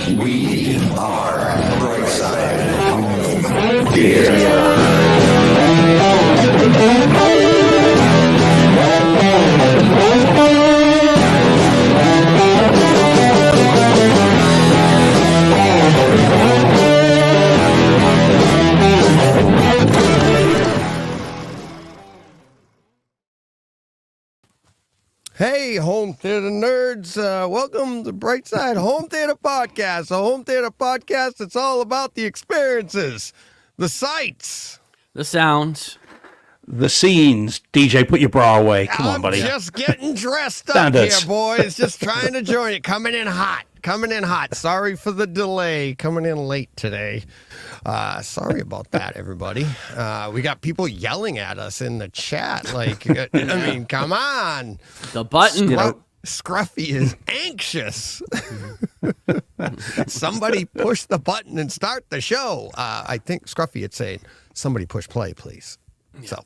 We are Brightside Home Theater. Hey, home theater nerds. Welcome to Brightside Home Theater Podcast. A home theater podcast that's all about the experiences, the sights, the sounds, the scenes. DJ, put your bra away. Come on, buddy. I'm just getting dressed up here, boys. Just trying to join it. Coming in hot. Sorry for the delay. Coming in late today. Sorry about that, everybody. We got people yelling at us in the chat. Like, I mean, come on. The button. Scruffy is anxious. Somebody push the button and start the show. I think Scruffy had said, somebody push play, please. So,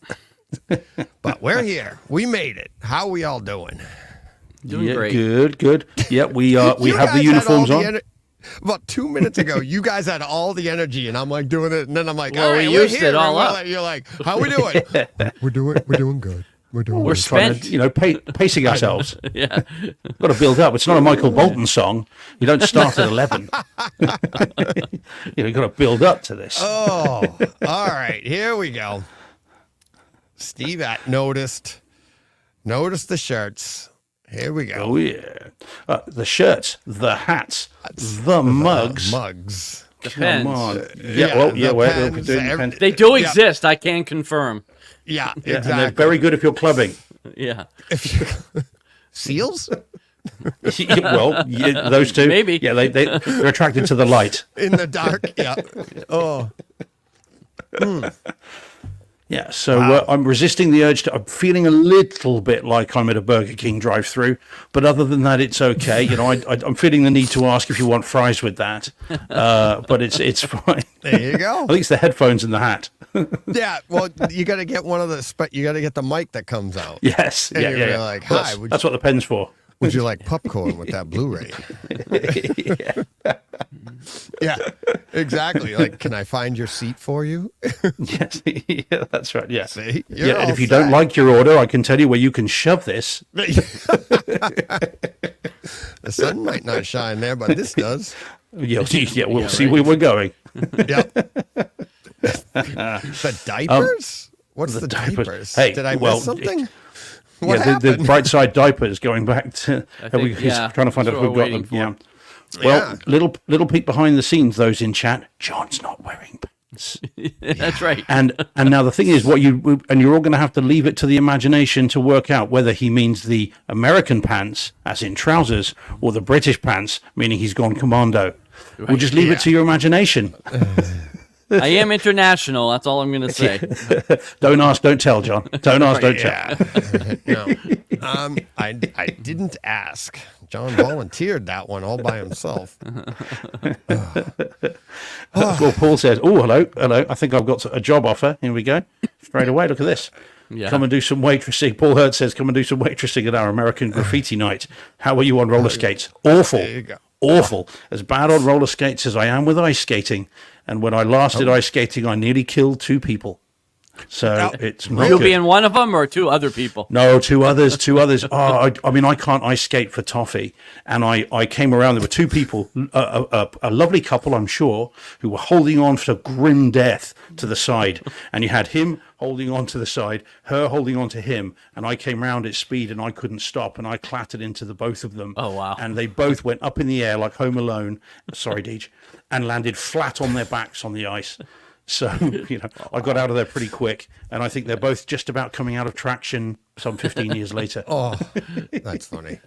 but we're here. We made it. How we all doing? Doing great. Good. Yeah, we have the uniforms on. About 2 minutes ago, you guys had all the energy, and I'm like doing it, and then I'm like, well, all right, we used here. it all up. You're like, how we doing? We're doing good. We're spent. Pacing ourselves. Yeah. Got to build up. It's not a Michael Bolton song. You don't start at 11. You've got to build up to this. Oh, all right. Here we go. Steve noticed the shirts. Here we go. Oh, yeah. The shirts, the hats, the mugs. Mugs. The pens. Come on. Pens, they do exist. I can confirm. Yeah, Yeah, exactly. and they're very good if you're clubbing. Yeah. Seals? Well, those two. Maybe. Yeah, they're attracted to the light. In the dark, yeah. Oh. Yeah, so I'm resisting the urge I'm feeling a little bit like I'm at a Burger King drive-through, but other than that, it's okay. I'm feeling the need to ask if you want fries with that, but it's fine. There you go. At least the headphones and the hat. Yeah, well, you got to get you got to get the mic that comes out. Yes, And yeah, you're yeah. like, Well, hi, that's what the pen's for. would you like popcorn with that Blu-ray? Yeah, exactly. Like, can I find your seat for you? Yes, yeah, that's right. Yeah, See? You're yeah. And all if you set. don't like your order, I can tell you where you can shove this. The sun might not shine there, but this does. Yeah, we'll see where we're going. Yep. The diapers? What's the diapers? Hey, did I miss something? What the happened? bright side diapers going back to think, trying to find out that's if what we've we're got them. waiting Yeah. for. Well, little peek behind the scenes, those in chat. John's not wearing pants. That's right. And now the thing is, you're all going to have to leave it to the imagination to work out whether he means the American pants, as in trousers, or the British pants, meaning he's gone commando. We'll just leave it to your imagination. I am international. That's all I'm going to say. Don't ask, don't tell, John. Don't ask, don't tell. No. I didn't ask. John volunteered that one all by himself. Well, Paul says, "Oh, hello. I think I've got a job offer. Here we go. Straight away. Look at this. Yeah. Come and do some waitressing." Paul Hurd says, "Come and do some waitressing at our American graffiti night. How are you on roller skates? Awful. There you go. Awful. As bad on roller skates as I am with ice skating. And when I last did ice skating, I nearly killed 2 people. So it's not You'll good. be in one of them or 2 other people? No, 2 others. Oh, I mean, I can't ice skate for toffee. And I came around, there were 2 people, a lovely couple, I'm sure, who were holding on for grim death to the side. And you had him holding on to the side, her holding on to him. And I came round at speed and I couldn't stop. And I clattered into the both of them. Oh, wow. And they both went up in the air like Home Alone. Sorry, Deej. And landed flat on their backs on the ice. So, I got out of there pretty quick, and I think they're both just about coming out of traction some 15 years later. Oh, that's funny.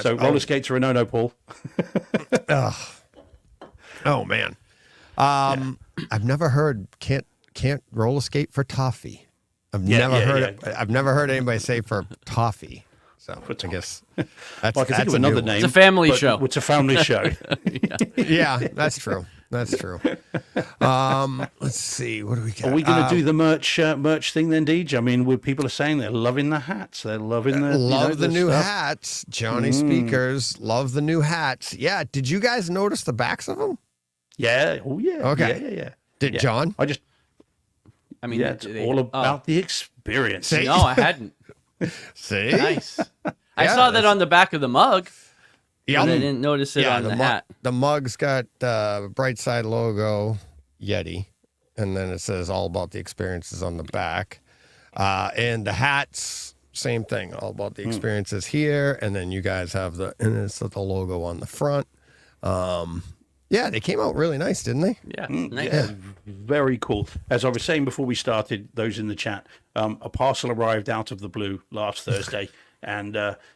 So roller skates are a no-no, Paul. Oh man. I've never heard can't roller skate for toffee. I've never heard anybody say for toffee. So I guess that's Well, I can think of another name. It's a family but show. It's a family show. Yeah, that's true. That's true. Let's see. What do we got? Are we going to do the merch thing then, Deej? I mean, people are saying they're loving the hats. They're loving the love the new stuff. hats. Johnny Speakers love the new hats. Yeah. Did you guys notice the backs of them? Yeah. Oh yeah. Okay. Yeah. Did Yeah. John? I mean, Yeah, it's all about the experience. See? No, I hadn't. See? Nice. I Yeah, saw that on the back of the mug, Yeah. but I didn't notice it on the hat. The mug's got Brightside logo, Yeti, and then it says all about the experiences on the back. And the hats, same thing, all about the experiences here. And then you guys have and it's the logo on the front. Yeah, they came out really nice, didn't they? Yeah, nice. Yeah, very cool. As I was saying before we started, those in the chat, a parcel arrived out of the blue last Thursday, and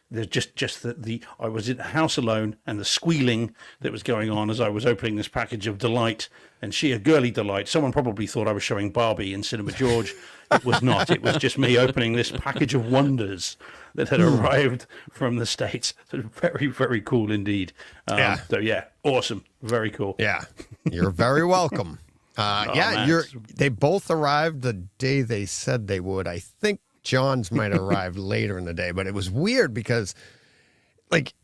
there's just the I was in the house alone, and the squealing that was going on as I was opening this package of delight and sheer girly delight. Someone probably thought I was showing Barbie in Cinema George. It was not. It was just me opening this package of wonders that had arrived from the States. So very, very cool indeed. Yeah. So yeah, awesome. Very cool. Yeah, you're very welcome. Yeah, man. they both arrived the day they said they would. I think John's might have arrived later in the day, but it was weird because, like,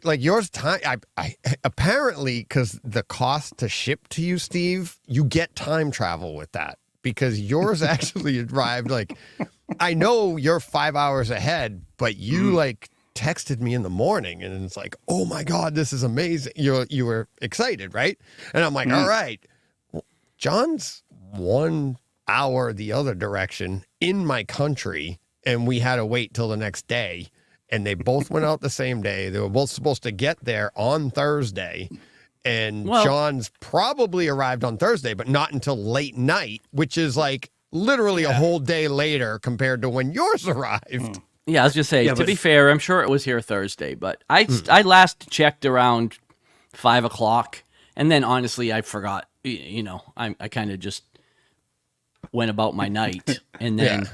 like yours time. I apparently because the cost to ship to you, Steve, you get time travel with that because yours actually arrived like. I know you're 5 hours ahead, but you like texted me in the morning and it's like, oh my God, this is amazing. You were excited, right? And I'm like, all right, well, John's 1 hour the other direction in my country, and we had to wait till the next day. And they both went out the same day. They were both supposed to get there on Thursday. And John's probably arrived on Thursday, but not until late night, which is like literally a whole day later compared to when yours arrived. Yeah, I was just saying, Yeah, to but- be fair, I'm sure it was here Thursday, but I last checked around 5 o'clock, and then honestly, I forgot. You know, I kind of just went about my night, and then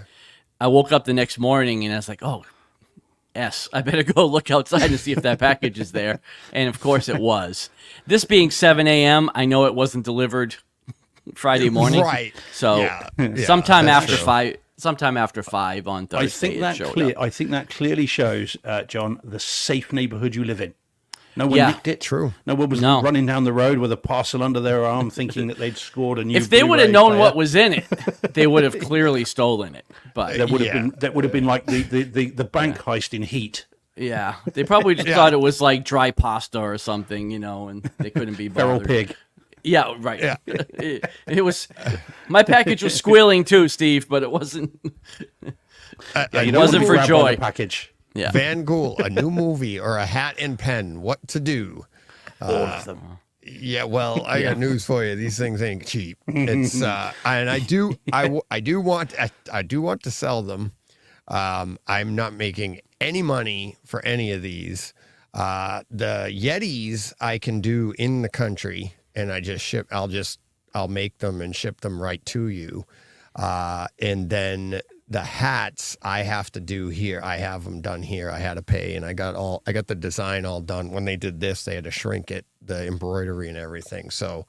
I woke up the next morning, and I was like, oh, yes, I better go look outside and see if that package is there. And of course it was. This being 7 a.m., I know it wasn't delivered Friday morning. Right. So Yeah, sometime that's after true. 5. Sometime after 5 on Thursday, I think it that showed up. I think that clearly shows, John, the safe neighbourhood you live in. No one Yeah. nicked it. True. No one was No. running down the road with a parcel under their arm, thinking that they'd scored a new. If they would have Blu-ray known player. what was in it, they would have clearly stolen it. But that would have been like the bank heist in Heat. yeah, they probably just thought it was like dry pasta or something, you know, and they couldn't be Feral bothered. pig. Yeah, right. Yeah. It was. My package was squealing too, Steve, but it wasn't. Yeah, you It don't wasn't want to for grab on joy. the package. Yeah. Van Gool, a new movie or a hat and pen, what to do? All of them. Yeah, well, I got news for you. These things ain't cheap. It's and I do want to sell them. I'm not making any money for any of these. The Yetis I can do in the country, and I'll make them and ship them right to you. And then the hats I have to do here. I have them done here. I had to pay, and I got the design all done. When they did this, they had to shrink it, the embroidery and everything. So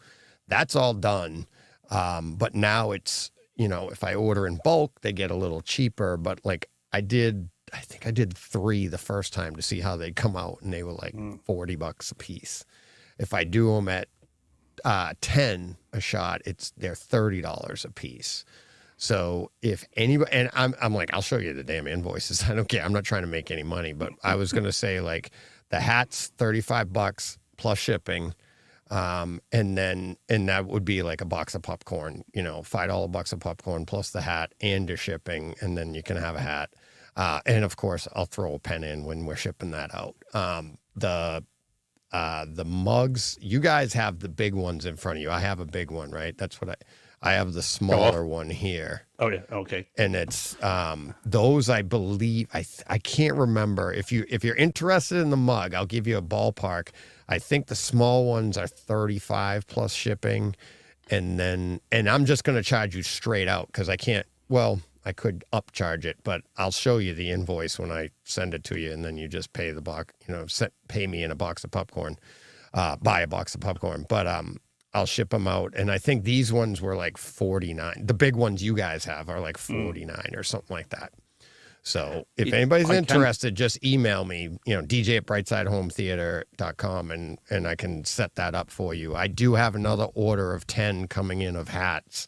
that's all done. But now it's, you know, if I order in bulk, they get a little cheaper. But like I think I did 3 the first time to see how they'd come out, and they were like $40 a piece. If I do them at 10 a shot, they're $30 a piece. So if anybody, and I'm like, I'll show you the damn invoices. I don't care. I'm not trying to make any money, but I was going to say like the hat's $35 plus shipping. And that would be like a box of popcorn, you know, $5 box of popcorn plus the hat and your shipping. And then you can have a hat. And of course I'll throw a pen in when we're shipping that out. The mugs, you guys have the big ones in front of you. I have a big one, right? That's what I have the smaller one here. Oh yeah. Okay. And it's those I believe I can't remember. If you're interested in the mug, I'll give you a ballpark. I think the small ones are $35 plus shipping, and I'm just going to charge you straight out because I can't. Well, I could upcharge it, but I'll show you the invoice when I send it to you, and then you just pay the box. You know, pay me in a box of popcorn, buy a box of popcorn. But I'll ship them out. And I think these ones were like $49. The big ones you guys have are like $49 or something like that. So if anybody's interested, just email me, DJ at brightsidehometheater.com and I can set that up for you. I do have another order of 10 coming in of hats.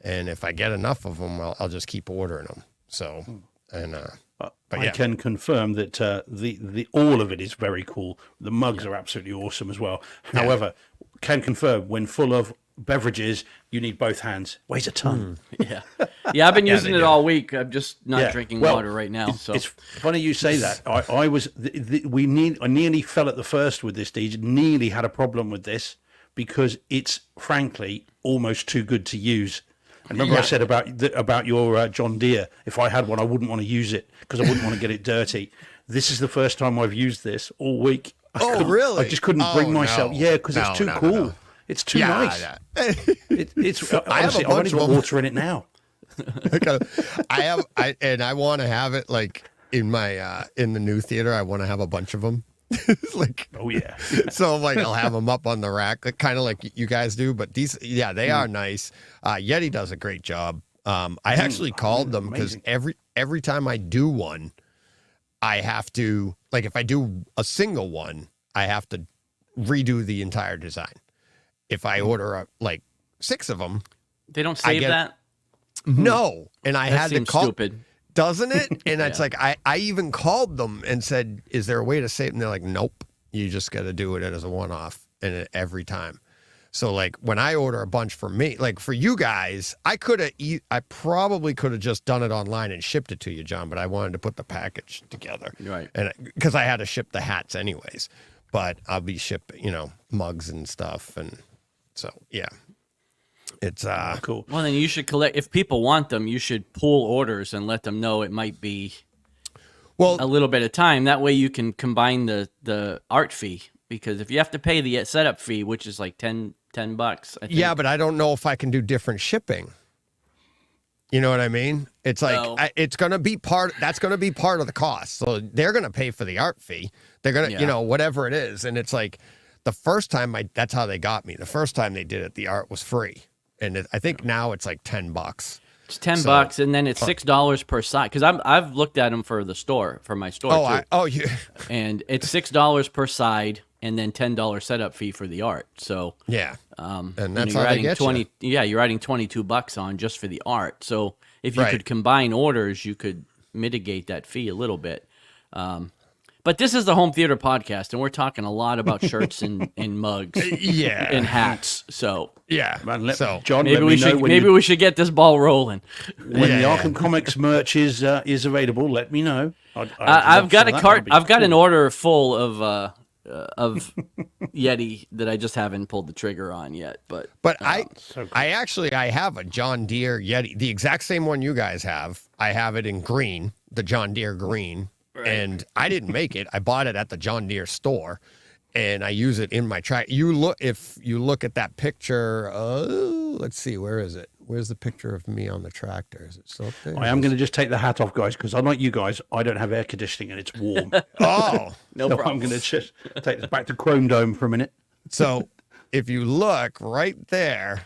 And if I get enough of them, I'll just keep ordering them. So, and, but I yeah. can confirm that the all of it is very cool. The mugs are absolutely awesome as well. However, can confirm when full of beverages, you need both hands. Weighs a ton. Yeah, I've been using it all week. I'm just not drinking water right now. So it's funny you say that. I nearly fell at the first with this. DJ nearly had a problem with this because it's frankly almost too good to use. And remember I said about your John Deere, if I had one, I wouldn't want to use it because I wouldn't want to get it dirty. This is the first time I've used this all week. Oh, really? I just couldn't bring myself. No. Yeah, because it's too cool. No. It's too nice. It's honestly, I've only got water in it now. I want to have it like in my in the new theater. I want to have a bunch of them. Like, oh yeah. So like I'll have them up on the rack, kind of like you guys do. But these, they are nice. Yeti does a great job. I actually called them because every time I do one, I have to, like, if I do a single one, I have to redo the entire design. If I order like 6 of them, they don't save that. No, and I had to call. Stupid. Doesn't it? And it's like, I even called them and said, is there a way to save? And they're like, nope, you just got to do it as a one-off and every time. So like when I order a bunch for me, like for you guys, I probably could have just done it online and shipped it to you, John, but I wanted to put the package together. Right. And because I had to ship the hats anyways, but I'll be shipping, mugs and stuff. And so, yeah. It's cool. Well, then you should collect. If people want them, you should pool orders and let them know it might be a little bit of time. That way you can combine the art fee, because if you have to pay the setup fee, which is like $10, I think. Yeah, but I don't know if I can do different shipping. You know what I mean? It's like it's going to be that's going to be part of the cost. So they're going to pay for the art fee. They're going to, whatever it is. And it's like the first time that's how they got me. The first time they did it, the art was free. And I think now it's like $10. It's $10, and then it's $6 per side. Because I've looked at them for the store, for my store too. And it's $6 per side, and then $10 setup fee for the art. So and that's how you're they adding get 20. you. Yeah, you're adding $22 on just for the art. So if you could combine orders, you could mitigate that fee a little bit. But this is the Home Theater Podcast, and we're talking a lot about shirts and mugs, and hats. So Man, John, maybe we should get this ball rolling. When the Arkham Comics merch is available, let me know. I've got a cart. I've got an order full of Yeti that I just haven't pulled the trigger on yet. But I have a John Deere Yeti, the exact same one you guys have. I have it in green, the John Deere green. Right. And I didn't make it. I bought it at the John Deere store, and I use it in my track. If you look at that picture, let's see, where is it? Where's the picture of me on the tractor? Is it still up there? I am going to just take the hat off, guys, because unlike you guys, I don't have air conditioning and it's warm. No problem. I'm going to just take this back to Chrome Dome for a minute. So if you look right there,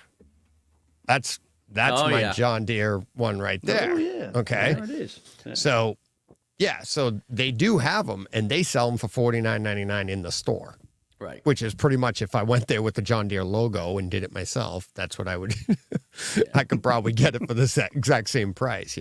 that's my John Deere one right there. Oh yeah. Okay. There it is. Yeah. So they do have them, and they sell them for $49.99 in the store. Right. Which is pretty much, if I went there with the John Deere logo and did it myself, that's what I would. I could probably get it for the exact same price,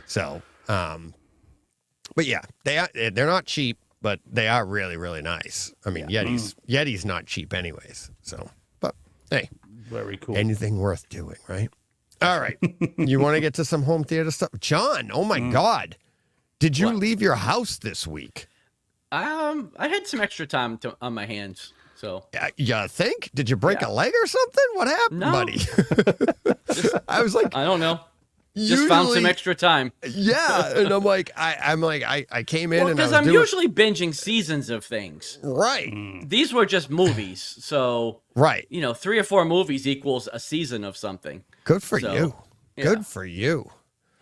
So, but yeah, they're not cheap, but they are really, really nice. I mean, Yeti's not cheap anyways. So, but hey, very cool. Anything worth doing, right? All right, you want to get to some home theater stuff, John? Oh my God. Did you leave your house this week? I had some extra time on my hands, so. You think? Did you break a leg or something? What happened, buddy? I was like, I don't know. Just found some extra time. Yeah, and I'm like, I came in because I'm usually binging seasons of things. Right. These were just movies, so. Right. 3 or 4 movies equals a season of something. Good for you. Yeah. Good for you.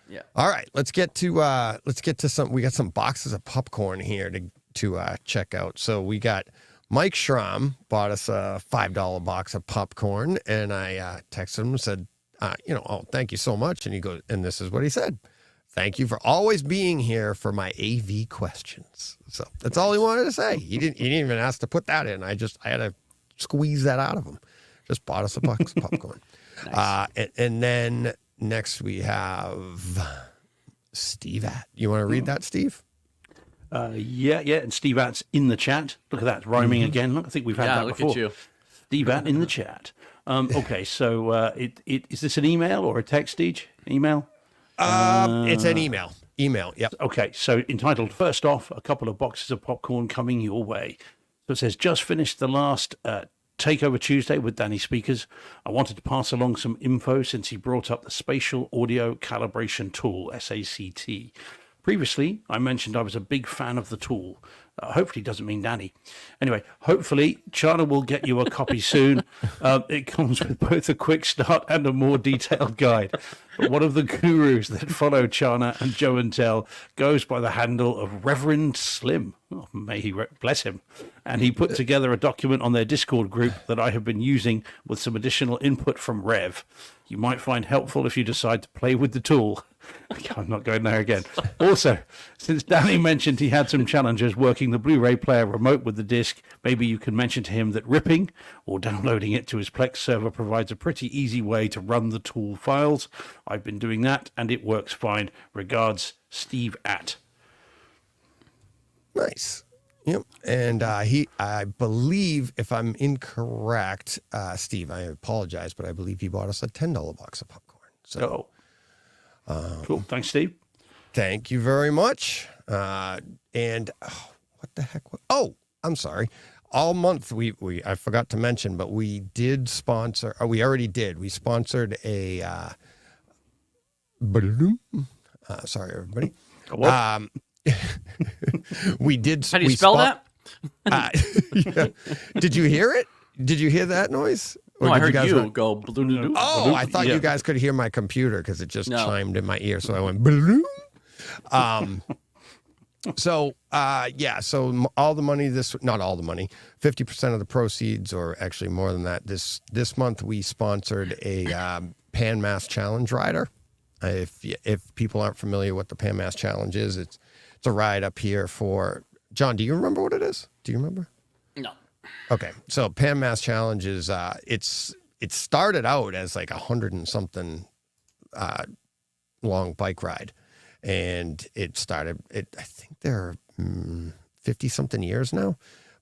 Yeah. All right, let's get to some. We got some boxes of popcorn here to check out. So we got Mike Schramm bought us a $5 box of popcorn, and I texted him and said, oh, thank you so much. And he goes, and this is what he said. Thank you for always being here for my AV questions. So that's all he wanted to say. He didn't even ask to put that in. I had to squeeze that out of him. Just bought us a box of popcorn. Nice. And then next we have Steve Att. You want to read that, Steve? Yeah. And Steve Att's in the chat. Look at that, rhyming again. Look, I think we've had that before. Look at you. Steve Att in the chat. Okay, so is this an email or a text, Deej? Email? It's an email. Email, yep. Okay, so entitled, first off, a couple of boxes of popcorn coming your way. So it says, just finished the last Takeover Tuesday with Danny Speakers. I wanted to pass along some info since he brought up the Spatial Audio Calibration Tool, SACT. Previously, I mentioned I was a big fan of the tool. Hopefully doesn't mean Danny. Anyway, hopefully Chana will get you a copy soon. It comes with both a quick start and a more detailed guide. But one of the gurus that follow Chana and Joe and Tell goes by the handle of Reverend Slim. Oh, may he bless him. And he put together a document on their Discord group that I have been using with some additional input from Rev. You might find helpful if you decide to play with the tool. I'm not going there again. Also, since Danny mentioned he had some challenges working the Blu-ray player remote with the disc, maybe you can mention to him that ripping or downloading it to his Plex server provides a pretty easy way to run the tool files. I've been doing that, and it works fine. Regards, Steve Att. Nice. Yep. And I believe, if I'm incorrect, Steve, I apologize, but I believe he bought us a $10 box of popcorn. So. Cool. Thanks, Steve. Thank you very much. And what the heck? I'm sorry. All month I forgot to mention, but we did sponsor. We already did. We sponsored a. Sorry, everybody. What? We did. How do you spell that? Yeah. Did you hear it? Did you hear that noise? No, I heard you go. Oh, I thought you guys could hear my computer because it just chimed in my ear. So I went balloon. So all the money not all the money, 50% of the proceeds, or actually more than that, this month we sponsored a Pan Mass Challenge rider. If people aren't familiar with the Pan Mass Challenge is, it's a ride up here for John. Do you remember what it is? Do you remember? No. Okay, so Pan Mass Challenge is it started out as like 100 and something long bike ride, and I think they're 50 something years now,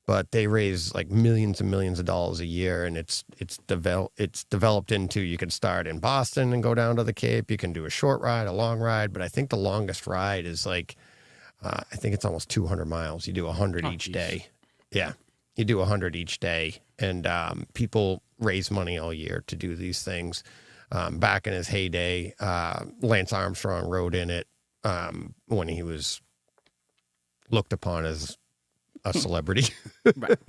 but they raise like millions and millions of dollars a year, and it's developed into, you can start in Boston and go down to the Cape. You can do a short ride, a long ride, but I think the longest ride is like I think it's almost 200 miles. You do 100 each day. Yeah. You do 100 each day, and people raise money all year to do these things. Back in his heyday, Lance Armstrong rode in it when he was looked upon as a celebrity. Right.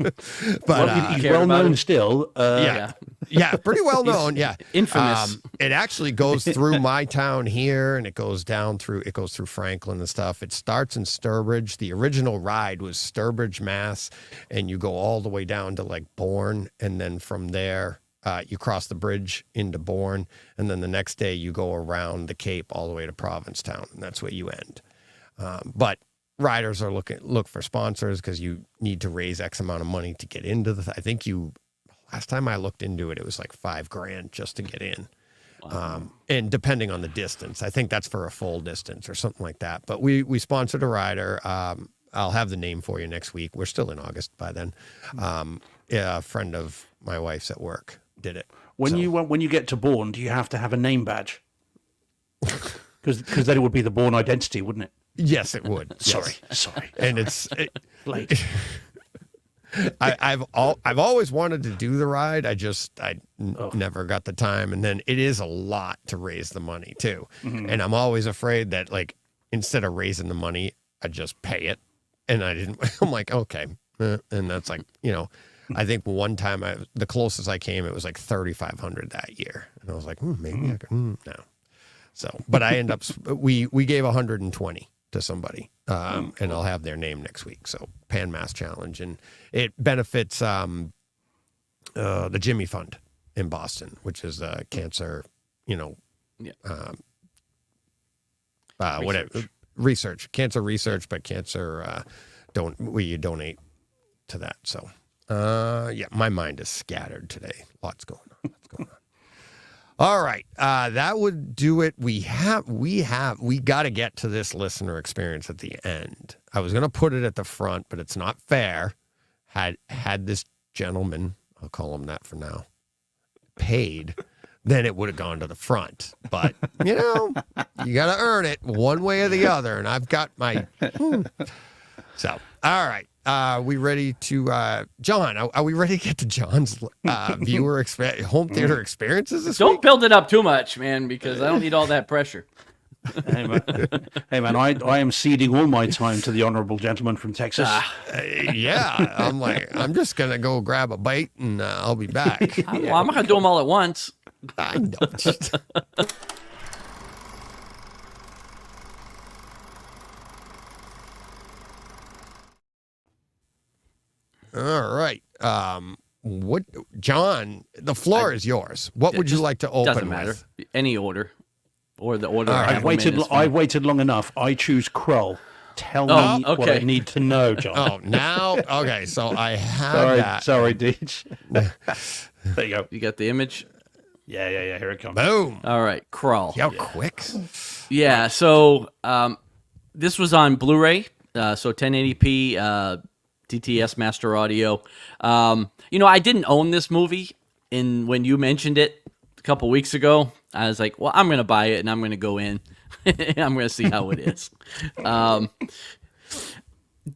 But he's well known still. Yeah, pretty well known. Yeah, infamous. It actually goes through my town here, and it goes through Franklin and stuff. It starts in Sturbridge. The original ride was Sturbridge, Mass, and you go all the way down to like Bourne, and then from there you cross the bridge into Bourne, and then the next day you go around the Cape all the way to Provincetown, and that's where you end. But riders are look for sponsors because you need to raise X amount of money to get into I think last time I looked into it, it was like $5,000 just to get in. Wow. And depending on the distance, I think that's for a full distance or something like that. But we sponsored a rider. I'll have the name for you next week. We're still in August by then. A friend of my wife's at work did it. When you get to Bourne, do you have to have a name badge? Because then it would be the Bourne identity, wouldn't it? Yes, it would. Sorry. And I've always wanted to do the ride. I never got the time. And then it is a lot to raise the money too. Mm-hmm. And I'm always afraid that like, instead of raising the money, I just pay it. And I'm like, okay. And that's like, I think one time the closest I came, it was like 3,500 that year. And I was like, maybe I could, no. So, but I end up, we gave 120 to somebody, and I'll have their name next week. So Pan Mass Challenge, and it benefits the Jimmy Fund in Boston, which is cancer, whatever research, cancer research, but cancer you donate to that. So my mind is scattered today. Lots going on. All right. That would do it. We got to get to this listener experience at the end. I was going to put it at the front, but it's not fair. Had this gentleman, I'll call him that for now, paid, then it would have gone to the front. But, you got to earn it one way or the other. And I've got my, So, all right. We ready to, John, are we ready to get to John's home theater experiences this Don't week? build it up too much, man, because I don't need all that pressure. Hey man, I am ceding all my time to the honourable gentleman from Texas. Yeah. I'm just going to go grab a bite and I'll be back. Well, I'm not going to do them all at once. I know. All right. John, the floor is yours. What would you like to open Doesn't matter. with? Any order. Or the order. All right. I've waited long enough. I choose Krull. Tell me what I need to know, John. Oh, now, okay, so I have that. Sorry, Deej. There you go. You got the image? Yeah. Here it comes. Boom. All right, Crawl. How quick? Yeah, so this was on Blu-ray, so 1080p, DTS Master Audio. I didn't own this movie, and when you mentioned it a couple weeks ago, I was like, well, I'm going to buy it, and I'm going to go in, and I'm going to see how it is.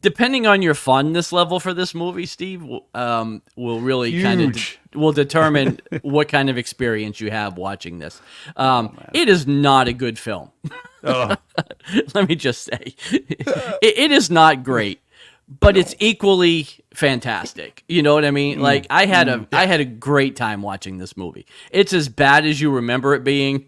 Depending on your fondness level for this movie, Steve, will really kind of will determine what kind of experience you have watching this. It is not a good film. Let me just say, it is not great, but it's equally fantastic. You know what I mean? Like I had a great time watching this movie. It's as bad as you remember it being.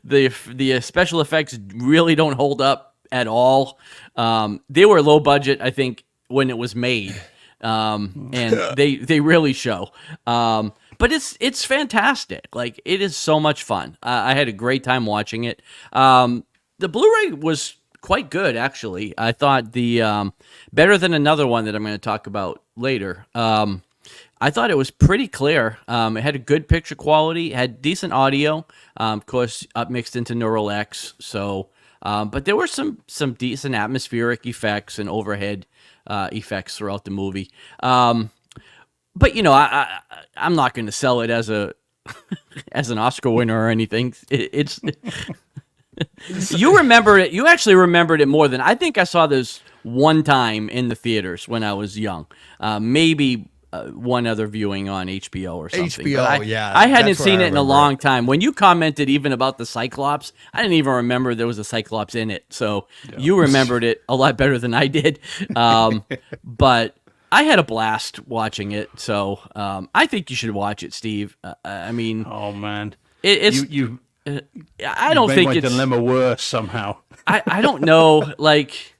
The special effects really don't hold up at all. They were low budget, I think, when it was made, and they really show. But it's fantastic. Like it is so much fun. I had a great time watching it. The Blu-ray was quite good, actually. I thought the better than another one that I'm going to talk about later. I thought it was pretty clear. It had a good picture quality, it had decent audio, of course, mixed into Neural X. So, but there were some decent atmospheric effects and overhead effects throughout the movie. But I'm not going to sell it as as an Oscar winner or anything. It's you remember it. You actually remembered it more than I think. I saw this one time in the theaters when I was young. Maybe one other viewing on HBO or something. HBO, I hadn't seen it in a long time. When you commented even about the Cyclops, I didn't even remember there was a Cyclops in it. So you remembered it a lot better than I did. But I had a blast watching it. So I think you should watch it, Steve. I mean, oh man, it's you. I don't think my it's dilemma worse somehow. I don't know. Like,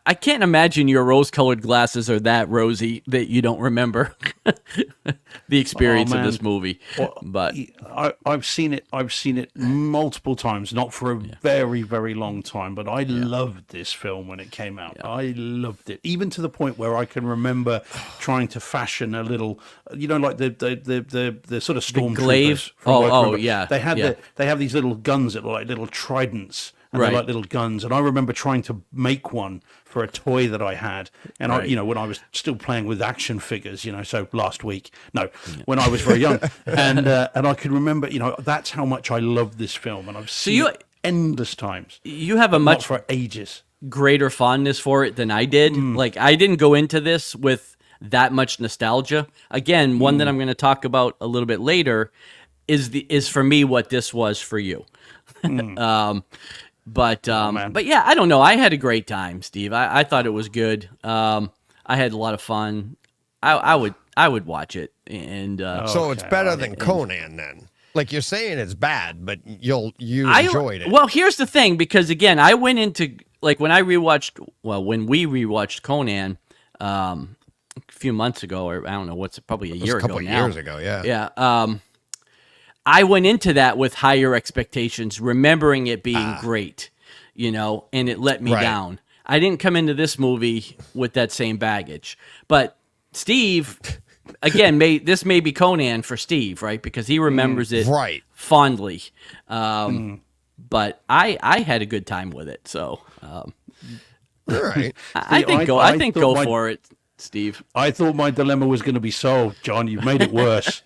I can't imagine your rose-colored glasses are that rosy that you don't remember the experience of this movie. Well, but I've seen it. I've seen it multiple times, not for a very, very long time. But I loved this film when it came out. Yeah. I loved it, even to the point where I can remember trying to fashion a little, like the sort of stormtroopers. Yeah. They had they have these little guns that look like little tridents. And they're like little guns, and I remember trying to make one for a toy that I had, and when I was still playing with action figures, so last week, when I was very young, and I could remember, that's how much I love this film, and I've seen it endless times. You have a much for ages greater fondness for it than I did. Like I didn't go into this with that much nostalgia. Again, one that I'm going to talk about a little bit later is for me what this was for you. But yeah, I don't know. I had a great time, Steve. I thought it was good. I had a lot of fun. I would watch it. And so it's better than Conan then. Like you're saying it's bad, but you I enjoyed it. Well, here's the thing, because again, I went into like when we rewatched Conan a few months ago, or I don't know, probably a year ago now. A couple years ago, yeah. Yeah. I went into that with higher expectations, remembering it being great, and it let me Right. down. I didn't come into this movie with that same baggage. But Steve, again, this may be Conan for Steve, right? Because he remembers it Right. fondly. But I had a good time with it. So All right. I think go for it, Steve. I thought my dilemma was going to be solved, John. You've made it worse.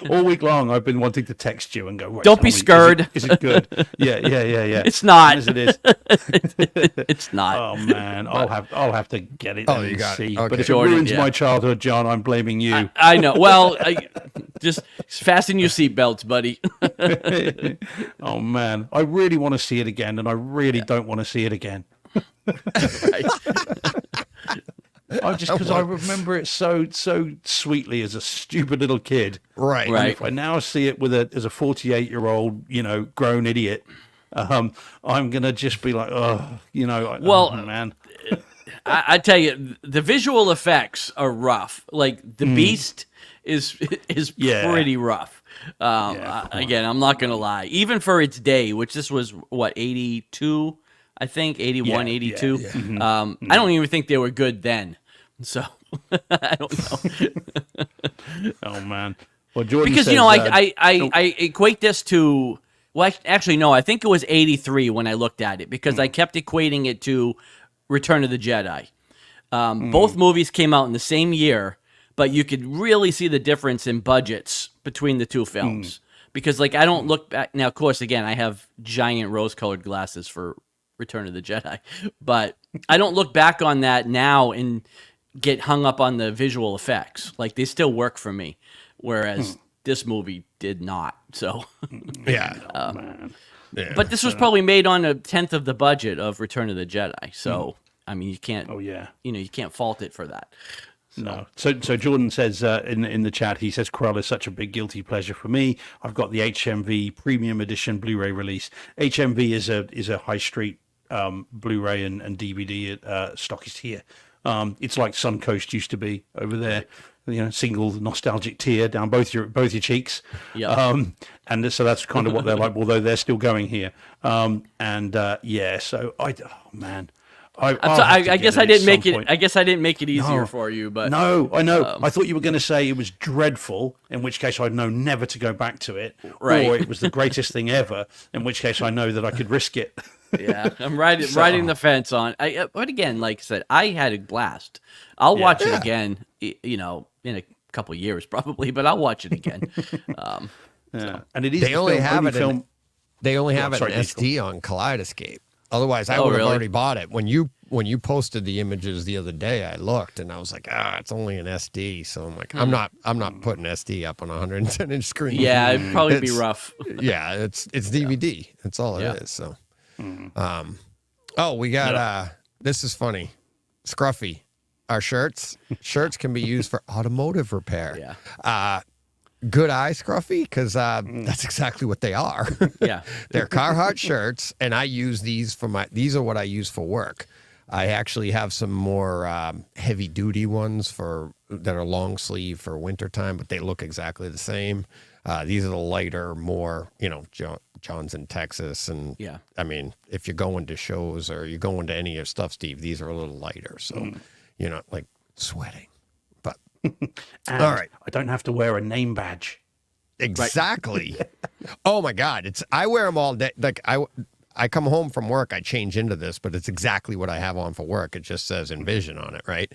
All week long, I've been wanting to text you and go, right, Don't tell be me, scared. Is it good? Yeah. It's not. As it is. It's not. Oh man, I'll have to get it. Oh, and you got it. see. Okay. But if Jordan, it ruins yeah. my childhood, John, I'm blaming you. I know. Well, just fasten your seatbelts, buddy. Oh man, I really want to see it again, and I really don't want to see it again. Right. Because I remember it so sweetly as a stupid little kid. Right. Right. If I now see it as a 48-year-old, grown idiot, I'm gonna just be like, Well, man. I tell you, the visual effects are rough. Like the Beast is Yeah. pretty rough. Again, I'm not gonna lie. Even for its day, which this was what 82, I think 81, Yeah, 82. yeah, yeah. I don't even think they were good then. So I don't know. Oh man. Well, Jordan Because says, I equate this to actually no, I think it was 83 when I looked at it, because I kept equating it to Return of the Jedi. Both movies came out in the same year, but you could really see the difference in budgets between the two films. Because I don't look back now. Of course, again, I have giant rose-colored glasses for Return of the Jedi, but I don't look back on that now and get hung up on the visual effects. Like they still work for me, whereas this movie did not. So, Yeah. Yeah. but this was probably made on a tenth of the budget of Return of the Jedi. So, I mean, you can't. Oh yeah. You can't fault it for that. No. So Jordan says in the chat, he says Cruella is such a big guilty pleasure for me. I've got the HMV Premium Edition Blu-ray release. HMV is a high street Blu-ray and DVD stockist here. It's like Suncoast used to be over there. Single nostalgic tear down both your cheeks. Yeah. And so that's kind of what they're like, although they're still going here. So man. I guess I didn't make it. I guess I didn't make it easier No. for you, but No, I know. I thought you were going to say it was dreadful, in which case I'd know never to go back to it. Right. Or it was the greatest thing ever, in which case I know that I could risk it. yeah, I'm riding the fence on. But again, like I said, I had a blast. I'll watch it again. In a couple of years probably, but I'll watch it again. Yeah. And it is They the only film- have only it film. They only have sorry, it in Nico. SD on Kaleidoscape. Otherwise, I Oh, would have really? already bought it. When you posted the images the other day, I looked and I was like, it's only an SD. So I'm like, I'm not putting SD up on a 110-inch screen. Yeah, it'd probably be It's- rough. Yeah, it's DVD. That's all it is. So, we got this is funny, Scruffy. Our shirts can be used for automotive repair. Yeah. Good eye, Scruffy, because that's exactly what they are. Yeah. They're Carhartt shirts, and I use these these are what I use for work. I actually have some more heavy duty ones that are long sleeve for wintertime, but they look exactly the same. These are the lighter, more, John's in Texas. And Yeah. I mean, if you're going to shows or you're going to any of your stuff, Steve, these are a little lighter. So you're not like sweating. But And all right. I don't have to wear a name badge. Exactly. Oh my God. I wear them all day. Like I come home from work, I change into this, but it's exactly what I have on for work. It just says Envision on it, right?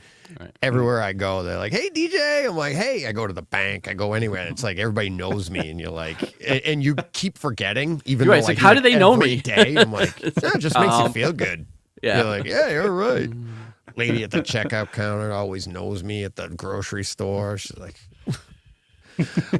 Everywhere I go, they're like, "Hey, DJ." I'm like, "Hey." I go to the bank. I go anywhere. It's like everybody knows me, and you're like, and you keep forgetting, even Right, though it's I like, do how it do they know every me? day. I'm like, it just makes you feel good. Yeah. You're like, yeah, you're right. Lady at the checkout counter always knows me at the grocery store. She's like,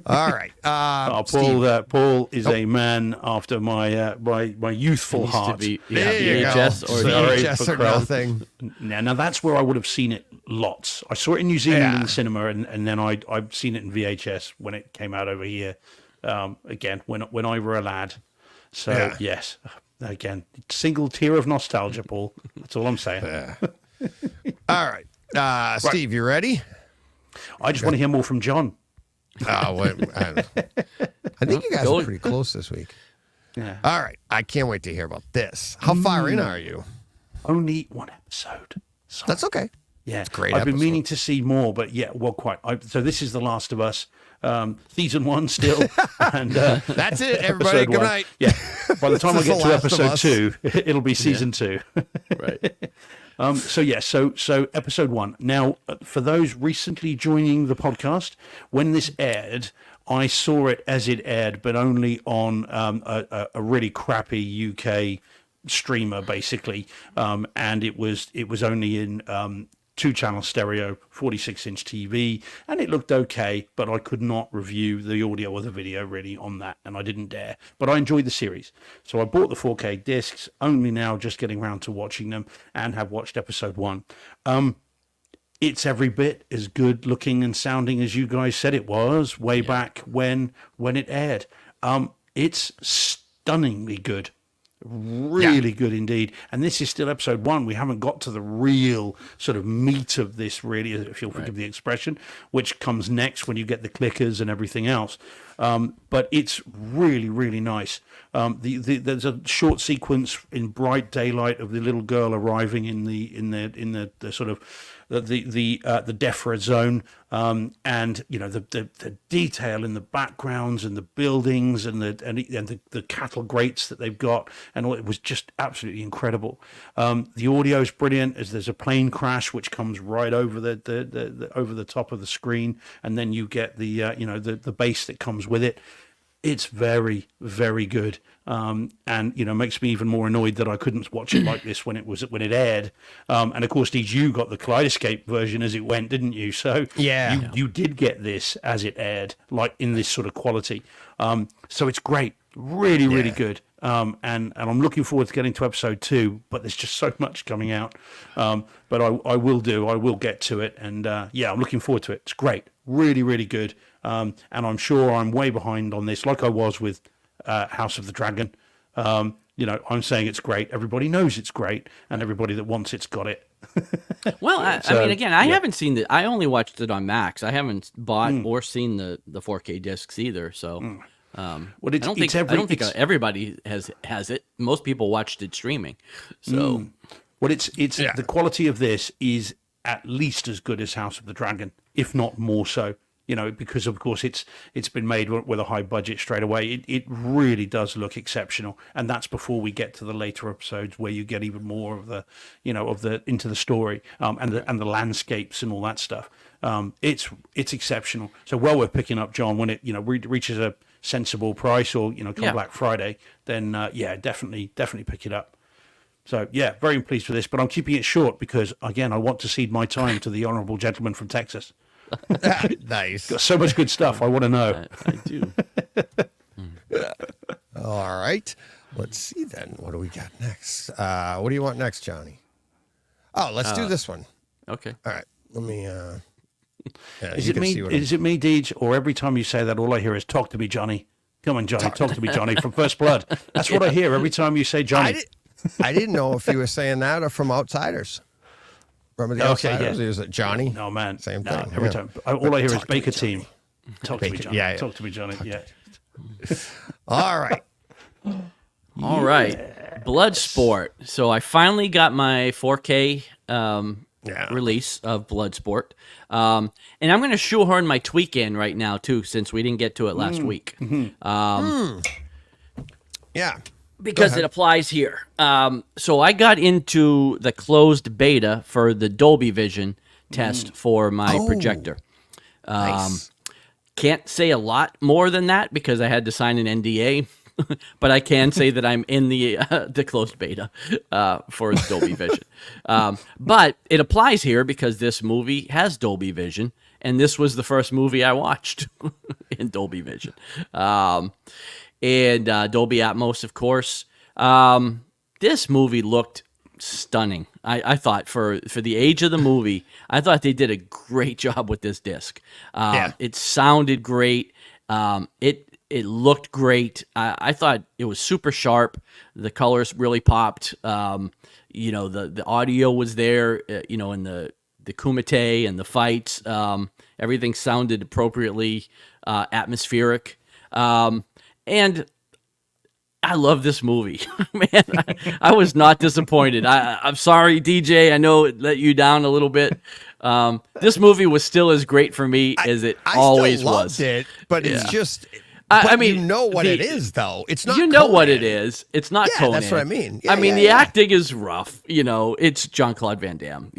All right. Paul, Steve. Paul is a man after my my youthful Used to heart. be There you go. VHS or Sorry VHS for or Crown. nothing. Now that's where I would have seen it lots. I saw it in New Zealand Yeah. in the cinema, and then I've seen it in VHS when it came out over here. Again, when I were a lad. So Yeah. yes, again, single tear of nostalgia, Paul. That's all I'm saying. All right. Steve, you ready? I just want to hear more from John. I think you guys are pretty close this week. Yeah. All right. I can't wait to hear about this. How far in are you? Only one episode. Sorry. That's okay. Yeah, great I've been episode. meaning to see more, but yeah, well, quite. So this is The Last of Us, season 1 still, and That's it, everybody. episode Good 1. night. Yeah, by the time I This is get The to Last of episode Us. 2, it'll be season 2. right. So episode 1. Now, for those recently joining the podcast, when this aired, I saw it as it aired, but only on a really crappy UK streamer, basically, and it was only in 2-channel stereo, 46-inch TV, and it looked okay, but I could not review the audio or the video really on that, and I didn't dare. But I enjoyed the series, so I bought the 4K discs, only now just getting around to watching them, and have watched episode 1. It's every bit as good looking and sounding as you guys said it was way back when it aired. It's stunningly good. Really good indeed. And this is still episode 1. We haven't got to the real sort of meat of this, really, if you'll forgive the expression, which comes next when you get the clickers and everything else. But it's really, really nice. There's a short sequence in bright daylight of the little girl arriving in the sort of the DEFRA zone, and you know the detail in the backgrounds and the buildings and the cattle grates that they've got, and all, it was just absolutely incredible. The audio is brilliant, as there's a plane crash which comes right over the over the top of the screen, and then you get the bass that comes with it. It's very, very good, and makes me even more annoyed that I couldn't watch it like this when it aired. And of course, Deej, you got the Kaleidoscape version as it went, didn't you? So Yeah. you did get this as it aired, like in this sort of quality. So it's great, really, really good. And I'm looking forward to getting to episode 2, but there's just so much coming out. But I will get to it, and I'm looking forward to it. It's great, really, really good. And I'm sure I'm way behind on this, like I was with House of the Dragon. I'm saying it's great. Everybody knows it's great, and everybody that wants it's got it. Well, I So, mean, again, I yeah. haven't seen the. I only watched it on Max. I haven't bought or seen the 4K discs either. So, Well, I don't think everybody has it. Most people watched it streaming. So, Well, it's Yeah. the quality of this is at least as good as House of the Dragon, if not more so. Because of course it's been made with a high budget straight away. It really does look exceptional, and that's before we get to the later episodes where you get even more of the into the story and the landscapes and all that stuff. It's exceptional. So well worth picking up, John, when it reaches a sensible price, or come Yeah. Black Friday. Then definitely pick it up. So, very pleased with this, but I'm keeping it short because, again, I want to cede my time to the honourable gentleman from Texas. Nice. Got so much good stuff I want to know. I do. All right. Let's see then. What do we got next? What do you want next, Johnny? Oh, let's do this one. Okay. All right. Let me. Is it me, Deej, or every time you say that, all I hear is, talk to me, Johnny. Come on, Johnny, talk to me, Johnny, from First Blood. That's what I hear every time you say Johnny. I didn't know if you were saying that or from Outsiders. Remember the Okay, Outsiders? yeah. Is it Johnny? No, man. Same No, thing. every yeah. time. All I hear is Talk to me, Baker Johnny. Team. Talk to me, Baker- Johnny. yeah, yeah. Talk to me, Johnny. Yeah. All right. All right. Bloodsport. So I finally got my 4K release of Bloodsport. And I'm going to shoehorn my tweak in right now, too, since we didn't get to it last week. Yeah. Because it applies here. So I got into the closed beta for the Dolby Vision test for my projector. Nice. Can't say a lot more than that because I had to sign an NDA, but I can say that I'm in the closed beta for Dolby Vision. But it applies here because this movie has Dolby Vision, and this was the first movie I watched in Dolby Vision, and Dolby Atmos, of course. This movie looked stunning. I thought for the age of the movie, I thought they did a great job with this disc. It sounded great. It looked great. I thought it was super sharp. The colors really popped. The audio was there. In the kumite and the fights. Everything sounded appropriately atmospheric. And I love this movie, man. I was not disappointed. I'm sorry, DJ. I know it let you down a little bit. This movie was still as great for me as it always still loved was. it, but it's just. I mean, you know what it is, though. It's not. You know what Conan. it is. It's not Yeah, Conan. that's what I mean. I mean, the yeah. acting is rough. It's Jean-Claude Van Damme.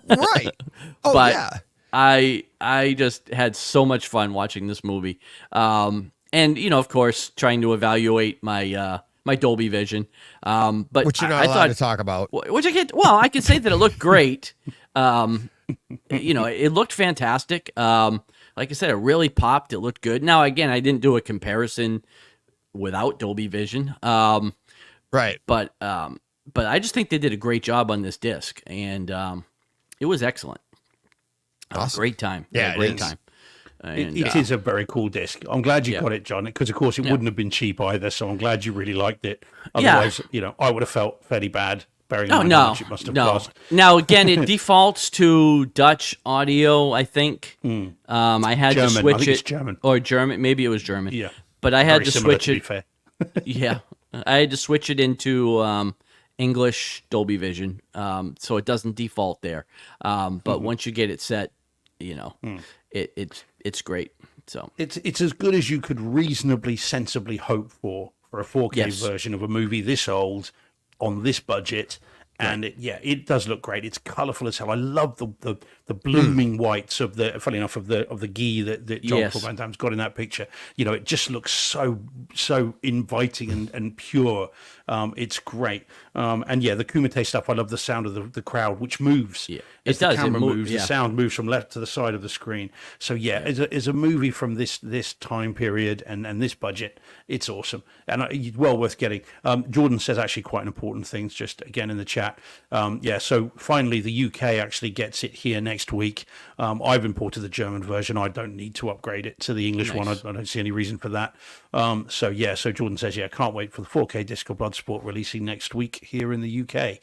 Right. Oh but yeah. I just had so much fun watching this movie. And of course, trying to evaluate my my Dolby Vision. But Which you're not I allowed thought, to talk about. which I can't. Well, I can say that it looked great. It looked fantastic. Like I said, it really popped. It looked good. Now, again, I didn't do a comparison without Dolby Vision. Right. But I just think they did a great job on this disc, and it was excellent. Awesome. Great time. Yeah, it great is. time. And, It is a very cool disc. I'm glad you got it, John, because of course it Yeah. wouldn't have been cheap either. So I'm glad you really liked it. Yeah. Otherwise, I would have felt fairly bad bearing in Oh mind how no, much it must have no. cost. Now again, it defaults to Dutch audio. I think I had German. to I switch think it it's German. or German. Maybe it was German. Yeah, but I had very to similar, switch to be it. fair. Yeah, I had to switch it into English Dolby Vision, so it doesn't default there. But once you get it set, it's great. So It's as good as you could reasonably, sensibly hope for a 4K Yes. version of a movie this old on this budget. And it does look great. It's colourful as hell. I love the blooming whites of the, funny enough, of the ghee that John Yes. Paul Van Damme's got in that picture. It just looks so inviting and pure. It's great. The Kumite stuff. I love the sound of the crowd, which moves. Yeah, As it the does. camera moves, Yeah. the sound moves from left to the side of the screen. So as a movie from this time period and this budget, it's awesome and it's well worth getting. Jordan says actually quite an important thing, just again in the chat. So finally the UK actually gets it here next week. I've imported the German version. I don't need to upgrade it to the English one. I don't see any reason for that. So Jordan says, can't wait for the 4K disc of Bloodsport releasing next week here in the UK.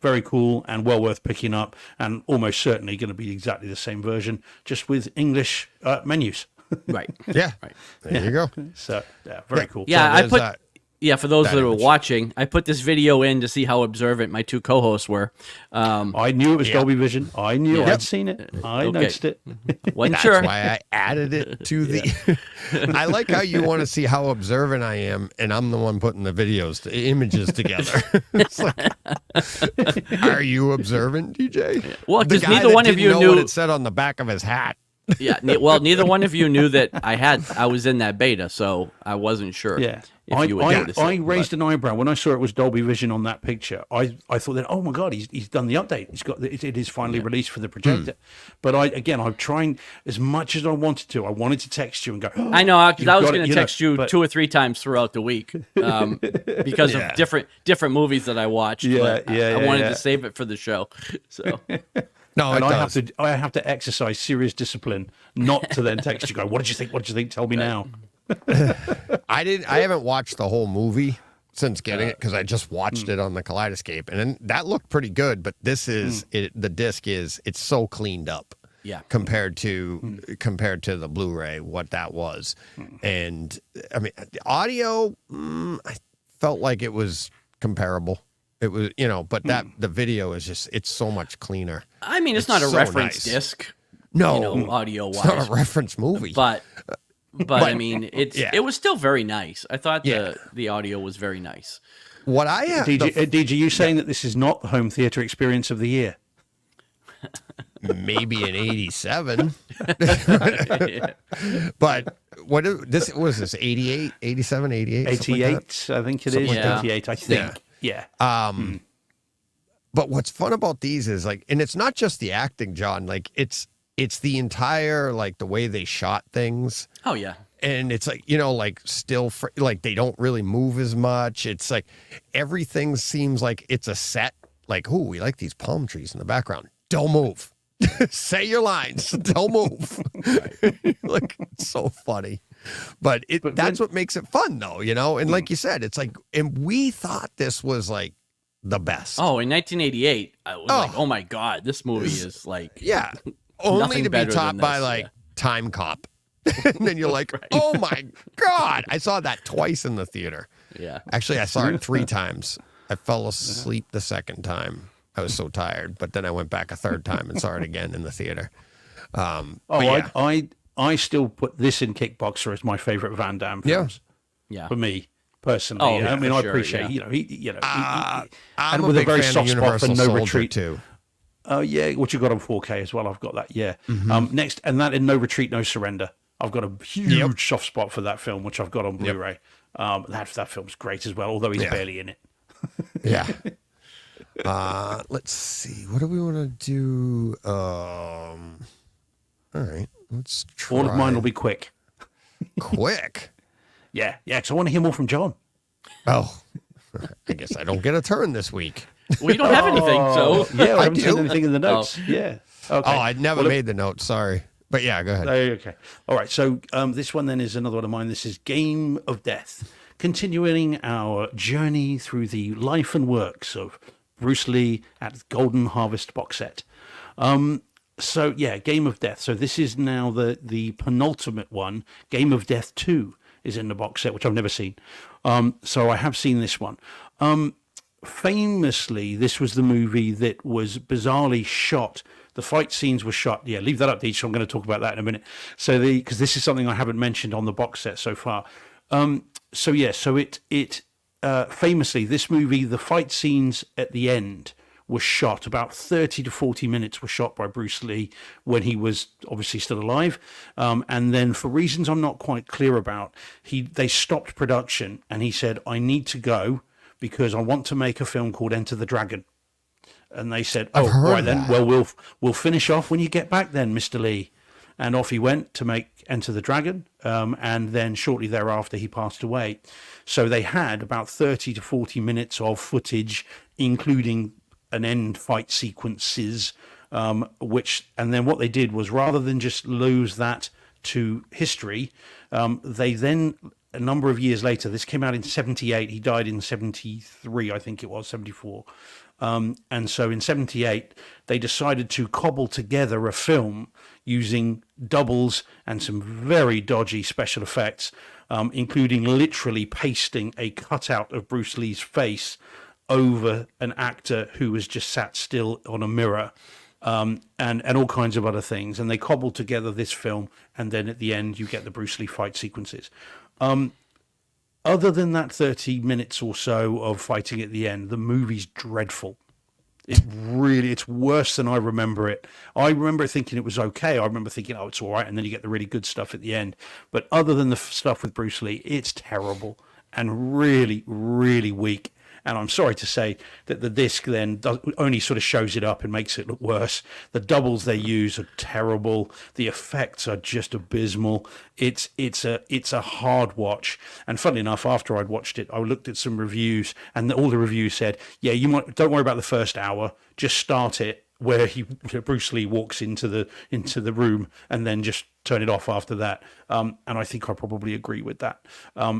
Very cool and well worth picking up, and almost certainly going to be exactly the same version, just with English menus. right. Yeah. Right. There you go. So very cool. Yeah, So I there's put. that- Yeah, for those that that are image. watching, I put this video in to see how observant my two co-hosts were. I knew it was Dolby Vision. I knew I'd seen it. I Okay. noticed it. Wasn't That's sure. why I added it to the. I like how you want to see how observant I am, and I'm the one putting the images together. It's like, are you observant, DJ? Well, The 'cause guy neither that one of didn't you know knew- what it said on the back of his hat. Yeah. Neither one of you knew that I was in that beta, so I wasn't sure. Yeah. If you would notice I it, raised an eyebrow when I saw it was Dolby Vision on that picture. I thought that, oh my God, he's done the update. It is finally released for the projector. But I'm trying as much as I wanted to. I wanted to text you and go. Oh, I know, because I you've was got it," going to text you but- 2 or 3 times throughout the week because Yeah. of different movies that I watched. Yeah, but yeah, I yeah, wanted yeah. to save it for the show. So No, And it I does. have to exercise serious discipline not to then text you. Go. What did you think? What did you think? Tell me now. I haven't watched the whole movie since getting it because I just watched it on the Kaleidoscape, and then that looked pretty good. But this is the disc it's so cleaned up. Yeah. Compared to the Blu-ray, what that was, and I mean, the audio, I felt like it was comparable. It was, but the video is it's so much cleaner. I mean, it's It's not a so reference nice. disc, No, audio it's not wise, a reference movie. but I mean, yeah. it was still very nice. I thought Yeah. the audio was very nice. What I have, DJ, you saying that this is not the home theater experience of the year? maybe in '87, but this was this 88, 87, 88, something like that? 88, I think it Something is. like that. 88, I think. Yeah. But what's fun about these is and it's not just the acting, John. Like it's it's the entire like the way they shot things. Oh yeah. And it's like, like like they don't really move as much. It's like everything seems like it's a set. Like, oh, we like these palm trees in the background. Don't move. Say your lines. Don't move. Like, it's so funny. But that's what makes it fun, though, And like you said, it's like, and we thought this was like the best. Oh, in 1988, I was like, oh my God, this movie is like. Yeah. Only nothing to be better topped than by this, like yeah. Time Cop. And then you're like, oh my God. I saw that twice in the theater. Yeah. Actually, I saw it 3 times. I fell asleep the second time. I was so tired, but then I went back a third time and saw it again in the theater. I still put this in Kickboxer as my favorite Van Damme films. Yeah. For me personally, Oh, yeah, I mean, for I sure, appreciate yeah. I'm and a with a big very fan soft of spot for Universal No Soldier Retreat too. Oh yeah, what you got on 4K as well? I've got that. Yeah. Next, and that in No Retreat, No Surrender. I've got a huge soft spot for that film, which I've got on Blu-ray. That film's great as well, although he's barely in it. Yeah. Let's see. What do we want to do? All right. Let's try. All of mine will be quick. Quick. Yeah, because I want to hear more from John. Oh, I guess I don't get a turn this week. We don't have anything, so. Yeah, I haven't do. said anything in the notes. Yeah. Okay. Oh, I never made the note. Sorry. But yeah, go ahead. Okay. All right. So this one then is another one of mine. This is Game of Death, continuing our journey through the life and works of Bruce Lee at Golden Harvest box set. So yeah, Game of Death. So this is now the penultimate one. Game of Death 2 is in the box set, which I've never seen. So I have seen this one. Famously, this was the movie that was bizarrely shot. The fight scenes were shot. Yeah, leave that up, Deej. So I'm going to talk about that in a minute. So because this is something I haven't mentioned on the box set so far. So it famously, this movie, the fight scenes at the end were shot, about 30 to 40 minutes were shot by Bruce Lee when he was obviously still alive. And then for reasons I'm not quite clear about, they stopped production and he said, I need to go because I want to make a film called Enter the Dragon. And they said, oh, right then, well, we'll finish off when you get back then, Mr. Lee. And off he went to make Enter the Dragon. And then shortly thereafter, he passed away. So they had about 30 to 40 minutes of footage, including an end fight sequences, and then what they did was rather than just lose that to history, they then, a number of years later, this came out in 78, he died in 73, I think it was, 74. And so in 78, they decided to cobble together a film using doubles and some very dodgy special effects, including literally pasting a cutout of Bruce Lee's face over an actor who was just sat still on a mirror, and all kinds of other things. And they cobbled together this film, and then at the end, you get the Bruce Lee fight sequences. Other than that 30 minutes or so of fighting at the end, the movie's dreadful. It's worse than I remember it. I remember thinking it was okay. I remember thinking, oh, it's all right. And then you get the really good stuff at the end. But other than the stuff with Bruce Lee, it's terrible and really, really weak. And I'm sorry to say that the disc then only sort of shows it up and makes it look worse. The doubles they use are terrible. The effects are just abysmal. It's a hard watch. And funnily enough, after I'd watched it, I looked at some reviews, and all the reviews said, "Yeah, don't worry about the first hour. Just start it where Bruce Lee walks into the room, and then just turn it off after that." And I think I probably agree with that.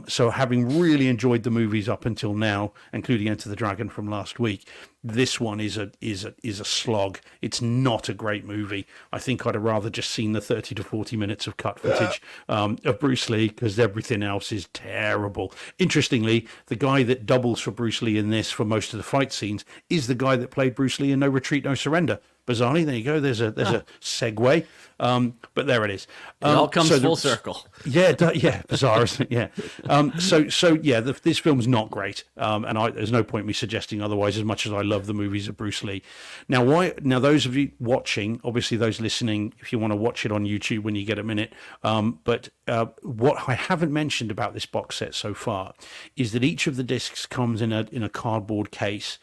So having really enjoyed the movies up until now, including Enter the Dragon from last week, this one is a slog. It's not a great movie. I think I'd have rather just seen the 30 to 40 minutes of cut footage of Bruce Lee, because everything else is terrible. Interestingly, the guy that doubles for Bruce Lee in this for most of the fight scenes is the guy that played Bruce Lee in No Retreat, No Surrender. Bizarrely, there you go. There's a segue, but there it is. It all comes full circle. Yeah, bizarre, isn't it? Yeah. This film's not great, and there's no point me suggesting otherwise. As much as I love the movies of Bruce Lee, now those of you watching, obviously those listening, if you want to watch it on YouTube when you get a minute. But what I haven't mentioned about this box set so far is that each of the discs comes in a cardboard case.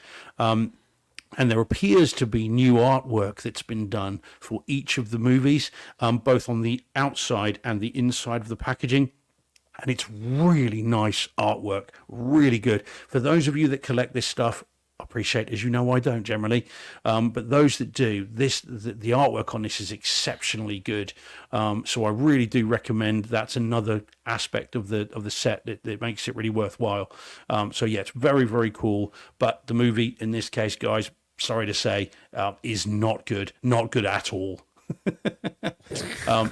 And there appears to be new artwork that's been done for each of the movies, both on the outside and the inside of the packaging. And it's really nice artwork, really good. For those of you that collect this stuff, I appreciate, as you know, I don't generally, but those that do, the artwork on this is exceptionally good. So I really do recommend. That's another aspect of the set that makes it really worthwhile. So yeah, it's very, very cool. But the movie in this case, guys, sorry to say, is not good at all.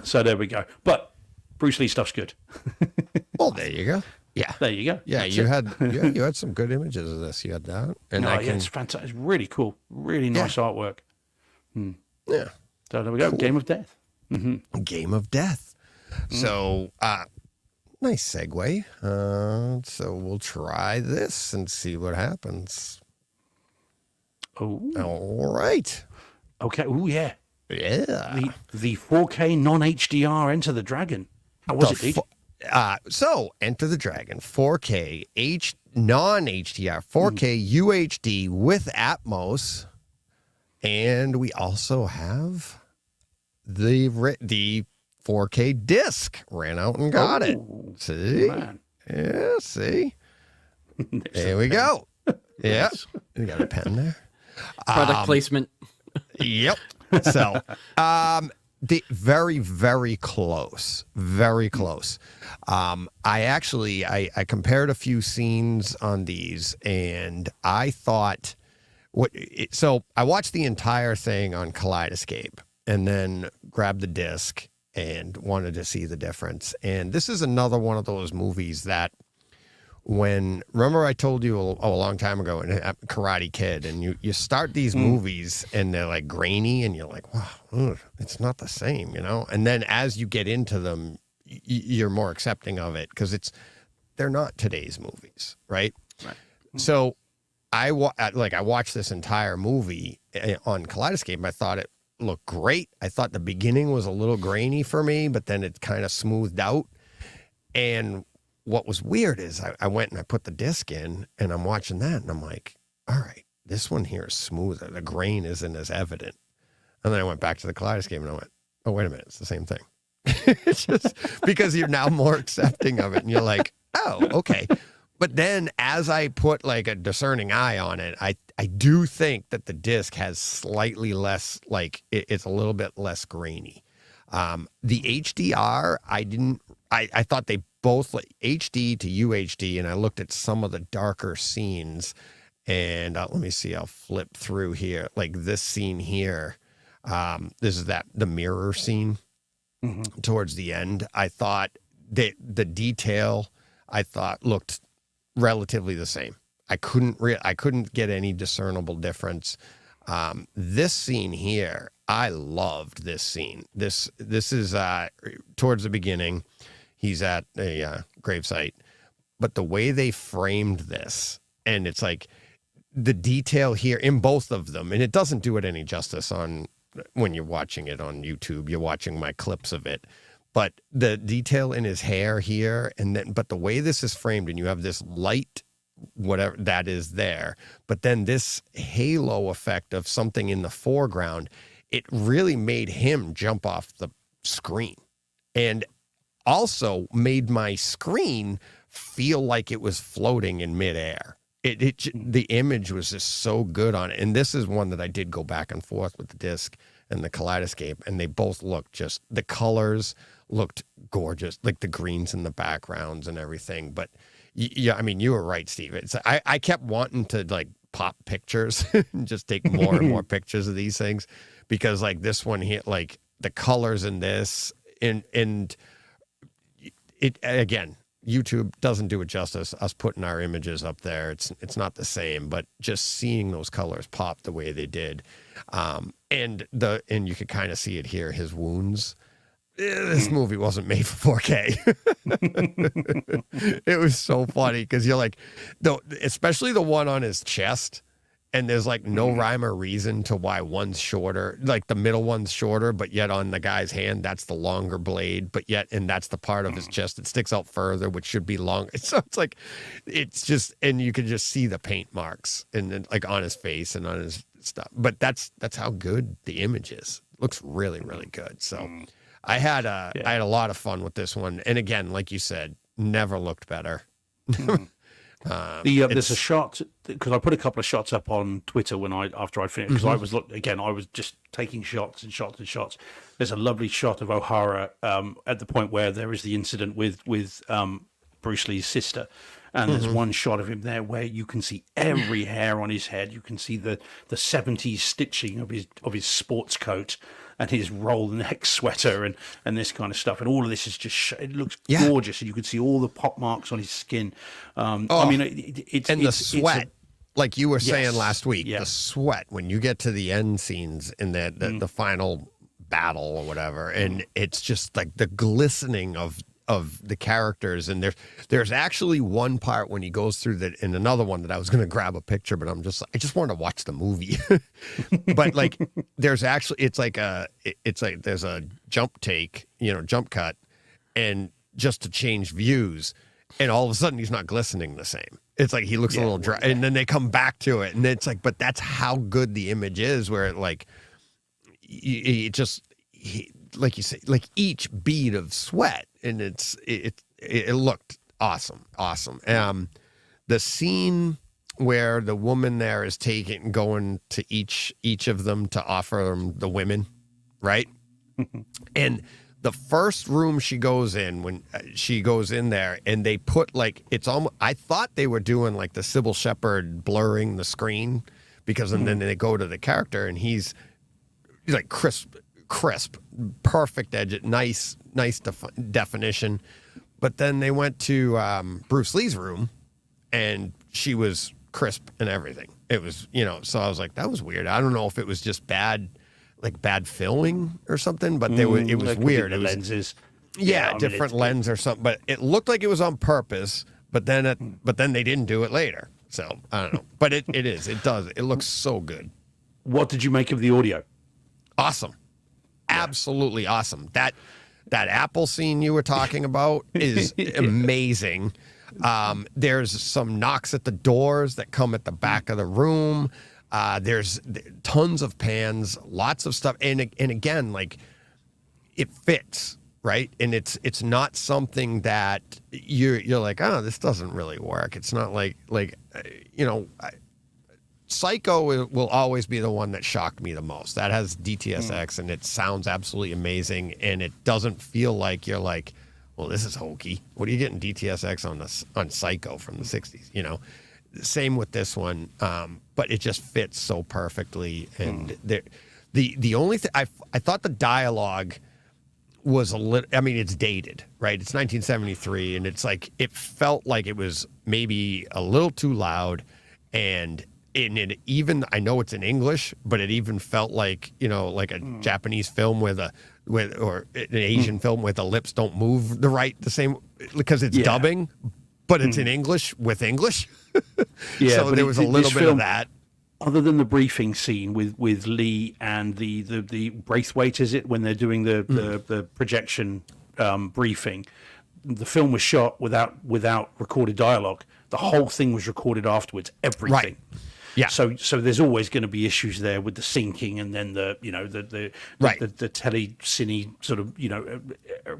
So there we go. But Bruce Lee stuff's good. Well, there you go. Yeah, There you go. yeah. That's You it. had you had some good images of this. You had that, and No, I yeah, can, it's fantastic. It's really cool. Really nice artwork. yeah. So there we go. Game of Death. Game of Death. So, nice segue. So we'll try this and see what happens. Oh, All right. okay. Oh, yeah. Yeah. The 4K non-HDR Enter the Dragon. How was it, dude? So Enter the Dragon, 4K non-HDR, 4K UHD with Atmos, and we also have the 4K disc. Ran out and got it. See? Man. Yeah, see? There we go. Yeah. You got a pen there? Product placement. Yep. So, the very, very close. Very close. I compared a few scenes on these, and I thought so I watched the entire thing on Kaleidoscape and then grabbed the disc and wanted to see the difference. And this is another one of those movies that remember I told you a long time ago in Karate Kid, and you start these movies and they're like grainy and you're like, wow, it's not the same, you know? And then as you get into them, you're more accepting of it because they're not today's movies, right? Right. So I watched this entire movie on Kaleidoscape and I thought it looked great. I thought the beginning was a little grainy for me, but then it kind of smoothed out. And what was weird is I went and I put the disc in and I'm watching that and I'm like, all right, this one here is smoother. The grain isn't as evident. And then I went back to the Kaleidoscape and I went, oh, wait a minute. It's the same thing. It's just because you're now more accepting of it and you're like, oh, okay. But then as I put like a discerning eye on it, I do think that the disc has slightly less, like it's a little bit less grainy. The HDR, I thought they both like HD to UHD, and I looked at some of the darker scenes, and let me see, I'll flip through here. Like this scene here, this is the mirror scene towards the end. I thought the detail looked relatively the same. I couldn't get any discernible difference. This scene here, I loved this scene. This is towards the beginning. He's at a gravesite, but the way they framed this, and it's like the detail here in both of them, and it doesn't do it any justice when you're watching it on YouTube. You're watching my clips of it, but the detail in his hair here, but the way this is framed, and you have this light, whatever that is there, but then this halo effect of something in the foreground, it really made him jump off the screen, and also made my screen feel like it was floating in midair. The image was just so good on it. And this is one that I did go back and forth with the disc and the Kaleidoscape, and they both looked the colors looked gorgeous, like the greens in the backgrounds and everything. But yeah, I mean, you were right, Steve. I kept wanting to like pop pictures and just take more and more pictures of these things, because like this one here, like the colors in this and it again, YouTube doesn't do it justice. Us putting our images up there, it's not the same. But just seeing those colors pop the way they did, and you could kind of see it here. His wounds. This movie wasn't made for 4K. It was so funny because you're like, especially the one on his chest. and there's like no rhyme or reason to why one's shorter, like the middle one's shorter, but yet on the guy's hand, that's the longer blade, but yet, and that's the part of his chest that sticks out further, which should be longer. So it's like, it's just, and you can just see the paint marks and then like on his face and on his stuff. But that's how good the image is. It looks really, really good. So I had a lot of fun with this one. And again, like you said, never looked better. There's a shot because I put a couple of shots up on Twitter after I finished because I was just taking shots and shots and shots. There's a lovely shot of O'Hara at the point where there is the incident with Bruce Lee's sister, and there's one shot of him there where you can see every hair on his head. You can see the 70s stitching of his sports coat and his roll neck sweater and this kind of stuff. And all of this is just, it looks gorgeous. And you can see all the pop marks on his skin. I mean, it's the sweat, like you were saying last week, yeah. the sweat when you get to the end scenes in the final battle or whatever. And it's just like the glistening of the characters, and there's actually one part when he goes through in another one that I was going to grab a picture, but I just wanted to watch the movie. But like there's actually there's a jump take, jump cut, and just to change views, and all of a sudden he's not glistening the same. It's like he looks a little dry, and then they come back to it, and it's like, but that's how good the image is, where it like like you say, like each bead of sweat, and it looked awesome. The scene where the woman there is going to each of them to offer them the women, right? And the first room she goes in, when she goes in there, and they put like, it's almost, I thought they were doing like the Sybil Shepherd blurring the screen, because and then they go to the character and he's like crisp, perfect edge, nice definition. But then they went to Bruce Lee's room, and she was crisp and everything. It was, so I was like, that was weird. I don't know if it was just bad filming or something, but it was weird. The it was lenses, different lens or something. But it looked like it was on purpose. But then they didn't do it later. So I don't know. But it does. It looks so good. What did you make of the audio? Awesome. Absolutely awesome. That Apple scene you were talking about is amazing. There's some knocks at the doors that come at the back of the room. There's tons of pans, lots of stuff, and again, like it fits, right? And it's not something that you're like, oh, this doesn't really work. It's not like Psycho will always be the one that shocked me the most. That has DTSX, and it sounds absolutely amazing, and it doesn't feel like you're like, well, this is hokey. What are you getting DTSX on Psycho from the 60s? Same with this one, but it just fits so perfectly. And the only thing I thought the dialogue was a little, I mean, it's dated, right? It's 1973, and it's like, it felt like it was maybe a little too loud, and it even, I know it's in English, but it even felt like, like a Japanese film or an Asian film where the lips don't move the same, because it's dubbing, but it's in English with English. So there was a little bit of that. Other than the briefing scene with Lee and the Braithwaite, is it, when they're doing the projection briefing, the film was shot without recorded dialogue. The whole thing was recorded afterwards, everything. Right. Yeah. So there's always going to be issues there with the syncing, and then the telecine sort of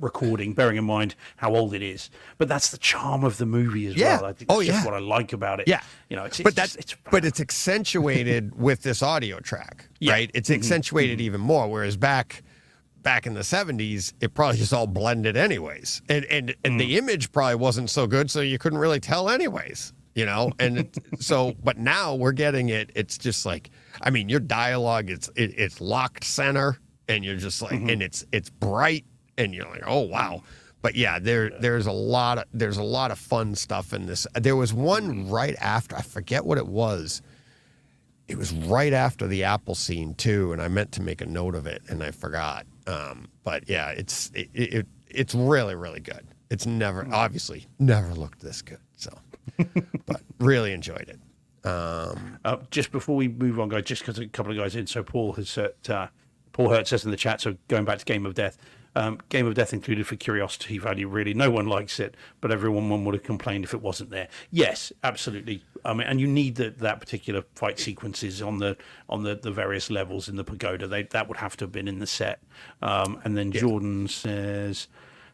recording, bearing in mind how old it is. But that's the charm of the movie as well. I think that's just what I like about it. Yeah. But it's accentuated with this audio track, right? It's accentuated even more. Whereas back in the 70s, it probably just all blended anyways, and the image probably wasn't so good, so you couldn't really tell anyways. And but now we're getting it. It's just like, I mean, your dialogue, it's locked center, and you're just like, and it's bright, and you're like, oh wow. But yeah, there's a lot of fun stuff in this. There was one right after, I forget what it was. It was right after the Apple scene too, and I meant to make a note of it, and I forgot. But yeah, it's really, really good. It's obviously never looked this good. So, but really enjoyed it. Just before we move on, guys, just because a couple of guys in. So Paul Hurt says in the chat. So going back to Game of Death. Game of Death included for curiosity value. Really, no one likes it, but everyone would have complained if it wasn't there. Yes, absolutely. I mean, and you need that particular fight sequences on the various levels in the pagoda. That would have to have been in the set. And then Jordan says,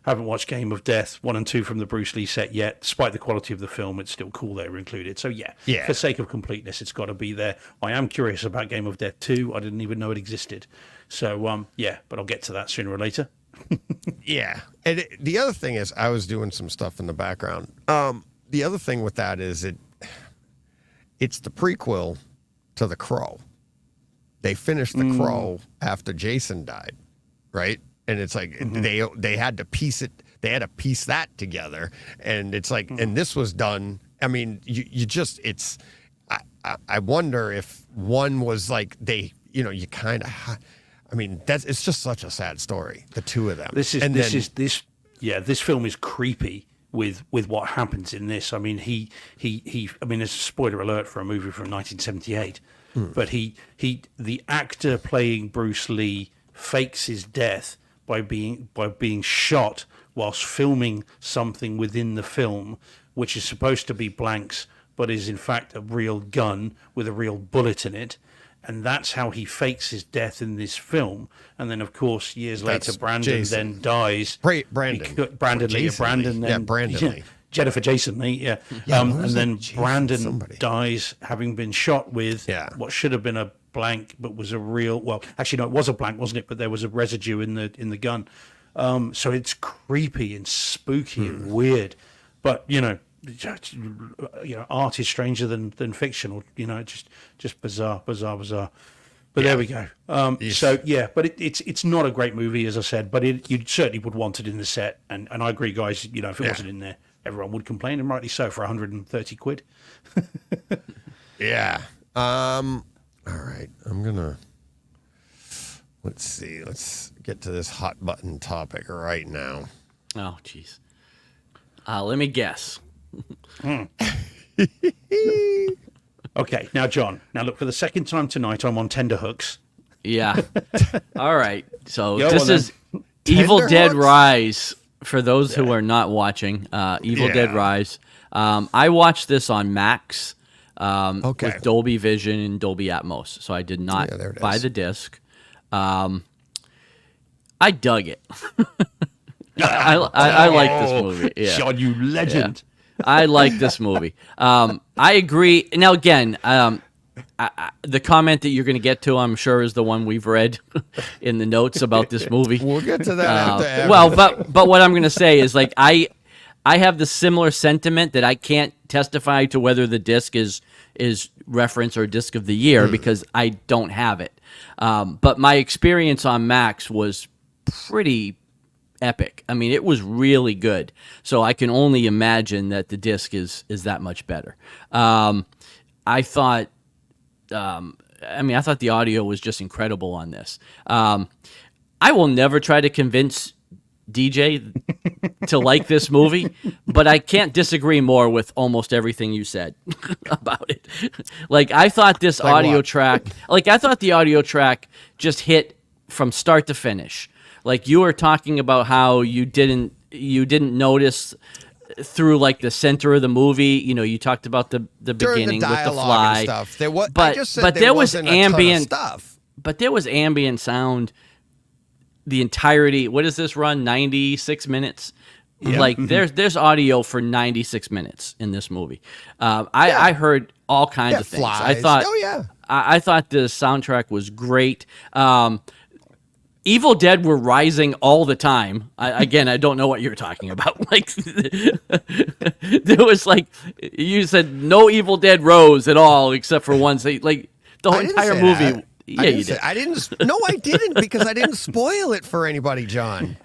haven't watched Game of Death 1 and 2 from the Bruce Lee set yet. Despite the quality of the film, it's still cool they were included. So yeah, for sake of completeness, it's got to be there. I am curious about Game of Death 2. I didn't even know it existed. So but I'll get to that sooner or later. Yeah. And the other thing is, I was doing some stuff in the background. The other thing with that is it's the prequel to The Crow. They finished The Crow after Jason died, right? And it's like they had to piece it. They had to piece that together, and it's like, and this was done. I mean, you just it's. I wonder if one was like you kind of. I mean, it's just such a sad story. The two of them. This film is creepy with what happens in this. I mean, he. I mean, it's a spoiler alert for a movie from 1978, but the actor playing Bruce Lee fakes his death by being shot whilst filming something within the film, which is supposed to be blanks, but is in fact a real gun with a real bullet in it. And that's how he fakes his death in this film. And then, of course, years later, Brandon then dies. Brandon Lee. Jennifer Jason Lee, and then Brandon dies having been shot with what should have been a blank, but was a real. Well, actually, no, it was a blank, wasn't it? But there was a residue in the gun. So it's creepy and spooky and weird. But art is stranger than fiction, or just bizarre. But there we go. But it's not a great movie, as I said, but you certainly would want it in the set, and I agree, guys. If it wasn't in there, everyone would complain, and rightly so, for 130 quid. Yeah. All right, let's see. Let's get to this hot button topic right now. Oh, jeez. Let me guess. Okay, now John. Now look, for the second time tonight, I'm on tenterhooks. Yeah. All right. So this is Evil Dead Rise. For those who are not watching, Evil Dead Rise. I watched this on Max with Dolby Vision and Dolby Atmos. So I did not buy the disc. I dug it. I like this movie. Yeah. John, you legend. Yeah. I like this movie. I agree. Now, again, the comment that you're going to get to, I'm sure, is the one we've read in the notes about this movie. We'll get to that after. Well, but what I'm going to say is, like, I have the similar sentiment that I can't testify to whether the disc is reference or disc of the year because I don't have it. But my experience on Max was pretty epic. I mean, it was really good. So I can only imagine that the disc is that much better. I thought the audio was just incredible on this. I will never try to convince DJ to like this movie, but I can't disagree more with almost everything you said about it. Like, I thought this audio track, I thought the audio track just hit from start to finish. Like, you were talking about how you didn't notice through like the center of the movie. You talked about the beginning with the fly and stuff. But there was ambient stuff. But there was ambient sound the entirety. What does this run? 96 minutes. Yeah. Like there's audio for 96 minutes in this movie. I heard all kinds of things. Flies. I thought the soundtrack was great. Evil Dead were rising all the time. I don't know what you're talking about. Like, there was you said no Evil Dead rose at all except for one. Like the whole entire movie. That. Yeah, you did. I didn't. No, I didn't because I didn't spoil it for anybody, John.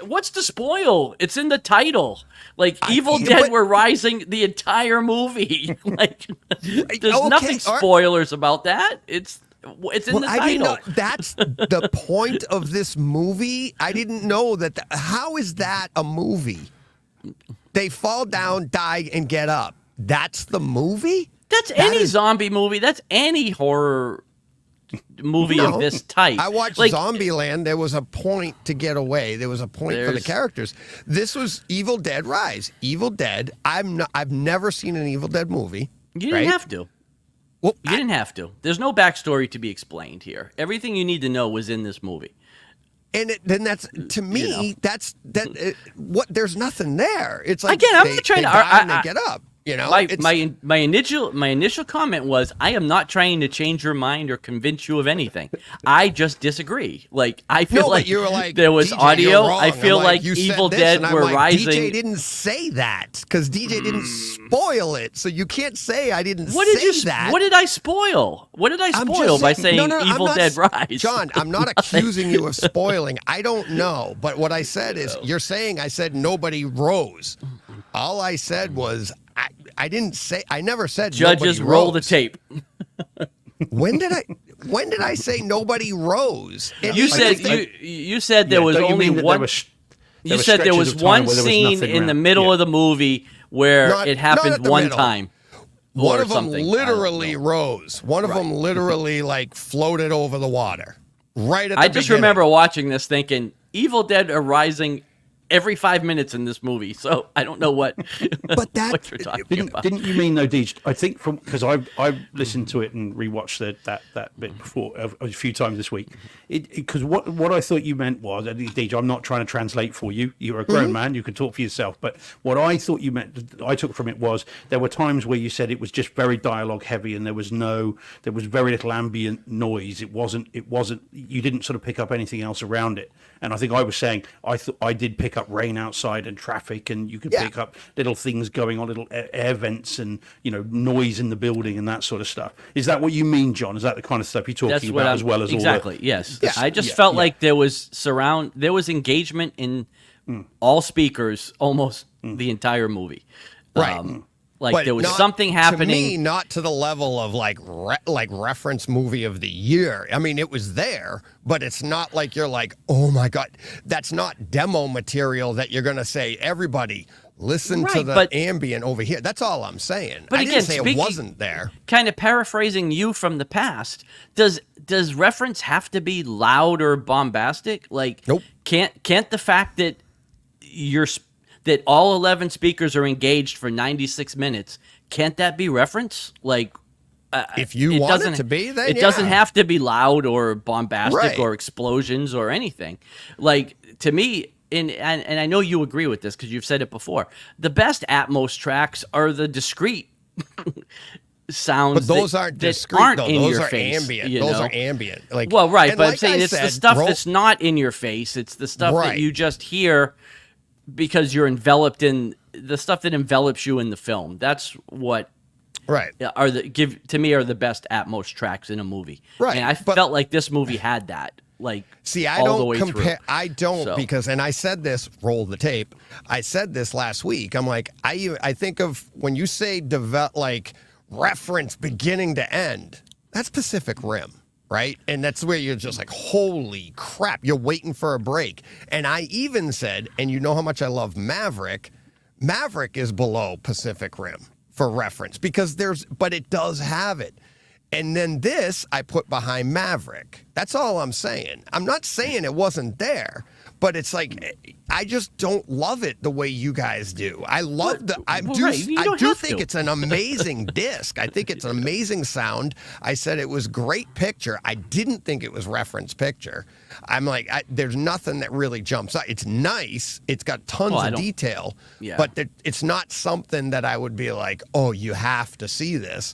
What's to spoil? It's in the title. Like, Evil Dead were rising the entire movie. Like, there's nothing spoilers about that. It's in the title. That's the point of this movie. I didn't know that. How is that a movie? They fall down, die, and get up. That's the movie? That's any zombie movie. That's any horror movie of this type. I watched Zombieland. There was a point to get away. There was a point for the characters. This was Evil Dead Rise. Evil Dead. I've never seen an Evil Dead movie. You didn't have to. Well, you didn't have to. There's no backstory to be explained here. Everything you need to know was in this movie. And then that's, to me, that's what. There's nothing there. It's like again, I'm not trying to. They get up. You know, my initial comment was, I am not trying to change your mind or convince you of anything. I just disagree. Like, I feel like you were like, there was DJ, audio. I feel like Evil Dead were rising. DJ didn't say that because DJ didn't spoil it, so you can't say I didn't say that. What did I spoil? What did I spoil by saying Evil Dead Rise? John, I'm not accusing you of spoiling. I don't know, but what I said is, you're saying I said nobody rose. All I said was, I didn't say. I never said judges nobody roll rose. the tape. When did I say nobody rose? You said there was only one. You said there was one scene in the middle of the movie where it happened one time. One of them literally rose. One of them literally like floated over the water. Right at the I just remember watching this thinking, Evil Dead are rising every 5 minutes in this movie, so I don't know what what you're talking about. Didn't you mean though, Deej? I think because I've listened to it and rewatched that bit before a few times this week. Because what I thought you meant was, Deej, I'm not trying to translate for you. You're a grown man. You can talk for yourself. But what I thought you meant, I took from it was there were times where you said it was just very dialogue heavy and there was very little ambient noise. It wasn't. You didn't sort of pick up anything else around it. And I think I was saying I did pick up rain outside and traffic, and you could pick up little things going on, little air vents, and noise in the building and that sort of stuff. Is that what you mean, John? Is that the kind of stuff you're talking about as well as exactly? All the... Yes. I just felt like there was engagement in all speakers almost the entire movie. Right. Like there was something happening. To me, not to the level of like reference movie of the year. I mean, it was there, but it's not like you're like, oh my God, that's not demo material that you're going to say, everybody listen to the ambient over here. That's all I'm saying. But I again, didn't say it wasn't there. Kind of paraphrasing you from the past, does reference have to be loud or bombastic? Like, nope. Can't the fact that that all 11 speakers are engaged for 96 minutes, can't that be reference? Like, if you want it to be, then it doesn't have to be loud or bombastic or explosions or anything. Like, to me, and I know you agree with this because you've said it before, the best Atmos tracks are the discrete sounds. But those aren't discrete, though. Those are ambient. Those are ambient. Like, well, right, but like I'm saying it's the stuff that's not in your face. It's the stuff that you just hear because you're enveloped in the stuff that envelops you in the film. That's what are the best Atmos tracks in a movie. Right. And I felt like this movie had that. Like, see, I all don't the way compare. Through. I don't So. Because, and I said this. Roll the tape. I said this last week. I'm like, I think of when you say like reference beginning to end. That's Pacific Rim. Right? And that's where you're just like, holy crap, you're waiting for a break. And I even said, and you know how much I love Maverick. Maverick is below Pacific Rim for reference but it does have it. And then this I put behind Maverick. That's all I'm saying. I'm not saying it wasn't there, but it's like, I just don't love it the way you guys do. I love I do think it's an amazing disc. I think it's an amazing sound. I said it was great picture. I didn't think it was reference picture. I'm like, there's nothing that really jumps out. It's nice. It's got tons of detail, but it's not something that I would be like, oh, you have to see this.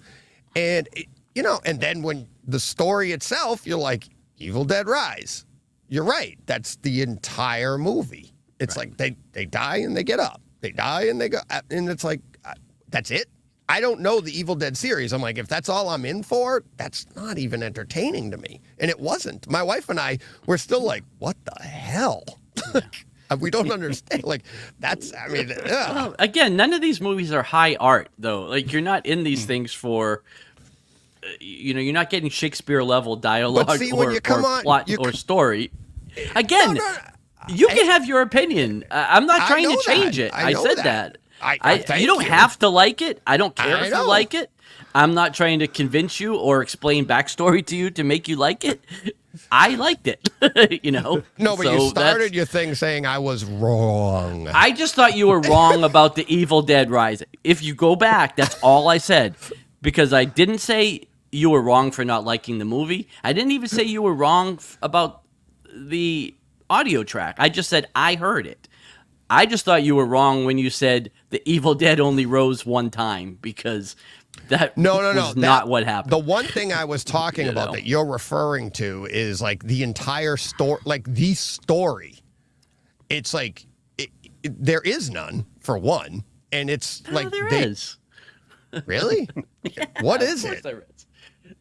And, and then when the story itself, you're like, Evil Dead Rise. You're right. That's the entire movie. It's like they die and they get up. They die and they go. And it's like, that's it? I don't know the Evil Dead series. I'm like, if that's all I'm in for, that's not even entertaining to me. And it wasn't. My wife and I were still like, what the hell? We don't understand. Like, that's, I mean, well, again, none of these movies are high art, though. Like, you're not in these things for... you're not getting Shakespeare level dialogue plot or story. Again, you can have your opinion. I'm not trying to change it. I said that. thank you don't you. have to like it. I don't care I if know. you like it. I'm not trying to convince you or explain backstory to you to make you like it. I liked it, you know. No, but So you that's- started your thing saying I was wrong. I just thought you were wrong about the Evil Dead Rising. If you go back, that's all I said, because I didn't say you were wrong for not liking the movie. I didn't even say you were wrong about the audio track. I just said I heard it. I just thought you were wrong when you said the Evil Dead only rose one time, because that No, was not what happened. The one thing I was talking You about know. that you're referring to is like the entire story, like the story. It's like there is none for one, and it's like there they is. really. What is Of course it? there is.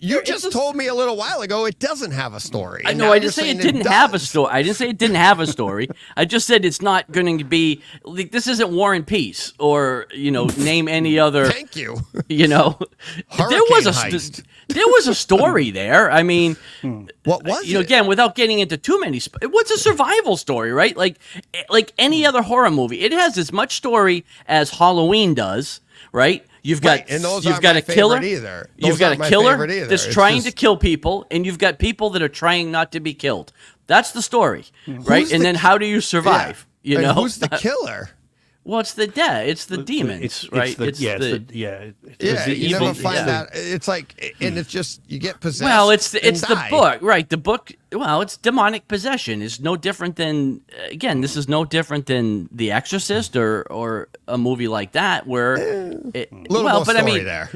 You It's just a- told me a little while ago it doesn't have a story. I and know. now I you're didn't say saying it didn't have a does. story. I didn't say it didn't have a story. I just said it's not going to be like, this isn't War and Peace, or name any other. Thank you. There Heist. there was a story there. I mean, What was it? again, without getting into too many. What's a survival story, right? Like any other horror movie, it has as much story as Halloween does, right? You've got Right, and those you've aren't got my a killer favorite either. You've Those got aren't a my killer favorite either. that's It's trying to just- kill people, and you've got people that are trying not to be killed. That's the story, right? Who's And the then how do you survive? Yeah. You And know, who's the killer? well, it's the dead, it's the demons, It's right? the, yeah, the- Yeah, the you evil- never find yeah. that. It's like, and it's just you get possessed. Well, it's and the die. book, right? The book. Well, it's demonic possession. It's no different than again. This is no different than The Exorcist or a movie like that where. Little more but story I mean, there.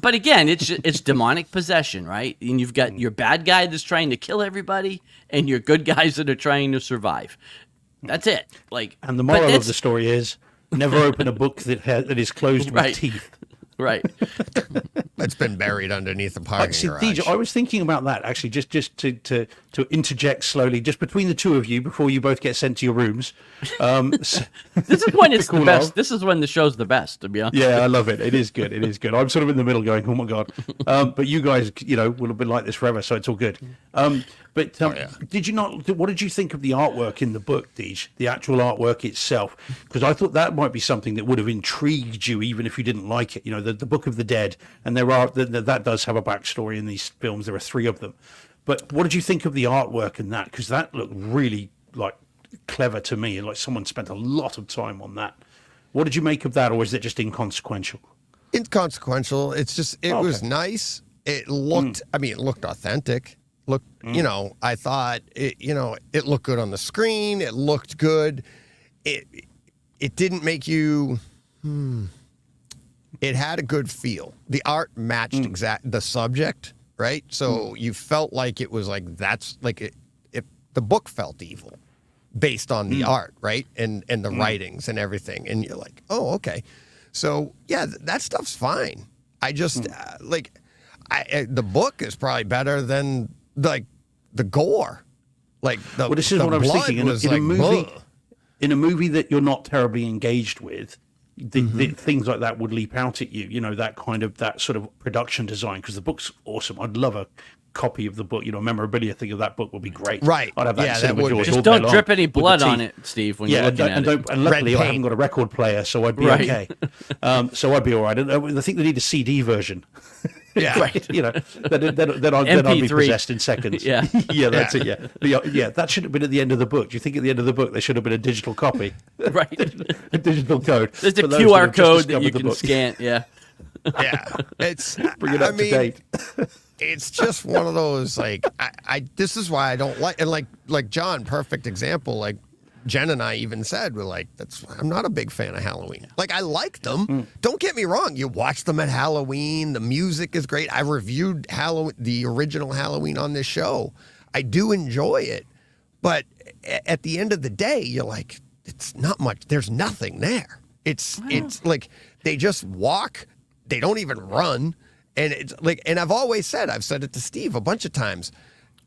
but again, it's demonic possession, right? And you've got your bad guy that's trying to kill everybody, and your good guys that are trying to survive. That's it. Like, And the but moral of that's- the story is never open a book that is closed with Right. teeth. right? It's been buried underneath the parking See, garage. DJ, I was thinking about that actually, just to interject slowly, just between the two of you before you both get sent to your rooms. This is when it's the Cool best. off. This is when the show's the best. To be honest. Yeah, I love it. It is good. It is good. I'm sort of in the middle going, oh my God. But you guys, will have been like this forever, so it's all good. Did you not, what did you think of the artwork in the book, Deej? The actual artwork itself? Because I thought that might be something that would have intrigued you even if you didn't like it. The Book of the Dead, and that does have a backstory in these films. There are 3 of them. But what did you think of the artwork in that? Because that looked really like clever to me, and like someone spent a lot of time on that. What did you make of that, or is it just inconsequential? Inconsequential. It's just it was nice. It looked. I mean, it looked authentic. Look, I thought it looked good on the screen. It looked good. It didn't make you. It had a good feel. The art matched the subject, right? So you felt like it was like that's like it. The book felt evil, based on the art, right, and the writings and everything, and you're like, oh, okay. So yeah, that stuff's fine. I just the book is probably better than like the gore. Like the Well, this is the what I was blood thinking. was In a like, movie, ugh. in a movie that you're not terribly engaged with, the things like that would leap out at you. That sort of production design, because the book's awesome. I'd love a copy of the book. A memorabilia thing of that book would be great. Right. I'd have that Yeah, in that cinema would be. doors Just all day Don't long drip any with the blood on teeth. it, Steve, when Yeah, you're looking at it. and luckily I paint. haven't got a record player, so I'd be Right. okay. So I'd be all right. I think they need a CD version. Yeah. Then I'd be MP3. possessed in seconds. Yeah. Yeah, that's it. Yeah, that should have been at the end of the book. Do you think at the end of the book there should have been a digital copy, Right. a digital code? There's a for those that QR have just code that discovered you the can book? scan. Yeah. Yeah, it's Bring it up to date. It's just one of those like I this is why I don't like, and like John, perfect example. Like Jen and I even said, we're like, I'm not a big fan of Halloween. Like I like them. Don't get me wrong. You watch them at Halloween. The music is great. I reviewed the original Halloween on this show. I do enjoy it, but at the end of the day, you're like, it's not much. There's nothing there. It's like they just walk. They don't even run. And it's like, and I've always said, I've said it to Steve a bunch of times,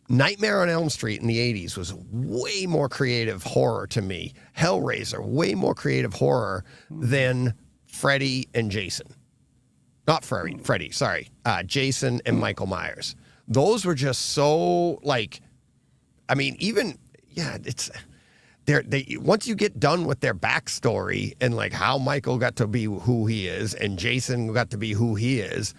Nightmare on Elm Street in the 80s was way more creative horror to me. Hellraiser, way more creative horror than Freddy and Jason. Not Freddy, sorry. Jason and Michael Myers. Those were just so like, I mean, even, yeah, they once you get done with their backstory and like how Michael got to be who he is and Jason got to be who he is,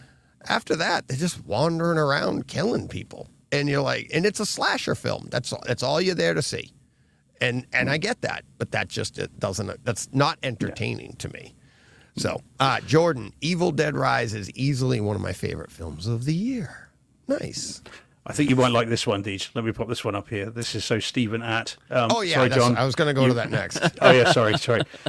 after that they're just wandering around killing people, and you're like, and it's a slasher film. That's all you're there to see, and I get that, but that's not entertaining to me. So, Jordan, Evil Dead Rise is easily one of my favorite films of the year. Nice. I think you might like this one, Deej. Let me pop this one up here. This is so Stephen Att. Sorry, John. I was going to go to that next. Oh, yeah, sorry.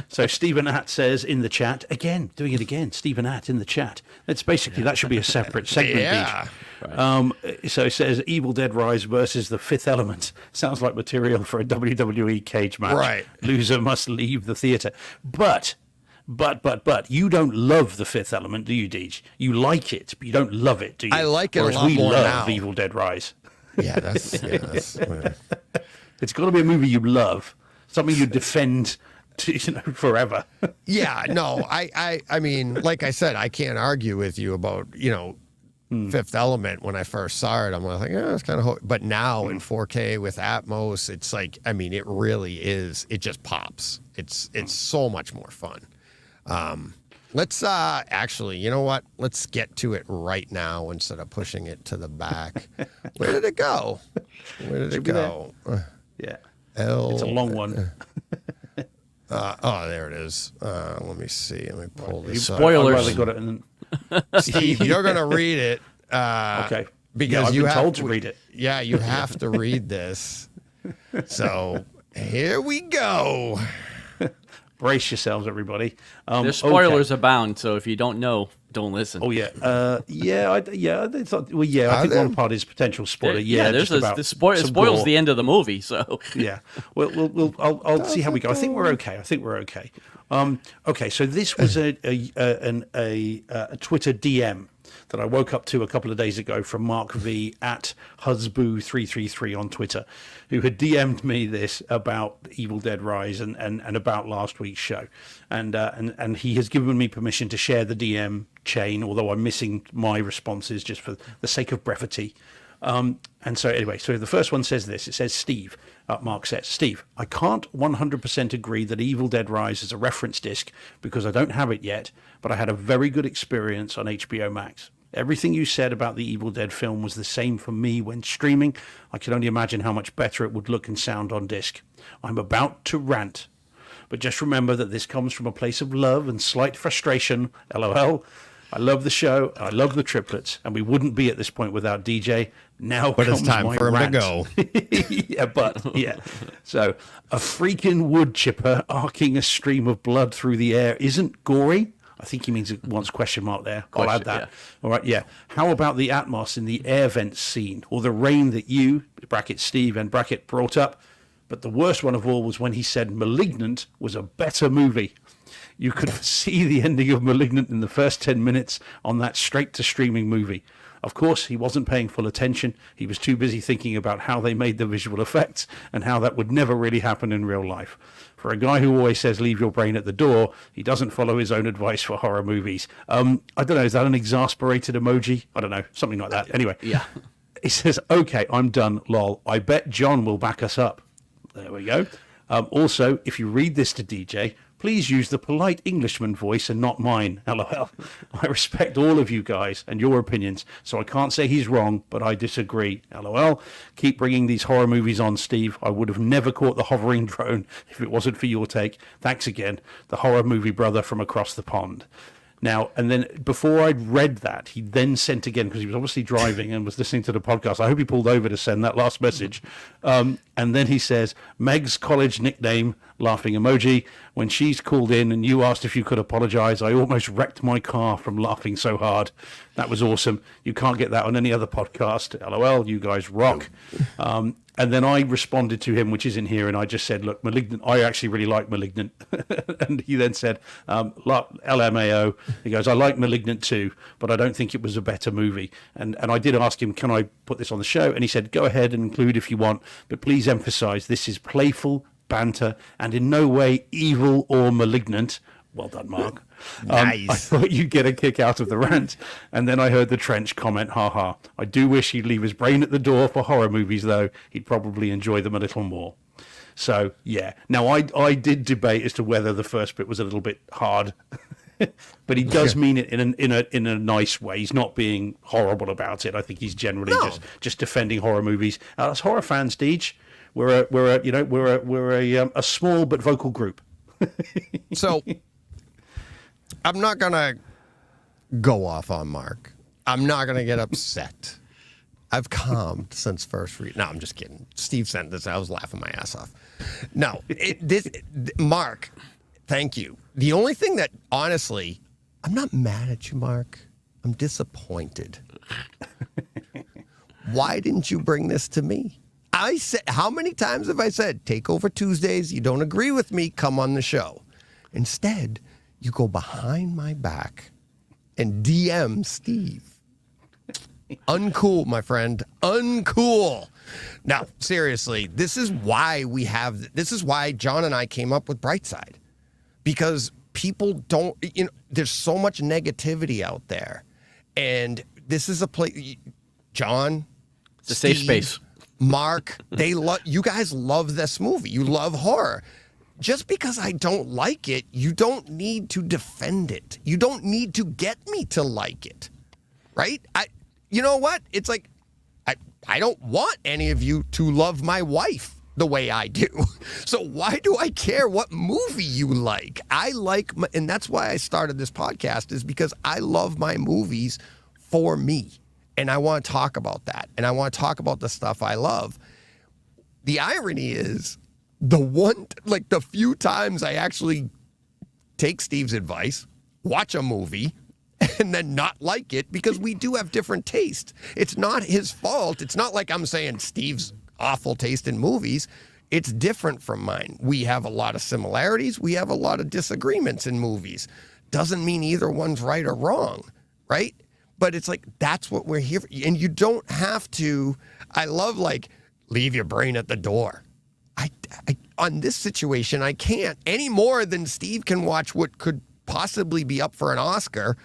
So Stephen Att says in the chat, again, doing it again, Stephen Att in the chat. That's basically, that should be a separate segment, Yeah. Deej. So it says Evil Dead Rise versus The Fifth Element. Sounds like material for a WWE cage match. Right. Loser must leave the theater. But you don't love The Fifth Element, do you, Deej? You like it, but you don't love it, do you? I like it a Whereas lot we more love now. Evil Dead Rise. Yeah, that's It's got to be a movie you love, something you defend, forever. yeah. No, I mean, like I said, I can't argue with you about Fifth Element. When I first saw it, I'm like, it's kind of. But now in 4K with Atmos, it's like, I mean, it really is. It just pops. It's so much more fun. Let's actually, you know what? Let's get to it right now instead of pushing it to the back. Where did it go? Where did it go? Yeah. L. It's a long one. There it is. Let me see. Let me pull this up. Spoilers. I'd rather got it in. Steve, you're going to read it. Okay. Because I've you been have told to read it. Yeah, you have to read this. So here we go. Brace yourselves, everybody. There's spoilers abound, so if you don't know, don't listen. Oh yeah, I think one part is potential spoiler. There's just about it spoils gore. the end of the movie. So Yeah, I'll see how we go. I think we're okay. Okay, so this was a Twitter DM that I woke up to a couple of days ago from Mark V at Husboo333 on Twitter, who had DM'd me this about Evil Dead Rise and about last week's show, and he has given me permission to share the DM chain, although I'm missing my responses just for the sake of brevity. And so anyway, so the first one says this. It says, Steve, Mark says, Steve, I can't 100% agree that Evil Dead Rise is a reference disc because I don't have it yet, but I had a very good experience on HBO Max. Everything you said about the Evil Dead film was the same for me when streaming. I can only imagine how much better it would look and sound on disc. I'm about to rant, but just remember that this comes from a place of love and slight frustration. LOL. I love the show, I love the triplets, and we wouldn't be at this point without DJ. Now But it's comes time my for him to rant. go. Yeah. So, a freaking wood chipper arcing a stream of blood through the air isn't gory. I think he means it wants question mark there. I'll add that. Yeah. All right, yeah. How about the Atmos in the air vents scene, or the rain that you, bracket Steve and bracket, brought up? But the worst one of all was when he said Malignant was a better movie. You could see the ending of Malignant in the first 10 minutes on that straight-to-streaming movie. Of course, he wasn't paying full attention. He was too busy thinking about how they made the visual effects and how that would never really happen in real life. For a guy who always says leave your brain at the door, he doesn't follow his own advice for horror movies. I don't know, is that an exasperated emoji? I don't know, something like that. Anyway, yeah. He says, okay, I'm done, lol. I bet John will back us up. There we go. Also, if you read this to DJ, please use the polite Englishman voice and not mine. LOL. I respect all of you guys and your opinions, so I can't say he's wrong, but I disagree. LOL. Keep bringing these horror movies on, Steve. I would have never caught the hovering drone if it wasn't for your take. Thanks again. The horror movie brother from across the pond. Now, and then before I'd read that, he then sent again, because he was obviously driving and was listening to the podcast. I hope he pulled over to send that last message. And then he says, Meg's college nickname, laughing emoji. When she's called in and you asked if you could apologize, I almost wrecked my car from laughing so hard. That was awesome. You can't get that on any other podcast. LOL, you guys rock. And then I responded to him, which is in here, and I just said, look, Malignant, I actually really like Malignant. And he then said, LMAO. He goes, I like Malignant too, but I don't think it was a better movie. And I did ask him, can I put this on the show? And he said, go ahead and include if you want, but please emphasize this is playful banter and in no way evil or malignant. Well done, Mark. Nice. I thought you'd get a kick out of the rant. And then I heard the Trench comment, haha. I do wish he'd leave his brain at the door for horror movies, though. He'd probably enjoy them a little more. So yeah. Now I did debate as to whether the first bit was a little bit hard, but he does mean it in a nice way. He's not being horrible about it. I think he's generally just defending horror movies. As horror fans, Deej, we're a small but vocal group. So I'm not gonna go off on Mark. I'm not gonna get upset. I've calmed since first read. No, I'm just kidding. Steve sent this. I was laughing my ass off. No, Mark, thank you. The only thing that, honestly, I'm not mad at you, Mark. I'm disappointed. Why didn't you bring this to me? I said, how many times have I said, Takeover Tuesdays, you don't agree with me, come on the show. Instead, you go behind my back and DM Steve. Uncool, my friend. Uncool. Now, seriously, this is why John and I came up with Brightside. Because people don't, there's so much negativity out there. And this is a place, John, It's a safe space. Mark, you guys love this movie. You love horror. Just because I don't like it, you don't need to defend it. You don't need to get me to like it. Right? You know what? It's like, I don't want any of you to love my wife the way I do. So why do I care what movie you like? And that's why I started this podcast, is because I love my movies for me. And I want to talk about that. And I want to talk about the stuff I love. The irony is, the few times I actually take Steve's advice, watch a movie, and then not like it, because we do have different tastes. It's not his fault. It's not like I'm saying Steve's awful taste in movies. It's different from mine. We have a lot of similarities. We have a lot of disagreements in movies. Doesn't mean either one's right or wrong, right? But it's like, that's what we're here for. And you don't have to, I love, leave your brain at the door. I on this situation, I can't, any more than Steve can watch what could possibly be up for an Oscar.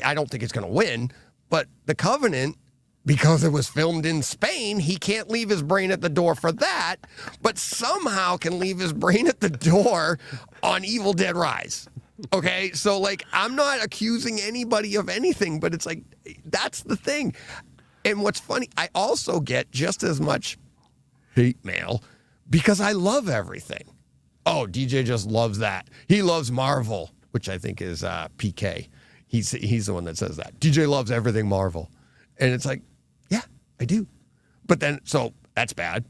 I don't think it's going to win, but The Covenant, because it was filmed in Spain, he can't leave his brain at the door for that, but somehow can leave his brain at the door on Evil Dead Rise. Okay, so I'm not accusing anybody of anything, but it's that's the thing. And what's funny, I also get just as much hate mail because I love everything. Oh, DJ just loves that. He loves Marvel, which I think is PK. He's the one that says that. DJ loves everything Marvel. And it's yeah, I do. But then, so that's bad.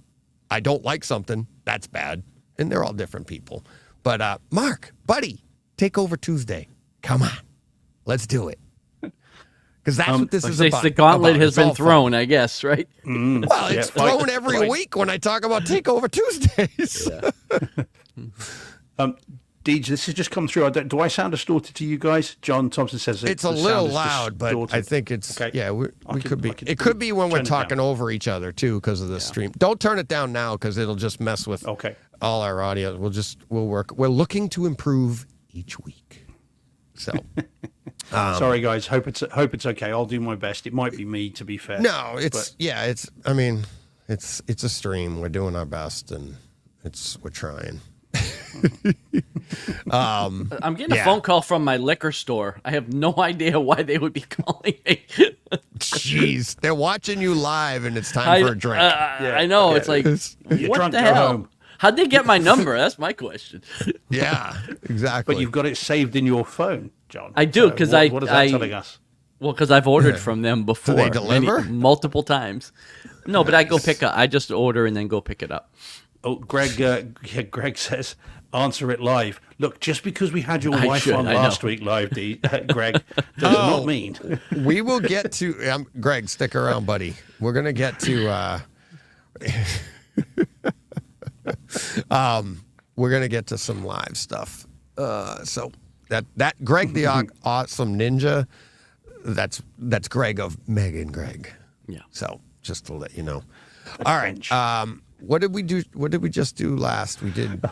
I don't like something, that's bad. And they're all different people. But Mark, buddy, Takeover Tuesday. Come on. Let's do it. Because that's what this is about. The gauntlet has been thrown, I guess, right? Well, it's thrown every week when I talk about Takeover Tuesdays. Deej, this has just come through. Do I sound distorted to you guys? John Thompson says it's a little loud, but I think it's okay. Yeah. We could be. It could be when we're talking over each other too, because of the stream. Don't turn it down now, because it'll just mess with all our audio. We'll work. We're looking to improve each week. So, sorry guys. Hope it's okay. I'll do my best. It might be me, to be fair. No, it's. I mean, it's a stream. We're doing our best, and we're trying. I'm getting a phone call from my liquor store. I have no idea why they would be calling me. Jeez, they're watching you live, and it's time for a drink. I know. It's what the hell? Home. How'd they get my number? That's my question. Yeah, exactly. But you've got it saved in your phone, John. I do, because what is that telling us? Well, because I've ordered from them before. Do they deliver? Multiple times. No, but I go pick up. I just order and then go pick it up. Oh, Greg says, answer it live. Look, just because we had your wife on last week live, Greg, does not mean. We will get to, Greg, stick around, buddy. We're going to get to, we're going to get to some live stuff. So that Greg, the awesome ninja, that's Greg of Meg and Greg. Yeah. So just to let you know. All right. What did we do? What did we just do last? We did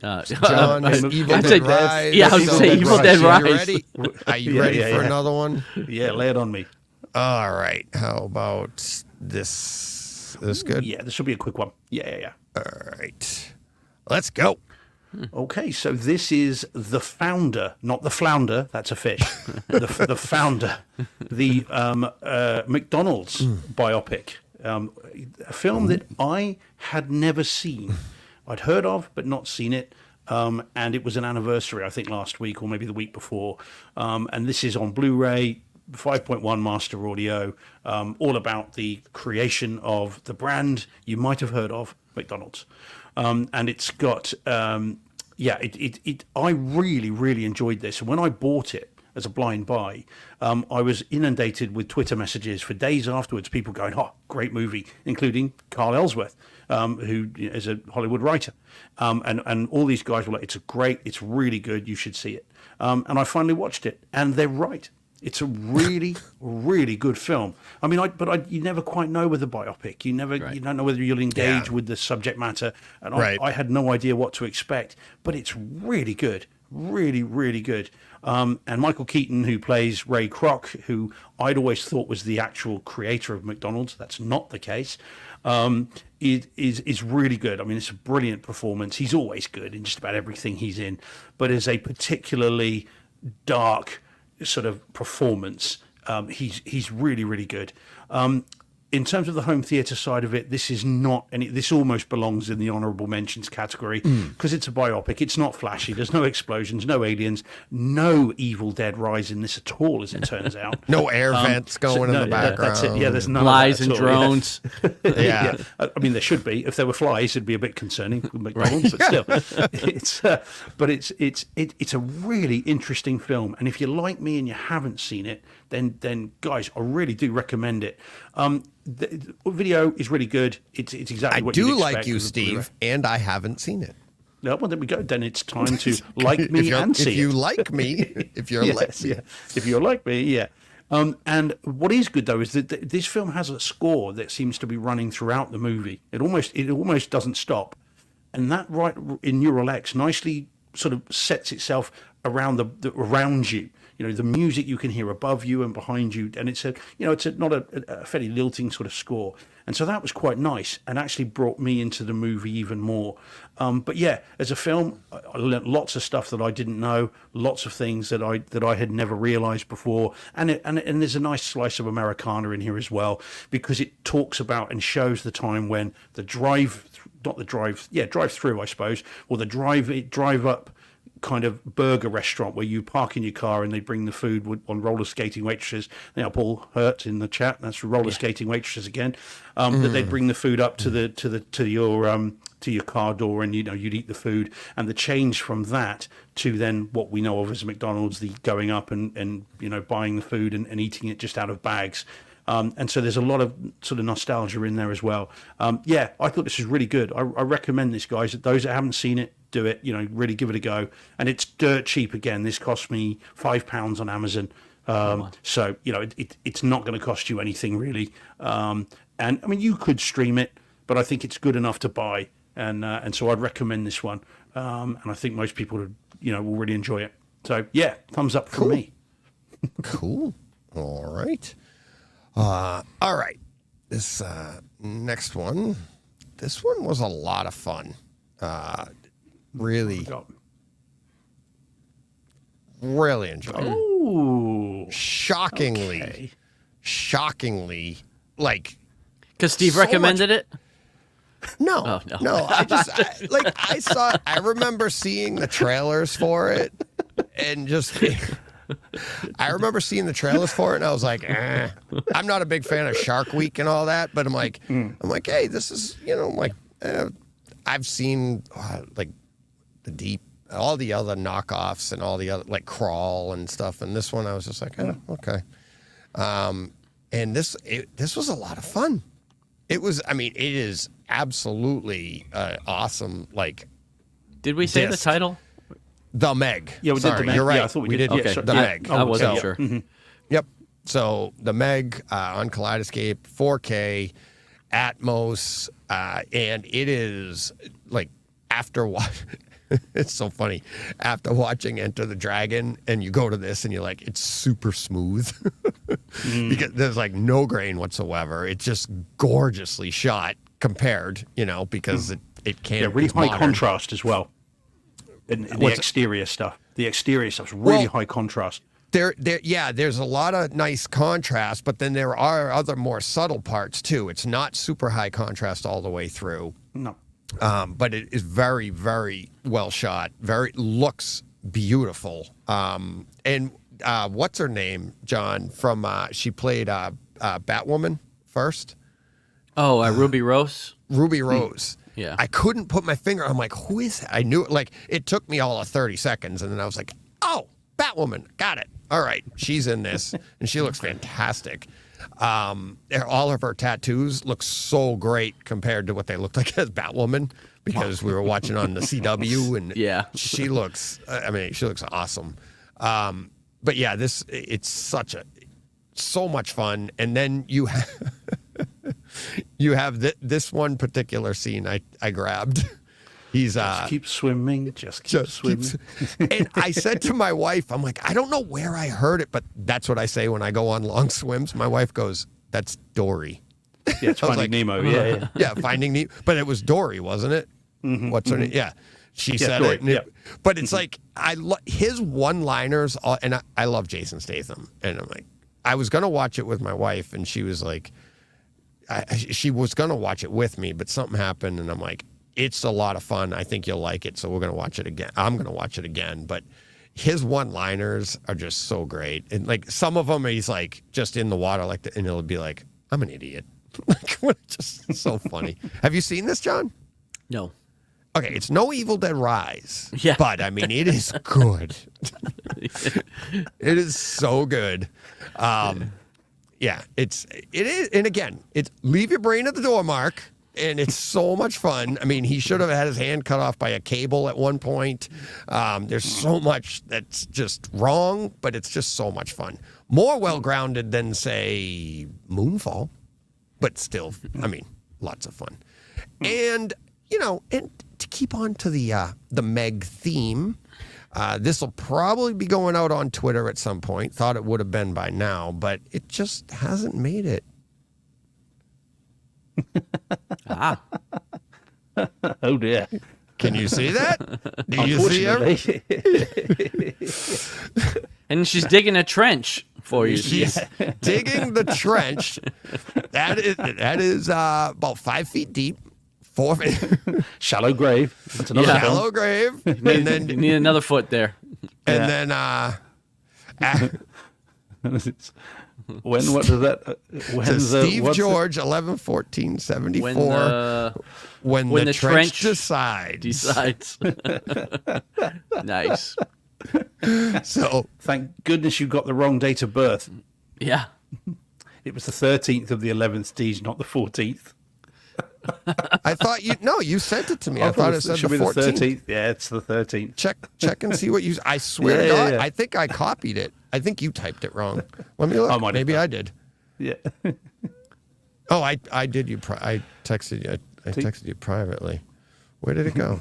John's Evil Dead Rise. Yeah, I was say Evil Dead Rise. Are you ready for another one? Yeah, lay it on me. All right. How about this? Is this good? Yeah, this should be a quick one. Yeah. All right. Let's go. Okay, so this is The Founder, not The Flounder, that's a fish. the Founder, the McDonald's biopic, a film that I had never seen. I'd heard of, but not seen it. And it was an anniversary, I think, last week or maybe the week before. And this is on Blu-ray, 5.1 Master Audio, all about the creation of the brand you might have heard of, McDonald's. And it's got, I really, really enjoyed this. And when I bought it as a blind buy, I was inundated with Twitter messages for days afterwards, people going, oh, great movie, including Carl Ellsworth, who is a Hollywood writer. And all these guys were like, it's really good, you should see it. And I finally watched it, and they're right. It's a really, really good film. I mean, you never quite know with a biopic. You don't know whether you'll engage with the subject matter. And I had no idea what to expect, but it's really good. Really, really good. And Michael Keaton, who plays Ray Kroc, who I'd always thought was the actual creator of McDonald's. That's not the case. Is really good. I mean, it's a brilliant performance. He's always good in just about everything he's in, but as a particularly dark sort of performance, he's really, really good. In terms of the home theatre side of it, this is not any. This almost belongs in the honourable mentions category because it's a biopic. It's not flashy. There's no explosions, no aliens, no Evil Dead Rise in this at all, as it turns out. No air vents going in the background. That's it. Yeah, there's none Flies of that and at all. drones. Yeah. I mean, there should be. If there were flies, it'd be a bit concerning with McDonald's, but still, it's a really interesting film. And if you're like me and you haven't seen it, then guys, I really do recommend it. The video is really good. It's exactly what you'd I do expect like you, with a Steve, Blu-ray. and I haven't seen it. No, well, there we go. Then it's time to like me and see if you it. like me, if you're Yes, like me. yeah. If you're like me, yeah. And what is good though is that this film has a score that seems to be running throughout the movie. It almost doesn't stop, and that right in Neural X nicely sort of sets itself around around you. You know, the music you can hear above you and behind you, and it's not a fairly lilting sort of score, and so that was quite nice and actually brought me into the movie even more. But yeah, as a film, I learned lots of stuff that I didn't know, lots of things that I had never realised before, and there's a nice slice of Americana in here as well, because it talks about and shows the time when the drive-through, I suppose, or the drive up kind of burger restaurant where you park in your car and they bring the food on roller skating waitresses. Now Paul Hurt in the chat, that's roller skating waitresses again. That they'd bring the food up to your car door, and you'd eat the food, and the change from that to then what we know of as McDonald's, the going up and buying the food and eating it just out of bags. And so there's a lot of sort of nostalgia in there as well. I thought this was really good. I recommend this, guys. Those that haven't seen it, do it. Really give it a go. And it's dirt cheap again. This cost me £5 on Amazon. So it's not going to cost you anything really. And I mean, you could stream it, but I think it's good enough to buy. And so I'd recommend this one. And I think most people would, will really enjoy it. So yeah, thumbs up from me. Cool. All right. All right. This next one. This one was a lot of fun. Really enjoyed it. Ooh. Shockingly, like. Because Steve So recommended it? No, Oh, no. I remember seeing the trailers for it and I remember seeing the trailers for it and I was like, I'm not a big fan of Shark Week and all that, but I'm like, hey, this is, I've seen like the Deep, all the other knockoffs and all the other, like Crawl and stuff. And this one, I was just like, okay. And this was a lot of fun. It is absolutely awesome. Like, Did we say the title? The Meg. Yeah, we did The Meg. You're right. Yeah, I thought we did. did. Okay. The Meg. I wasn't sure. Yep. So The Meg on Kaleidoscape, 4K, Atmos, and it is like it's so funny. After watching Enter the Dragon, and you go to this, and you're like, it's super smooth because there's like no grain whatsoever. It's just gorgeously shot compared, because it can't. Yeah, really it's high modern. contrast as well. In the What's- exterior stuff. The exterior stuff's really Well, high contrast. There's a lot of nice contrast, but then there are other more subtle parts too. It's not super high contrast all the way through. No. But it is very, very well shot. Looks beautiful. And what's her name, John? From she played Batwoman first. Oh, Ruby Rose. Ruby Rose. Yeah. I couldn't put my finger. I'm like, who is that? I knew it. Like, it took me all of 30 seconds, and then I was like, oh, Batwoman. Got it. All right, she's in this, and she looks fantastic. All of her tattoos look so great compared to what they looked like as Batwoman, because we were watching on the CW, and Yeah. she looks. She looks awesome. But yeah, it's so much fun, and then you have this one particular scene I grabbed. He's Just keep swimming. Just keep swimming. and I said to my wife, I'm like, I don't know where I heard it, but that's what I say when I go on long swims. My wife goes, "That's Dory." Yeah, it's I was Finding like, Nemo. Yeah. Yeah, Finding Nemo. But it was Dory, wasn't it? What's her name? Yeah. She said Dory, it. And it- yeah. But it's like, his one-liners, and I love Jason Statham. And I'm like, I was going to watch it with my wife, and she was like, she was going to watch it with me, but something happened, and I'm like, it's a lot of fun. I think you'll like it, so we're going to watch it again. I'm going to watch it again, but his one-liners are just so great. And like some of them, he's like just in the water, and he'll be like, "I'm an idiot." Like, just so funny. Have you seen this, John? No. Okay, it's no Evil Dead Rise. Yeah. But I mean, it is good. It is so good. Yeah, it is, and again, it's leave your brain at the door, Mark. And it's so much fun. I mean, he should have had his hand cut off by a cable at one point. There's so much that's just wrong, but it's just so much fun. More well-grounded than, say, Moonfall, but still, I mean, lots of fun. And, and to keep on to the Meg theme, this will probably be going out on Twitter at some point. Thought it would have been by now, but it just hasn't made it. Oh dear. Can you see that? Do you see it? Unfortunately. And she's digging a trench for you. She's digging the trench. That is about 5 feet deep, 4 feet Shallow grave. That's another Yeah. shallow grave, and You then need another foot there. What does that? When's Steve what's it? George 11/14/74 when when the the trench trench decides. Decides. Nice. So Thank goodness you got the wrong date of birth. Yeah. It was the 13th of the 11th stage, not the 14th. I thought you sent it to me. I thought it said should the be 14th. Yeah, it's the 13th. Check and see what you. I swear to Yeah, God, yeah. I think I copied it. I think you typed it wrong. Let me look. I might have Maybe done. I did. Yeah. Oh, I did. I texted you. I texted you privately. Where did it go?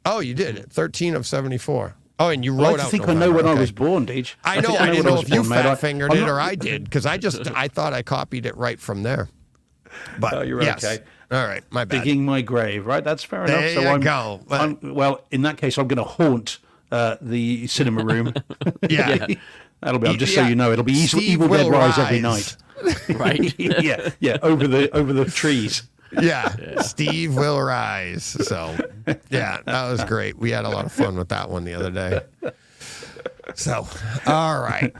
Oh, you did. 13 of 74. Oh, and you I wrote like to out. think I know November. when I Okay. was born, Deej. I know. think I when didn't I know was if you born, mate. fat fingered I'm it not- or I did, because I thought I copied it right from there. But Oh, you're yes. okay. All right, my bad. Digging my grave, right? That's fair enough. There So you I'm, go. well, in that case, I'm going to haunt the cinema room. Yeah. That'll be. Just so Yeah. you know, it'll be Steve Evil Dead will Rise every rise. night. Right. yeah, over the trees. Yeah, Steve will rise. So, yeah, that was great. We had a lot of fun with that one the other day. So, all right,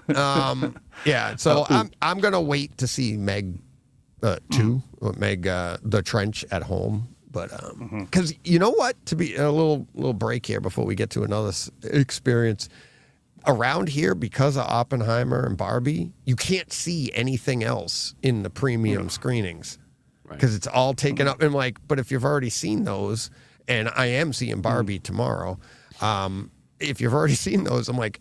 yeah. So I'm gonna wait to see Meg 2, or Meg the Trench at home, but because you know what? To be a little break here before we get to another experience. Around here, because of Oppenheimer and Barbie, you can't see anything else in the premium screenings because it's all taken up. And like, but if you've already seen those, and I am seeing Barbie tomorrow, if you've already seen those, I'm like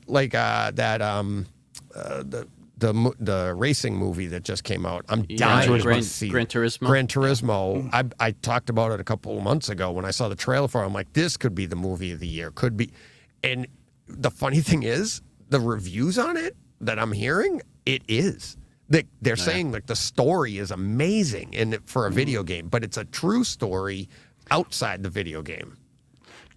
the racing movie that just came out. I'm dying Gran to see Gran Turismo. Gran Turismo. I talked about it a couple of months ago when I saw the trailer for it. I'm like, this could be the movie of the year. Could be. And the funny thing is, the reviews on it that I'm hearing, it is. They're saying like the story is amazing for a video game, but it's a true story outside the video game.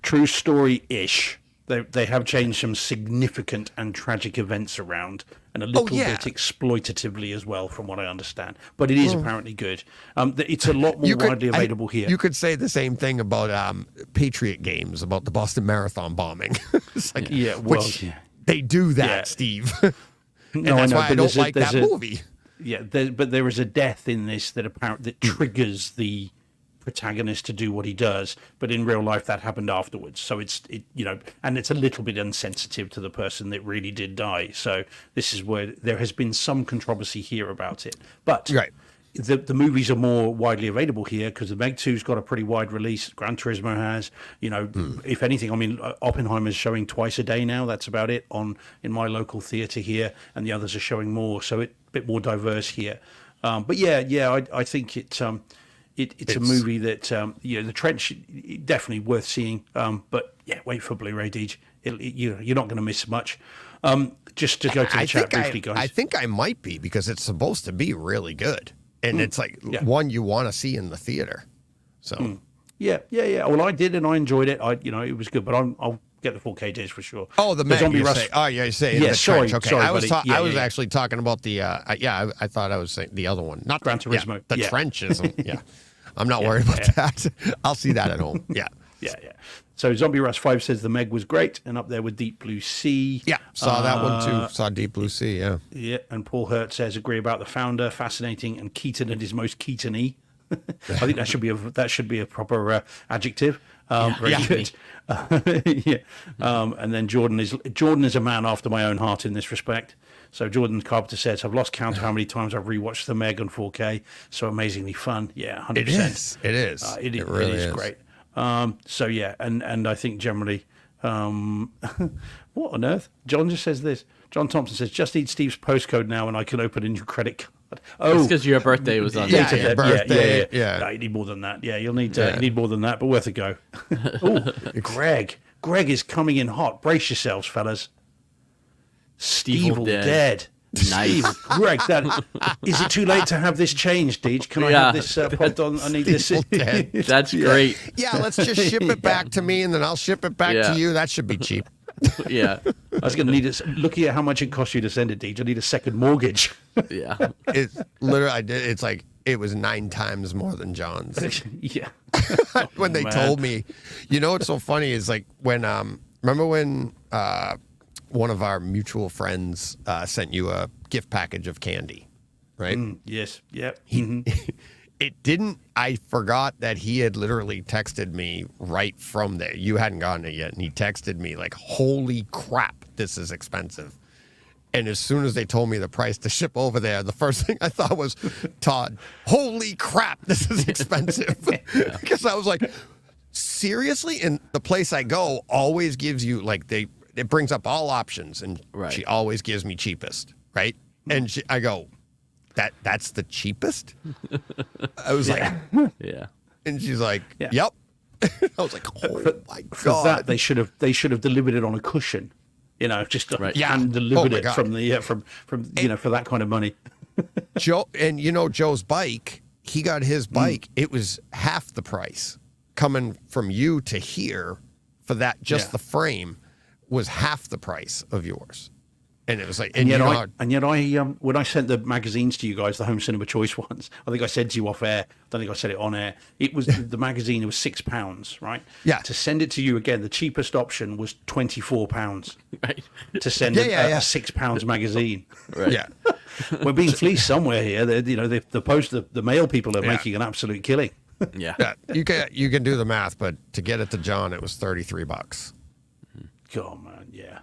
True story-ish. They have changed some significant and tragic events around, and a little yeah. bit exploitatively as well, from what I understand. But it is apparently good. It's a lot more widely available here. You could say the same thing about Patriot games, about the Boston Marathon bombing. It's like, Yeah, well, which yeah. they do that, Yeah. Steve. And No, I that's know, why I but don't there's a- like that there's a- movie. Yeah, but there is a death in this that triggers the protagonist to do what he does, but in real life that happened afterwards. So and it's a little bit insensitive to the person that really did die. So this is where there has been some controversy here about it. But Right. the movies are more widely available here because the Meg 2's got a pretty wide release. Gran Turismo has, if anything, I mean, Oppenheimer's showing twice a day now. That's about it in my local theater here, and the others are showing more. So it's a bit more diverse here. But I think it's a movie that the Trench definitely worth seeing. But yeah, wait for Blu-ray, Deej. You're not going to miss much. Just to go to the chat briefly, guys. I think I might be, because it's supposed to be really good. And it's like one you want to see in the theater. So Yeah. Well, I did, and I enjoyed it. It was good, but I'll get the 4K disc for sure. Oh, the Meg. Zombie You're Rust. saying, oh, yeah, you're saying Yeah, the sorry, Trench. Okay, sorry, I was buddy. Yeah, I was yeah. actually talking about the. I thought I was saying the other one, not Gran Turismo. the Yeah. Trench isn't. Yeah, I'm not worried about that. I'll see that at home. Yeah. Yeah. So Zombie Rust 5 says the Meg was great, and up there with Deep Blue Sea. Yeah, saw that one too. Saw Deep Blue Sea. Yeah. Yeah, and Paul Hurt says agree about the founder, fascinating, and Keaton at his most Keaton-y. I think that should be a proper adjective. Very good. And then Jordan is a man after my own heart in this respect. So Jordan Carpenter says, I've lost count of how many times I've rewatched the Meg on 4K. So amazingly fun. Yeah, 100%. It is. It is. It really is great. So yeah, and I think generally, what on earth? John just says this. John Thompson says, just need Steve's postcode now and I can open a new credit card. It's because your birthday was on Yeah, there. your birthday, yeah. No, you need more than that. Yeah, you'll need you need more than that, but worth a go. Oh, Greg is coming in hot. Brace yourselves, fellas. Steve Evil Dead. Nice. Greg, is it too late to have this changed, Deej? Can I have this popped on? I need this. Evil Dead. That's great. Yeah, let's just ship it back to me, and then I'll ship it back Yeah. to you. That should be cheap. Yeah. I was going to need it. Looking at how much it cost you to send it, Deej, I need a second mortgage. Yeah. It literally, I did. It's like it was 9 times more than John's. Yeah. When they man. told me, what's so funny is like when remember when one of our mutual friends sent you a gift package of candy, right? Yes. Yep. It didn't. I forgot that he had literally texted me right from there. You hadn't gotten it yet, and he texted me like, "Holy crap, this is expensive." And as soon as they told me the price to ship over there, the first thing I thought was, "Todd, holy crap, this is expensive." Because I was like, seriously? And the place I go always gives you like it brings up all options, and Right. she always gives me cheapest, right? And I go, that's the cheapest? I was like, Yeah. and she's like, Yeah. yep. I was like, oh my For God. that, they should have delivered it on a cushion. Just Right. hand Oh delivered my it God. from the from for that kind of money. Joe, and Joe's bike, he got his bike. It was half the price coming from you to here for that. Just Yeah. the frame was half the price of yours. And it was like, And yet, how- when I sent the magazines to you guys, the Home Cinema Choice ones, I think I said to you off air. I don't think I said it on air. It was the magazine. It was £6, right? Yeah. To send it to you again, the cheapest option was £24 Right. to send Yeah, a yeah. £6 magazine. Right. yeah. We're being fleeced somewhere here. The mail people are making an absolute killing. Yeah. Yeah, you can do the math, but to get it to John, it was $33. God, man, yeah.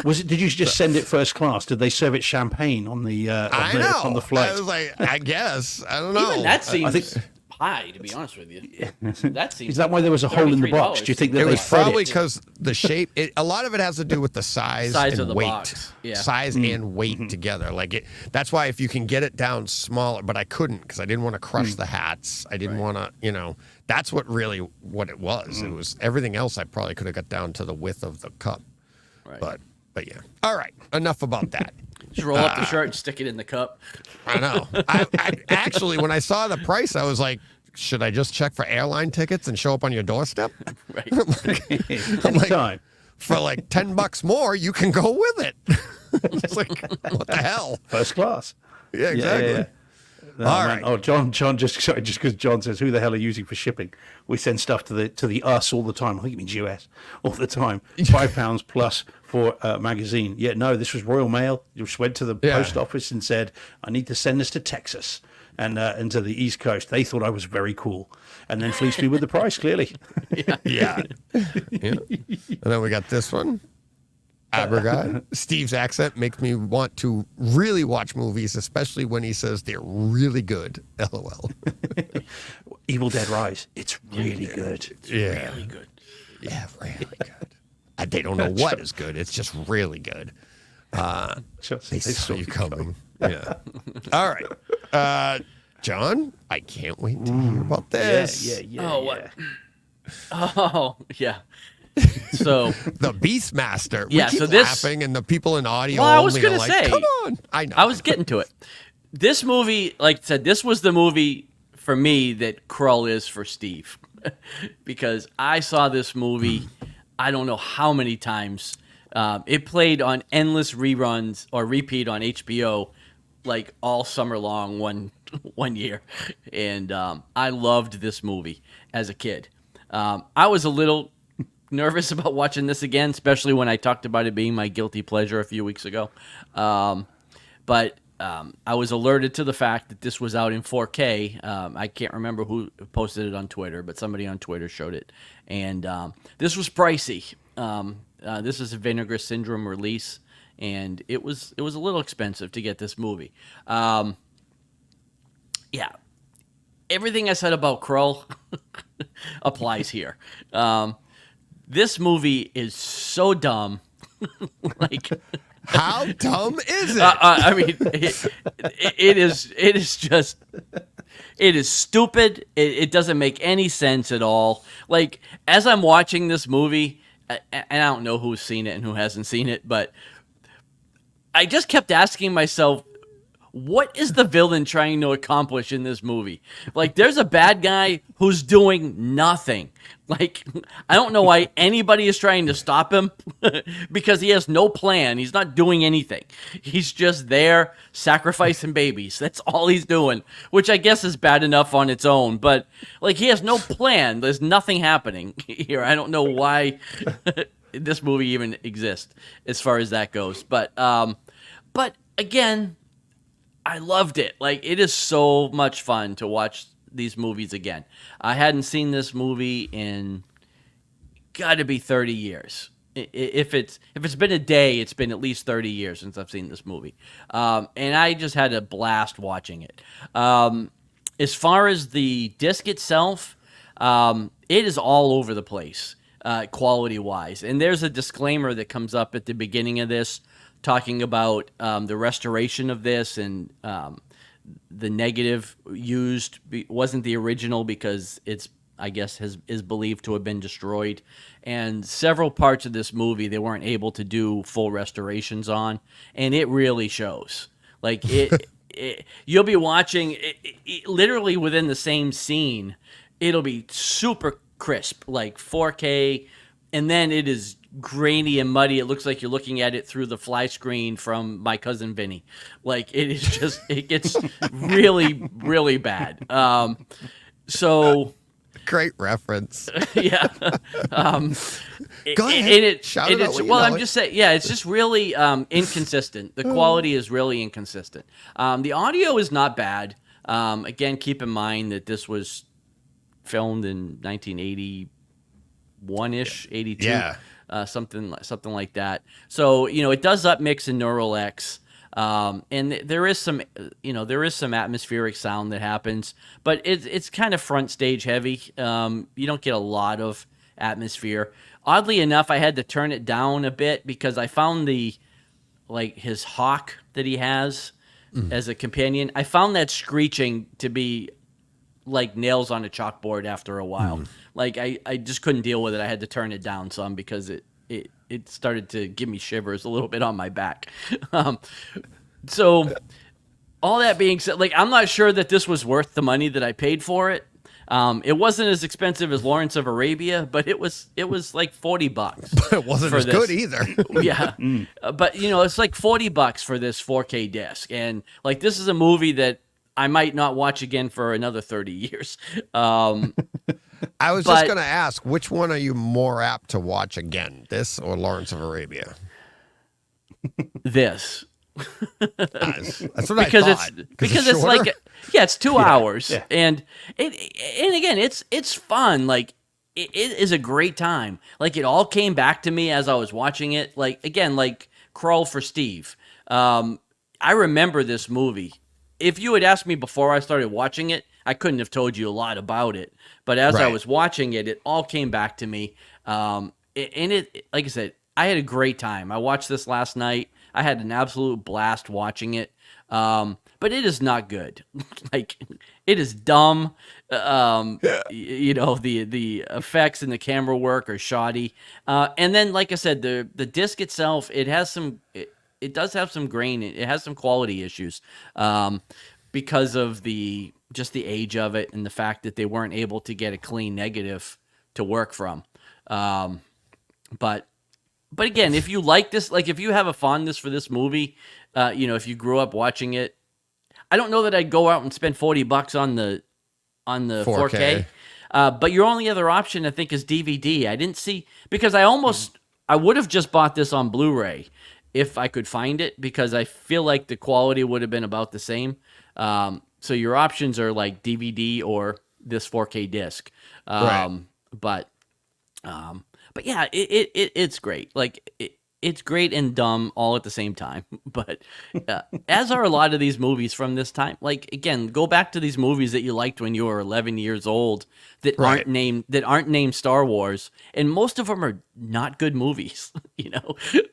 Did you just send it first class? Did they serve it champagne on the I know. on the flight? I was like, I guess. I don't know. Even that seems I think- high, to be honest with you. That seems. Is that why there was a hole in the box? Do you think that It they was fed probably it? because the shape. A lot of it has to do with the size Size and of the weight. box, yeah. Size and weight together. Like it. That's why if you can get it down smaller, but I couldn't because I didn't want to crush the hats. I didn't want to. That's what it was. It was everything else. I probably could have got down to the width of the cup. Right. But yeah. All right. Enough about that. Just roll up the shirt and stick it in the cup. I know. I actually, when I saw the price, I was like, should I just check for airline tickets and show up on your doorstep? Right. Anytime. For like $10 more, you can go with it. It's like, what the hell? First class. Yeah, exactly. No, All man. right. Oh, John, just because John says, "Who the hell are you using for shipping?" We send stuff to the us all the time. I think it means US all the time. £5 plus for a magazine. Yeah, no, this was Royal Mail. You just went to the post office and said, "I need to send this to Texas and to the East Coast." They thought I was very cool, and then fleeced me with the price. Clearly, Yeah. And then we got this one. Aberguy. Steve's accent makes me want to really watch movies, especially when he says they're really good. LOL. Evil Dead Rise. It's really good. Yeah. Really good. Yeah, really good. They don't know what is good. It's just really good. Just, They saw you coming. Yeah. All right. John, I can't wait to hear about this. Oh, what? Oh, yeah. So The Beastmaster. Yeah, We keep so this- laughing, and the people in audio Well, I was only gonna are like, say- come on. I know. I was getting to it. This movie, like I said, this was the movie for me that Krull is for Steve. Because I saw this movie, I don't know how many times. It played on endless reruns or repeat on HBO like all summer long one year. And I loved this movie as a kid. I was a little nervous about watching this again, especially when I talked about it being my guilty pleasure a few weeks ago. But I was alerted to the fact that this was out in 4K. I can't remember who posted it on Twitter, but somebody on Twitter showed it. And this was pricey. This is a Vinegar Syndrome release, and it was a little expensive to get this movie. Yeah. Everything I said about Krull applies here. This movie is so dumb. Like, How dumb is it? I mean, it is just, it is stupid. It doesn't make any sense at all. Like, as I'm watching this movie, and I don't know who's seen it and who hasn't seen it, but I just kept asking myself, what is the villain trying to accomplish in this movie? Like, there's a bad guy who's doing nothing. Like, I don't know why anybody is trying to stop him because he has no plan. He's not doing anything. He's just there sacrificing babies. That's all he's doing, which I guess is bad enough on its own. But, like, he has no plan. There's nothing happening here. I don't know why this movie even exists as far as that goes. But again, I loved it. Like, it is so much fun to watch these movies again. I hadn't seen this movie in got to be 30 years. If it's been a day, it's been at least 30 years since I've seen this movie. And I just had a blast watching it. As far as the disc itself, it is all over the place, quality-wise. And there's a disclaimer that comes up at the beginning of this talking about the restoration of this, and the negative used wasn't the original because it's, I guess, is believed to have been destroyed. And several parts of this movie they weren't able to do full restorations on, and it really shows. Like, you'll be watching it literally within the same scene. It'll be super crisp, like 4K, and then it is grainy and muddy. It looks like you're looking at it through the fly screen from My Cousin Vinny. Like, it is just, it gets really, really bad. So Great reference. yeah. Go ahead. Shout it out what you well, know I'm it. just saying, yeah, it's just really inconsistent. The quality is really inconsistent. The audio is not bad. Again, keep in mind that this was filmed in 1981-ish, 82. Yeah. Something like that. So, it does upmix in Neural X. And there is some atmospheric sound that happens, but it's kind of front stage heavy. You don't get a lot of atmosphere. Oddly enough, I had to turn it down a bit because I found his hawk that he has as a companion. I found that screeching to be like nails on a chalkboard after a while. Like, I just couldn't deal with it. I had to turn it down some because it started to give me shivers a little bit on my back. So all that being said, like, I'm not sure that this was worth the money that I paid for it. It wasn't as expensive as Lawrence of Arabia, but it was like $40. It wasn't for as this. good either. Yeah. But it's like $40 for this 4K disc. And like, this is a movie that I might not watch again for another 30 years. I was But- just going to ask, which one are you more apt to watch again, this or Lawrence of Arabia? This. That's what Because I it's thought. it's shorter? like, it's 2 hours. yeah. And again, it's fun. Like, it is a great time. Like, it all came back to me as I was watching it. Like, again, like Crawl for Steve. I remember this movie. If you had asked me before I started watching it, I couldn't have told you a lot about it. But as I Right. was watching it, it all came back to me. And it, like I said, I had a great time. I watched this last night. I had an absolute blast watching it. But it is not good. Like, it is dumb. The effects and the camera work are shoddy. And then, like I said, the disc itself, it has some. It does have some grain. It has some quality issues because of the age of it and the fact that they weren't able to get a clean negative to work from. But again, if you like this, like if you have a fondness for this movie, if you grew up watching it, I don't know that I'd go out and spend $40 on the 4K. 4K. But your only other option, I think, is DVD. I didn't see, because I would have just bought this on Blu-ray if I could find it, because I feel like the quality would have been about the same. So your options are like DVD or this 4K disc. Right. But yeah, it's great. Like, it's great and dumb all at the same time. But as are a lot of these movies from this time. Like, again, go back to these movies that you liked when you were 11 years old that Right. aren't named Star Wars, and most of them are not good movies.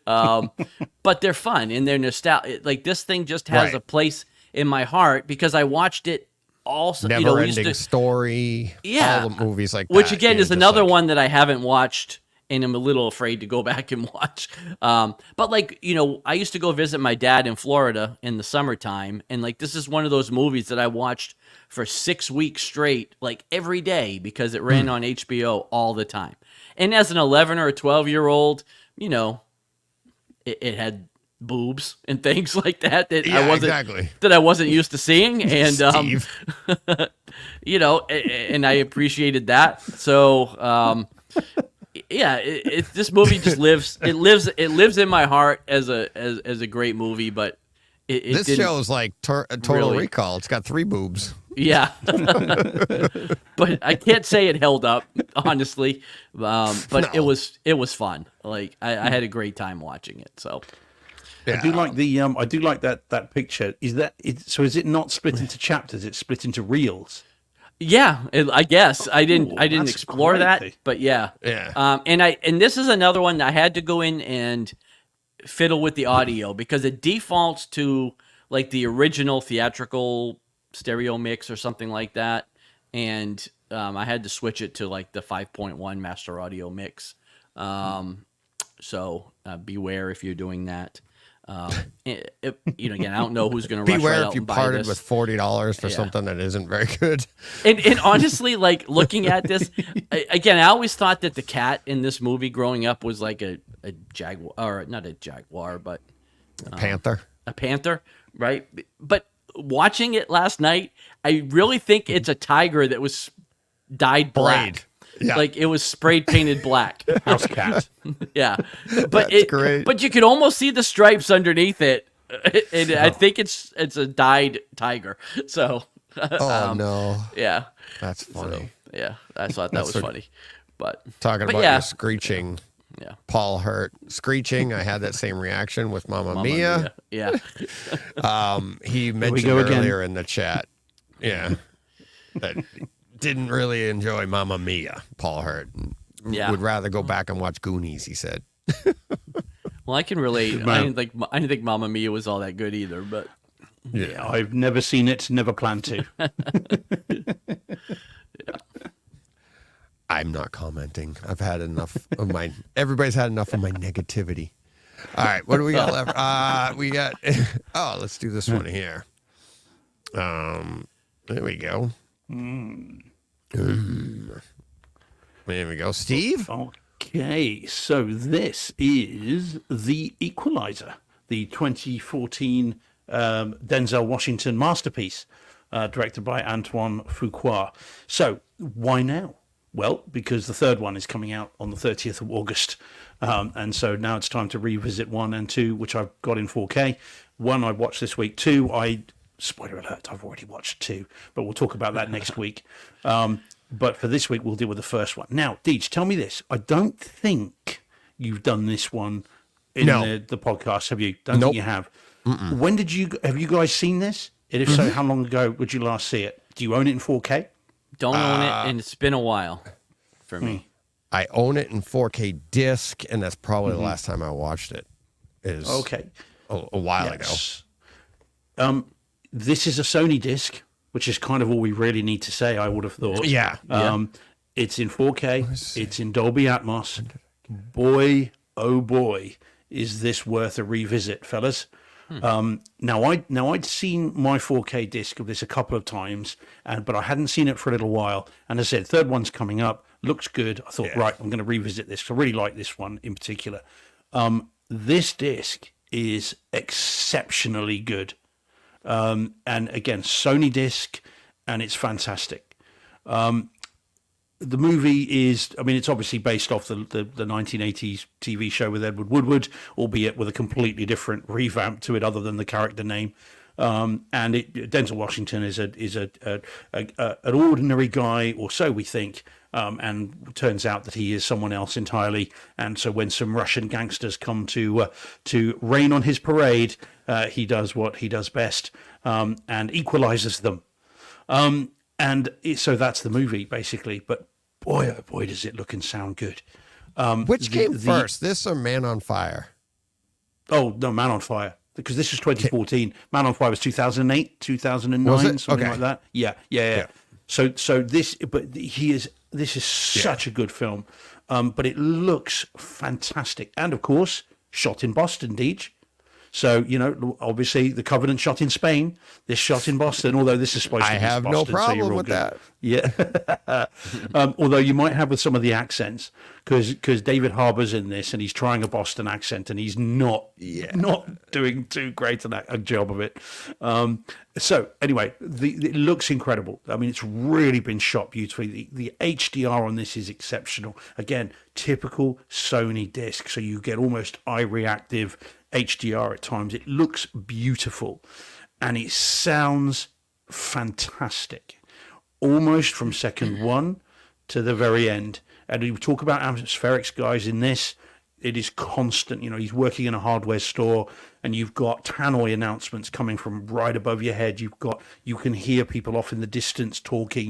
But they're fun and they're nostalgic. Like, this thing just has Right. a place in my heart because I watched it also. Never we used ending to- story. Yeah. All the movies like that. which again you're is just another like, one that I haven't watched and I'm a little afraid to go back and watch. But like, I used to go visit my dad in Florida in the summertime, and like, this is one of those movies that I watched for 6 weeks straight, like every day, because it ran on HBO all the time. And as an 11 or a 12-year-old, it had boobs and things like that Yeah, exactly. I wasn't used to seeing, and Steve. and I appreciated that. So, yeah, this movie just lives. It lives in my heart as a great movie. But it This didn't, show's like Total really- Recall. It's got 3 boobs. yeah. But I can't say it held up, honestly. But No. it was fun. Like, I had a great time watching it. So. Yeah. I do like I do like that picture. Is it not split into chapters? It's split into reels. Yeah, I guess I didn't that's explore that, crazy. but yeah. Yeah. And this is another one that I had to go in and fiddle with the audio because it defaults to like the original theatrical stereo mix or something like that, and I had to switch it to like the 5.1 master audio mix. So beware if you're doing that. Again, I don't know who's going to rush right Beware out if you and buy parted this. with $40 for Yeah. something that isn't very good. And honestly, like looking at this, again, I always thought that the cat in this movie growing up was like a jaguar, or not a jaguar, but Panther. a panther, right? But watching it last night, I really think it's a tiger that was dyed black. Blade. Yeah. Like it was spray painted black. House cat. Yeah. But great. But you could almost see the stripes underneath it. And I think it's a dyed tiger. So Oh, no. yeah. That's funny. Yeah, I thought that was funny. But Talking about yeah. your screeching. yeah. Paul Hurt screeching. I had that same reaction with Mamma Mamma Mia. Mia. Yeah. He mentioned go again. earlier in the chat. Yeah. That didn't really enjoy Mamma Mia, Paul Hurt. Yeah. Would rather go back and watch Goonies, he said. Well, I can relate. Man. I didn't think Mamma Mia was all that good either, but Yeah. I've never seen it, never plan to. I'm not commenting. I've had enough of my. Everybody's had enough of my negativity. All right, what do we got left? We got. Oh, let's do this one here. There we go. There we go, Steve. Okay, so this is The Equalizer, the 2014 Denzel Washington masterpiece, directed by Antoine Fuqua. So, why now? Well, because the third one is coming out on the 30th of August. And so now it's time to revisit 1 and 2, which I've got in 4K. 1 I watched this week. 2, spoiler alert, I've already watched 2, but we'll talk about that next week. But for this week, we'll deal with the first one. Now, Deej, tell me this. I don't think you've done this one in the podcast, have you? Don't think you have. When have you guys seen this? And if so, how long ago would you last see it? Do you own it in 4K? Don't own it, and it's been a while for me. I own it in 4K disc, and that's probably the last time I watched it. Is Okay. a while ago. This is a Sony disc, which is kind of all we really need to say, I would have thought. Yeah. It's in 4K. It's in Dolby Atmos. Boy, oh boy, is this worth a revisit, fellas. Now I'd seen my 4K disc of this a couple of times, but I hadn't seen it for a little while. And as I said, third one's coming up. Looks good. I thought, right, I'm going to revisit this. I really like this one in particular. This disc is exceptionally good. And again, Sony disc, and it's fantastic. The movie is, I mean, it's obviously based off the 1980s TV show with Edward Woodward, albeit with a completely different revamp to it other than the character name. And Denzel Washington is an ordinary guy, or so we think, and turns out that he is someone else entirely. And so when some Russian gangsters come to rain on his parade, he does what he does best, and equalizes them. So that's the movie, basically. But boy, oh boy, does it look and sound good. Which came first, this or Man on Fire? Oh, no, Man on Fire. Because this is 2014. Man on Fire was 2008, 2009, something like that. Yeah. So this is such a good film. But it looks fantastic. And, of course, shot in Boston, Deej. So, obviously the Covenant shot in Spain, this shot in Boston, although this is supposed to be I have Boston, no so problem you're all with good. that. Yeah. Although you might have with some of the accents, because David Harbour's in this and he's trying a Boston accent and he's not doing too great a job of it. So anyway, it looks incredible. I mean, it's really been shot beautifully. The HDR on this is exceptional. Again, typical Sony disc. So you get almost eye reactive HDR at times. It looks beautiful and it sounds fantastic, almost from second one to the very end. And we talk about atmospherics, guys, in this. It is constant. He's working in a hardware store and you've got tannoy announcements coming from right above your head. You can hear people off in the distance talking.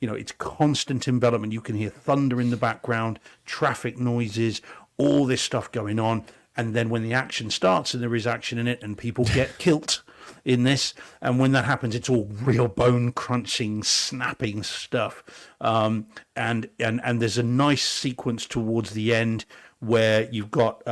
It's constant envelopment. You can hear thunder in the background, traffic noises, all this stuff going on. And then when the action starts, and there is action in it, and people get killed in this, and when that happens, it's all real bone-crunching, snapping stuff. And there's a nice sequence towards the end where you've got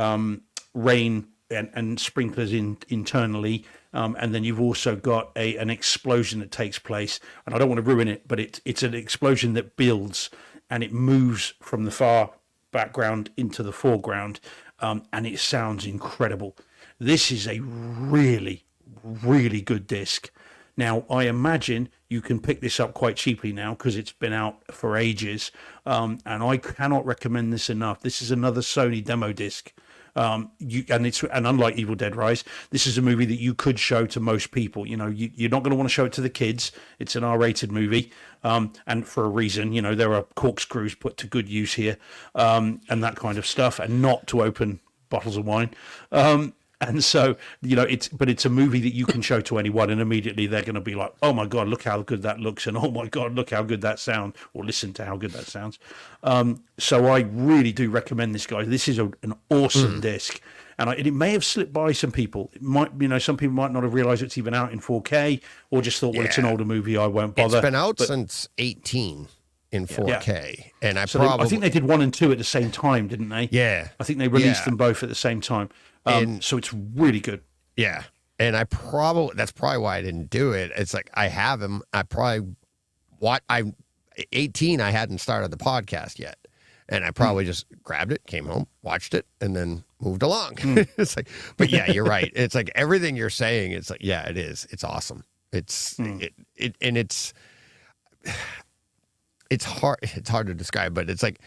rain and sprinklers internally, and then you've also got an explosion that takes place. And I don't want to ruin it, but it's an explosion that builds, and it moves from the far background into the foreground. And it sounds incredible. This is a really, really good disc. Now, I imagine you can pick this up quite cheaply now because it's been out for ages. And I cannot recommend this enough. This is another Sony demo disc. And unlike Evil Dead Rise, this is a movie that you could show to most people. You're not going to want to show it to the kids. It's an R-rated movie, and for a reason. There are corkscrews put to good use here, and that kind of stuff, and not to open bottles of wine. And so, it's a movie that you can show to anyone, and immediately they're going to be like, "Oh my God, look how good that looks!" and "Oh my God, look how good that sounds!" or listen to how good that sounds. So I really do recommend this, guys. This is an awesome disc, and it may have slipped by some people. It might, some people might not have realized it's even out in 4K, or just thought, "Well, it's an older movie, I won't bother." It's been out since 18 in 4K, and I think they did 1 and 2 at the same time, didn't they? Yeah, I think they released them both at the same time. So it's really good. Yeah. And that's probably why I didn't do it. It's like I have him. 18, I hadn't started the podcast yet. And I probably just grabbed it, came home, watched it, and then moved along. It's like, but yeah, you're right. It's like everything you're saying. It's like, yeah, it is. It's awesome. It's it's hard. It's hard to describe, but it's like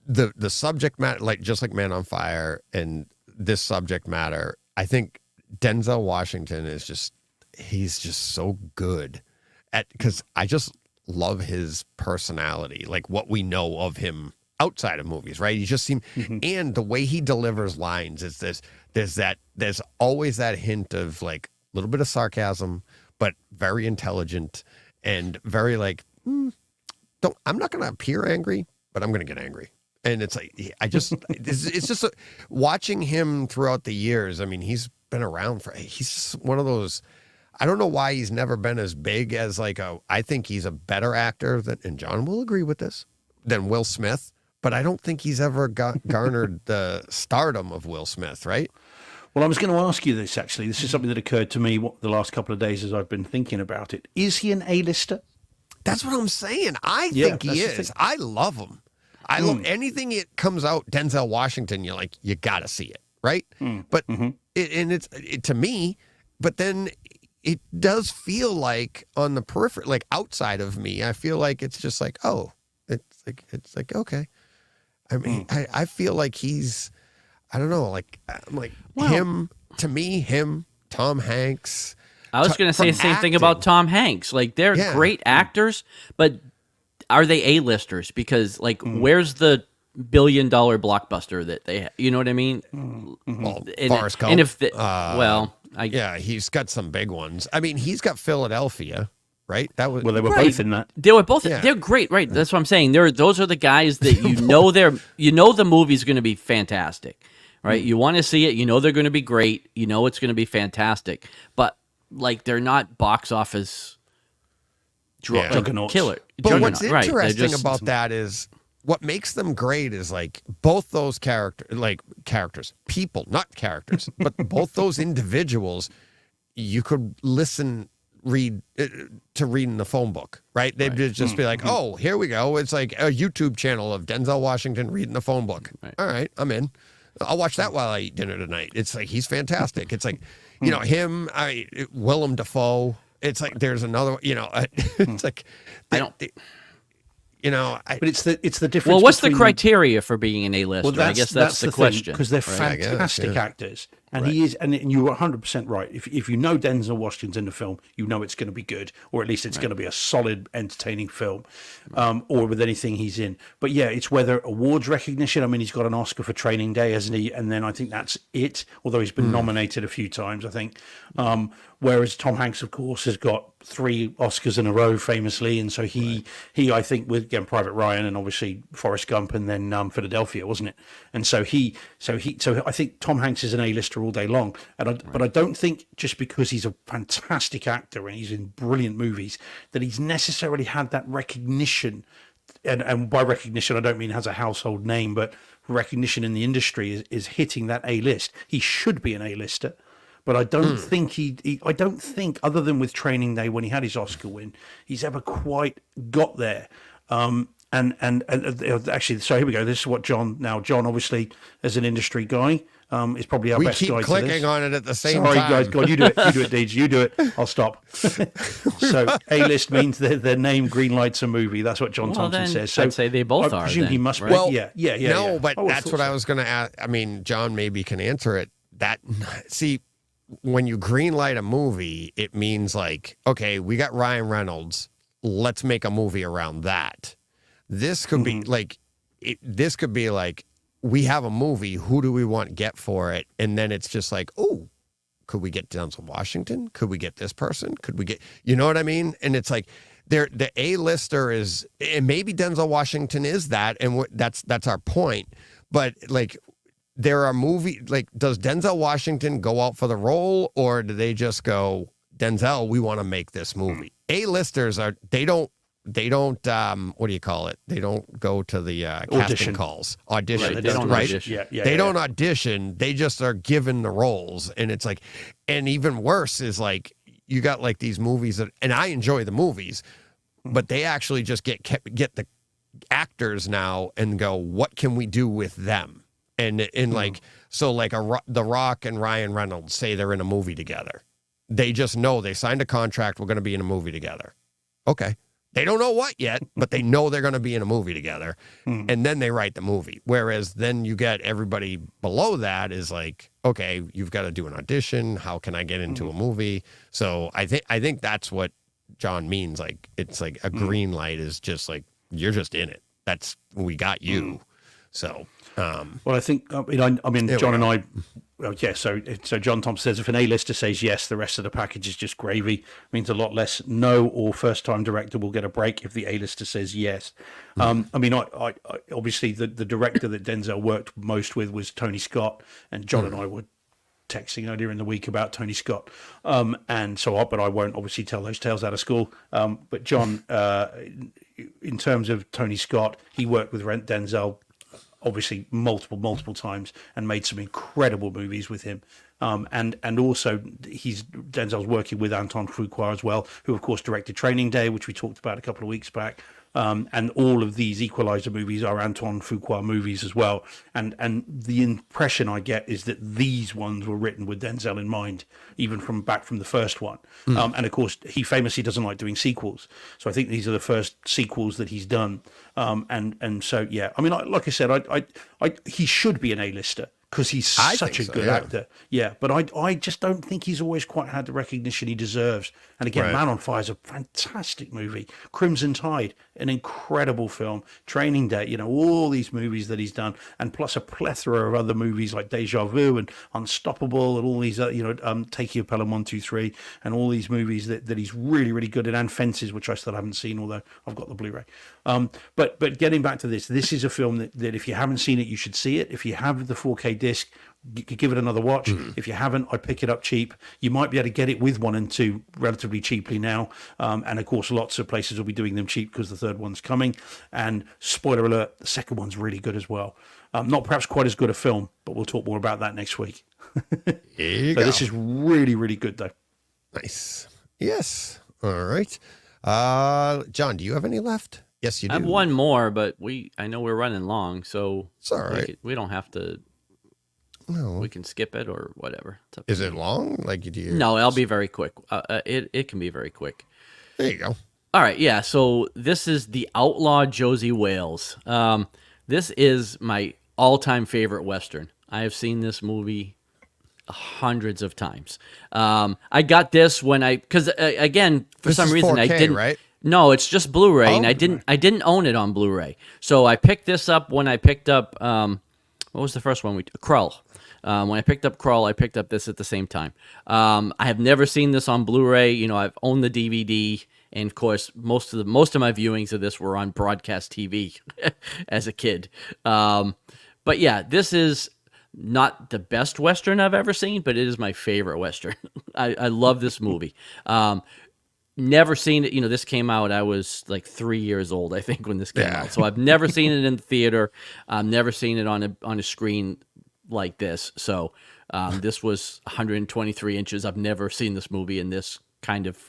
the subject matter, like just like Man on Fire and this subject matter. I think Denzel Washington is he's just so good at, because I just love his personality, like what we know of him outside of movies, right? You just seem, and the way he delivers lines is there's always that hint of like a little bit of sarcasm, but very intelligent and very like, I'm not going to appear angry, but I'm going to get angry. And it's like, it's just watching him throughout the years. I mean, he's been around he's just one of those, I don't know why he's never been as big as I think he's a better actor than, and John will agree with this, than Will Smith. But I don't think he's ever garnered the stardom of Will Smith, right? Well, I was going to ask you this, actually. This is something that occurred to me the last couple of days as I've been thinking about it. Is he an A-lister? That's what I'm saying. I think he is. I love him. I love anything that comes out, Denzel Washington, you're like, you got to see it, right? But it's to me, but then it does feel like on the periphery, like outside of me, I feel like it's just like, oh, it's like, okay. I mean, I feel like he's, I don't know, like, I'm like, him, Tom Hanks. I was going to say the same thing about Tom Hanks. Like, they're great actors, but are they A-listers? Because, like, where's the billion-dollar blockbuster that they have? You know what I mean? Well, Forrest Gump. And if, he's got some big ones. I mean, he's got Philadelphia. Right? That was well. They were both in that. They were both. Yeah. They're great, right? That's what I'm saying. Those are the guys that the movie's going to be fantastic, right? You want to see it. You know they're going to be great. You know it's going to be fantastic. But like they're not box office juggernauts. Killer. But what's interesting about that is what makes them great is like both those characters, people, not characters, but both those individuals. You could read in the phone book, right? They'd just be like, oh, here we go. It's like a YouTube channel of Denzel Washington reading the phone book. Right. All right, I'm in. I'll watch that while I eat dinner tonight. It's like, he's fantastic. It's like, him, Willem Dafoe. It's like, there's another, it's like, but it's the difference. Well, what's the criteria for being an A-lister? Well, I guess that's the question. Because they're fantastic actors. And he is, and you're 100% right. If you know Denzel Washington's in the film, you know it's going to be good, or at least it's going to be a solid, entertaining film, or with anything he's in. But yeah, it's whether awards recognition. I mean, he's got an Oscar for Training Day, hasn't he? And then I think that's it. Although he's been nominated a few times, I think. Whereas Tom Hanks, of course, has got 3 Oscars in a row, famously, and so he I think with Private Ryan and obviously Forrest Gump and then Philadelphia, wasn't it? And so I think Tom Hanks is an A-lister all day long, but I don't think just because he's a fantastic actor and he's in brilliant movies that he's necessarily had that recognition. And by recognition, I don't mean has a household name, but recognition in the industry is hitting that A-list. He should be an A-lister. But I don't think I don't think, other than with Training Day when he had his Oscar win, he's ever quite got there. And actually, so here we go. This is what John, obviously, as an industry guy, is probably our best guy to this. We keep clicking on it at the same time. Sorry, guys. God, you do it. You do it, Deej. You do it. I'll stop. So A-list means their name green lights a movie. That's what John Thompson says. So I'd say they both are. I presume he must be. Well, yeah. No, but that's what I was going to ask. I mean, John maybe can answer it. When you greenlight a movie, it means like, okay, we got Ryan Reynolds. Let's make a movie around that. This could be like, we have a movie. Who do we want to get for it? And then it's just like, oh, could we get Denzel Washington? Could we get this person? Could we get, you know what I mean? And it's like, the A-lister is, and maybe Denzel Washington is that, and that's our point. But like, there are movies, like, does Denzel Washington go out for the role, or do they just go, Denzel, we want to make this movie? A-listers they don't, what do you call it? They don't go to the casting calls. Audition. Right, they don't audition. They don't audition. They just are given the roles. And it's like, and even worse is like, you got like these movies that, and I enjoy the movies, but they actually just get the actors now and go, what can we do with them? And like, so like The Rock and Ryan Reynolds say they're in a movie together. They just know they signed a contract. We're going to be in a movie together. Okay. They don't know what yet, but they know they're going to be in a movie together. And then they write the movie. Whereas then you get everybody below that is like, okay, you've got to do an audition. How can I get into a movie? So I think that's what John means. Like, it's like a green light is just like, you're just in it. We got you. So, well, I think, I mean, John and I, well, yeah, so John Thompson says if an A-lister says yes, the rest of the package is just gravy. Means a lot less no or first-time director will get a break if the A-lister says yes. I mean, I obviously the director that Denzel worked most with was Tony Scott, and John and I were texting earlier in the week about Tony Scott. And so, but I won't obviously tell those tales out of school. But John, in terms of Tony Scott, he worked with Denzel obviously multiple times and made some incredible movies with him. And also Denzel's working with Anton Fuqua as well, who of course directed Training Day, which we talked about a couple of weeks back. And all of these Equalizer movies are Anton Fuqua movies as well. And the impression I get is that these ones were written with Denzel in mind, even from the first one. And of course, he famously doesn't like doing sequels. So I think these are the first sequels that he's done. And so, yeah, I mean, like I said, he should be an A-lister, because he's such a good actor. Yeah, but I just don't think he's always quite had the recognition he deserves. And again, Man on Fire is a fantastic movie. Crimson Tide, an incredible film. Training Day, all these movies that he's done, and plus a plethora of other movies like Deja Vu and Unstoppable and all these, Take Your Pelham 1, 2, 3, and all these movies that he's really, really good at, and Fences, which I still haven't seen, although I've got the Blu-ray. But getting back to this is a film that if you haven't seen it, you should see it. If you have the 4K disc, give it another watch. If you haven't, I'd pick it up cheap. You might be able to get it with 1 and 2 relatively cheaply now. And of course, lots of places will be doing them cheap because the third one's coming. And spoiler alert, the second one's really good as well. Not perhaps quite as good a film, but we'll talk more about that next week. This is really, really good though. Nice. Yes. All right. John, do you have any left? Yes, you do. I have one more, but I know we're running long, so it's all right. We don't have to. No, we can skip it or whatever. Is it long? Like, do you? No, I'll be very quick. It can be very quick. There you go. All right, yeah. So this is The Outlaw Josie Wales. This is my all-time favorite Western. I have seen this movie hundreds of times. I got this because again, for some reason 4K, I didn't. Right? No, it's just Blu-ray, and I didn't own it on Blu-ray. So I picked this up when I picked up what was the first one? Krull. When I picked up Krull, I picked up this at the same time. I have never seen this on Blu-ray. I've owned the DVD, and of course, most of my viewings of this were on broadcast TV as a kid. But yeah, this is not the best Western I've ever seen, but it is my favorite Western. I love this movie. Never seen it. This came out, I was like 3 years old, I think, when this came out. So I've never seen it in the theater. I've never seen it on a screen like this. So this was 123 inches. I've never seen this movie in this kind of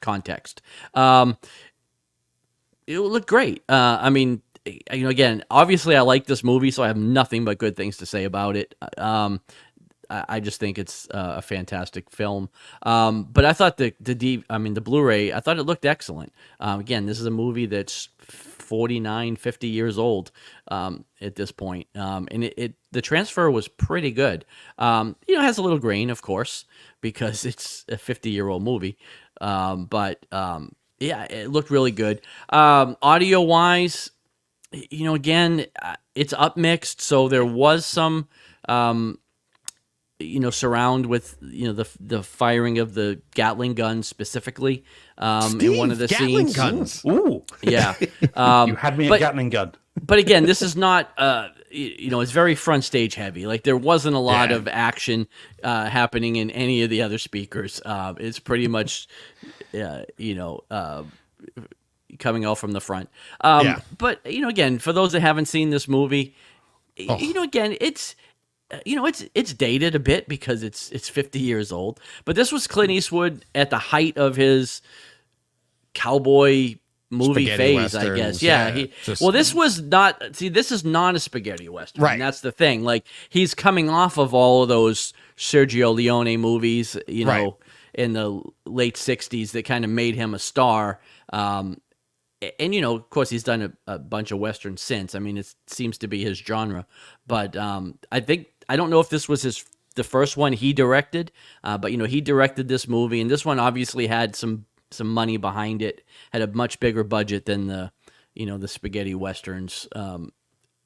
context. It looked great. I mean, again, obviously I like this movie, so I have nothing but good things to say about it. I just think it's a fantastic film. But I thought the Blu-ray, I thought it looked excellent. Again, this is a movie that's 49, 50 years old at this point. And the transfer was pretty good. It has a little grain, of course, because it's a 50-year-old movie. But yeah, it looked really good. Audio-wise, again, it's upmixed, so there was some surround with the firing of the Gatling gun specifically in one of the Gatling scenes. Guns. Ooh, Yeah, you had me at Gatling gun. But again, this is not it's very front stage heavy. Like, there wasn't a lot of action happening in any of the other speakers. It's pretty much coming out from the front. But again, for those that haven't seen this movie, again, it's dated a bit because it's 50 years old. But this was Clint Eastwood at the height of his cowboy movie spaghetti phase, I guess. westerns, Yeah. just- Well, this was not. See, this is not a spaghetti western. Right. And that's the thing. Like he's coming off of all of those Sergio Leone movies, you know, Right. in the late '60s that kind of made him a star. And you know, of course, he's done a bunch of westerns since. I mean, it seems to be his genre. But I don't know if this was the first one he directed. But you know, he directed this movie, and this one obviously had some money behind it. Had a much bigger budget than the spaghetti westerns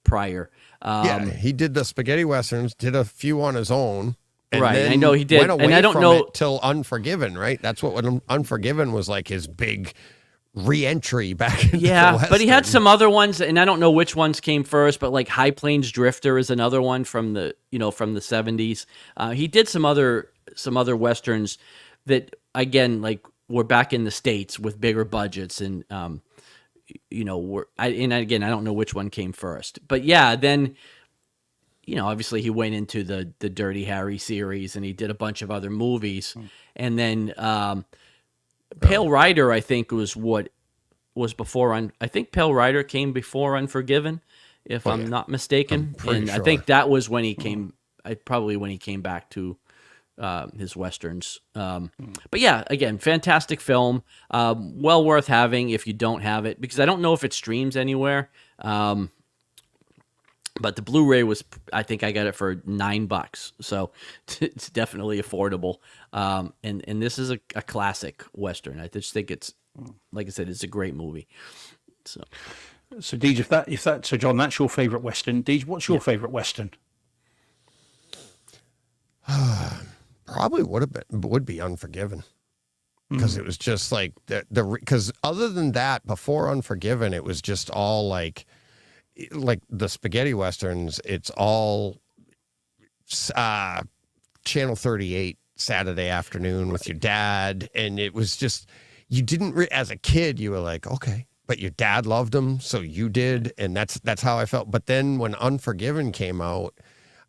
prior. Yeah, he did the spaghetti westerns, did a few on his own. And Right, then I know he did, went away and I don't from know- it till Unforgiven, right? That's what Unforgiven was like, his big re-entry back into the Yeah, but he had Western. some other ones, and I don't know which ones came first, but like High Plains Drifter is another one from the '70s. He did some other westerns that again like were back in the States with bigger budgets, and again I don't know which one came first, but yeah, then obviously he went into the Dirty Harry series, and he did a bunch of other movies, and then Pale Rider, I think, was before. I think Pale Rider came before Unforgiven, if I'm not mistaken. pretty And I sure. think that was when he came. Probably when he came back to his westerns. But yeah, again, fantastic film. Well worth having if you don't have it, because I don't know if it streams anywhere. But the Blu-ray was, I think I got it for $9, so it's definitely affordable. And this is a classic Western. I just think it's, like I said, it's a great movie. So Deej, if that, so John, that's your favorite Western. Deej, what's your favorite Western? Probably would be Unforgiven, because it was just like because other than that, before Unforgiven, it was just all like the spaghetti westerns. It's all Channel 38 Saturday afternoon with your dad, and it was just you didn't as a kid you were like, okay, but your dad loved them, so you did, and that's how I felt. But then when Unforgiven came out,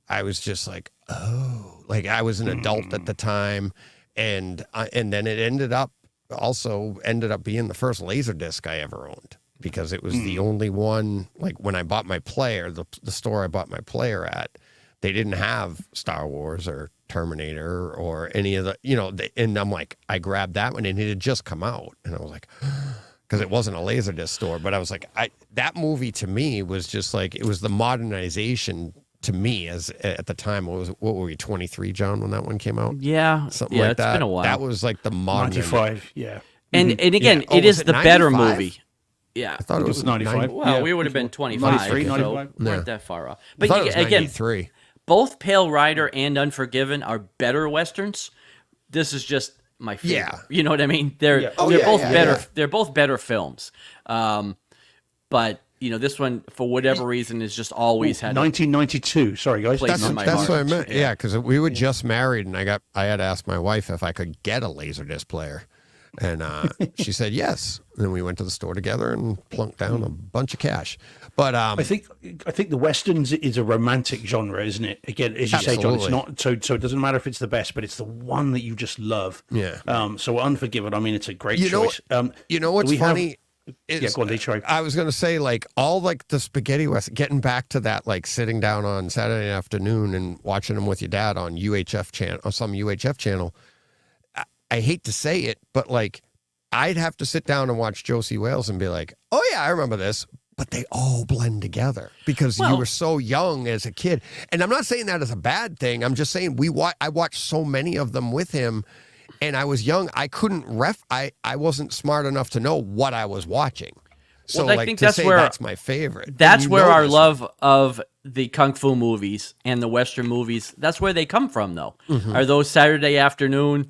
I was just like, oh, like I was an adult at the time, and then it ended up being the first Laserdisc I ever owned, because it was the only one. Like when I bought my player, the store I bought my player at, they didn't have Star Wars or Terminator or any of the, and I'm like, I grabbed that one, and it had just come out, and I was like, because it wasn't a Laserdisc store, but I was like, that movie to me was just like, it was the modernization to me as at the time. What were we, 23, John, when that one came out? yeah, Something yeah, like it's that. been a while. That was like the modern. 95, yeah. and again, Yeah. Oh, it was is it the better 95? movie. Yeah. I thought it was 95. Well, Yeah. we would have been 25, 93, so 95. we weren't Yeah. that far off. I But thought it was again, 93. both Pale Rider and Unforgiven are better westerns. This is just my favorite. Yeah. You know what I mean? They're Oh, they're yeah, both yeah, better. yeah. They're both better films. But this one, for whatever reason, is just always had. 1992. Sorry, guys. Place That's in my what I heart. meant. Yeah, because we were just married, and I had asked my wife if I could get a Laserdisc player, and she said yes. And then we went to the store together and plunked down a bunch of cash. But I think the westerns is a romantic genre, isn't it? Again, as you say, John, it's Absolutely. not so it doesn't matter if it's the best, but it's the one that you just love. Yeah. So Unforgiven, I mean, it's a great You know choice. you know what's we have- funny? Is, go on, Deej, sorry. I was going to say, like, all like the spaghetti western, getting back to that, like sitting down on Saturday afternoon and watching them with your dad on UHF channel or some UHF channel. I hate to say it, but like, I'd have to sit down and watch Josie Wales and be like, oh yeah, I remember this. But they all blend together because you were so young as a kid. And I'm not saying that as a bad thing. I'm just saying I watched so many of them with him, and I was young. I couldn't I wasn't smart enough to know what I was watching. So Well, I like think to that's say where- that's my favorite. That's And where our this. love of the kung fu movies and the Western movies, that's where they come from, though. Are those Saturday afternoon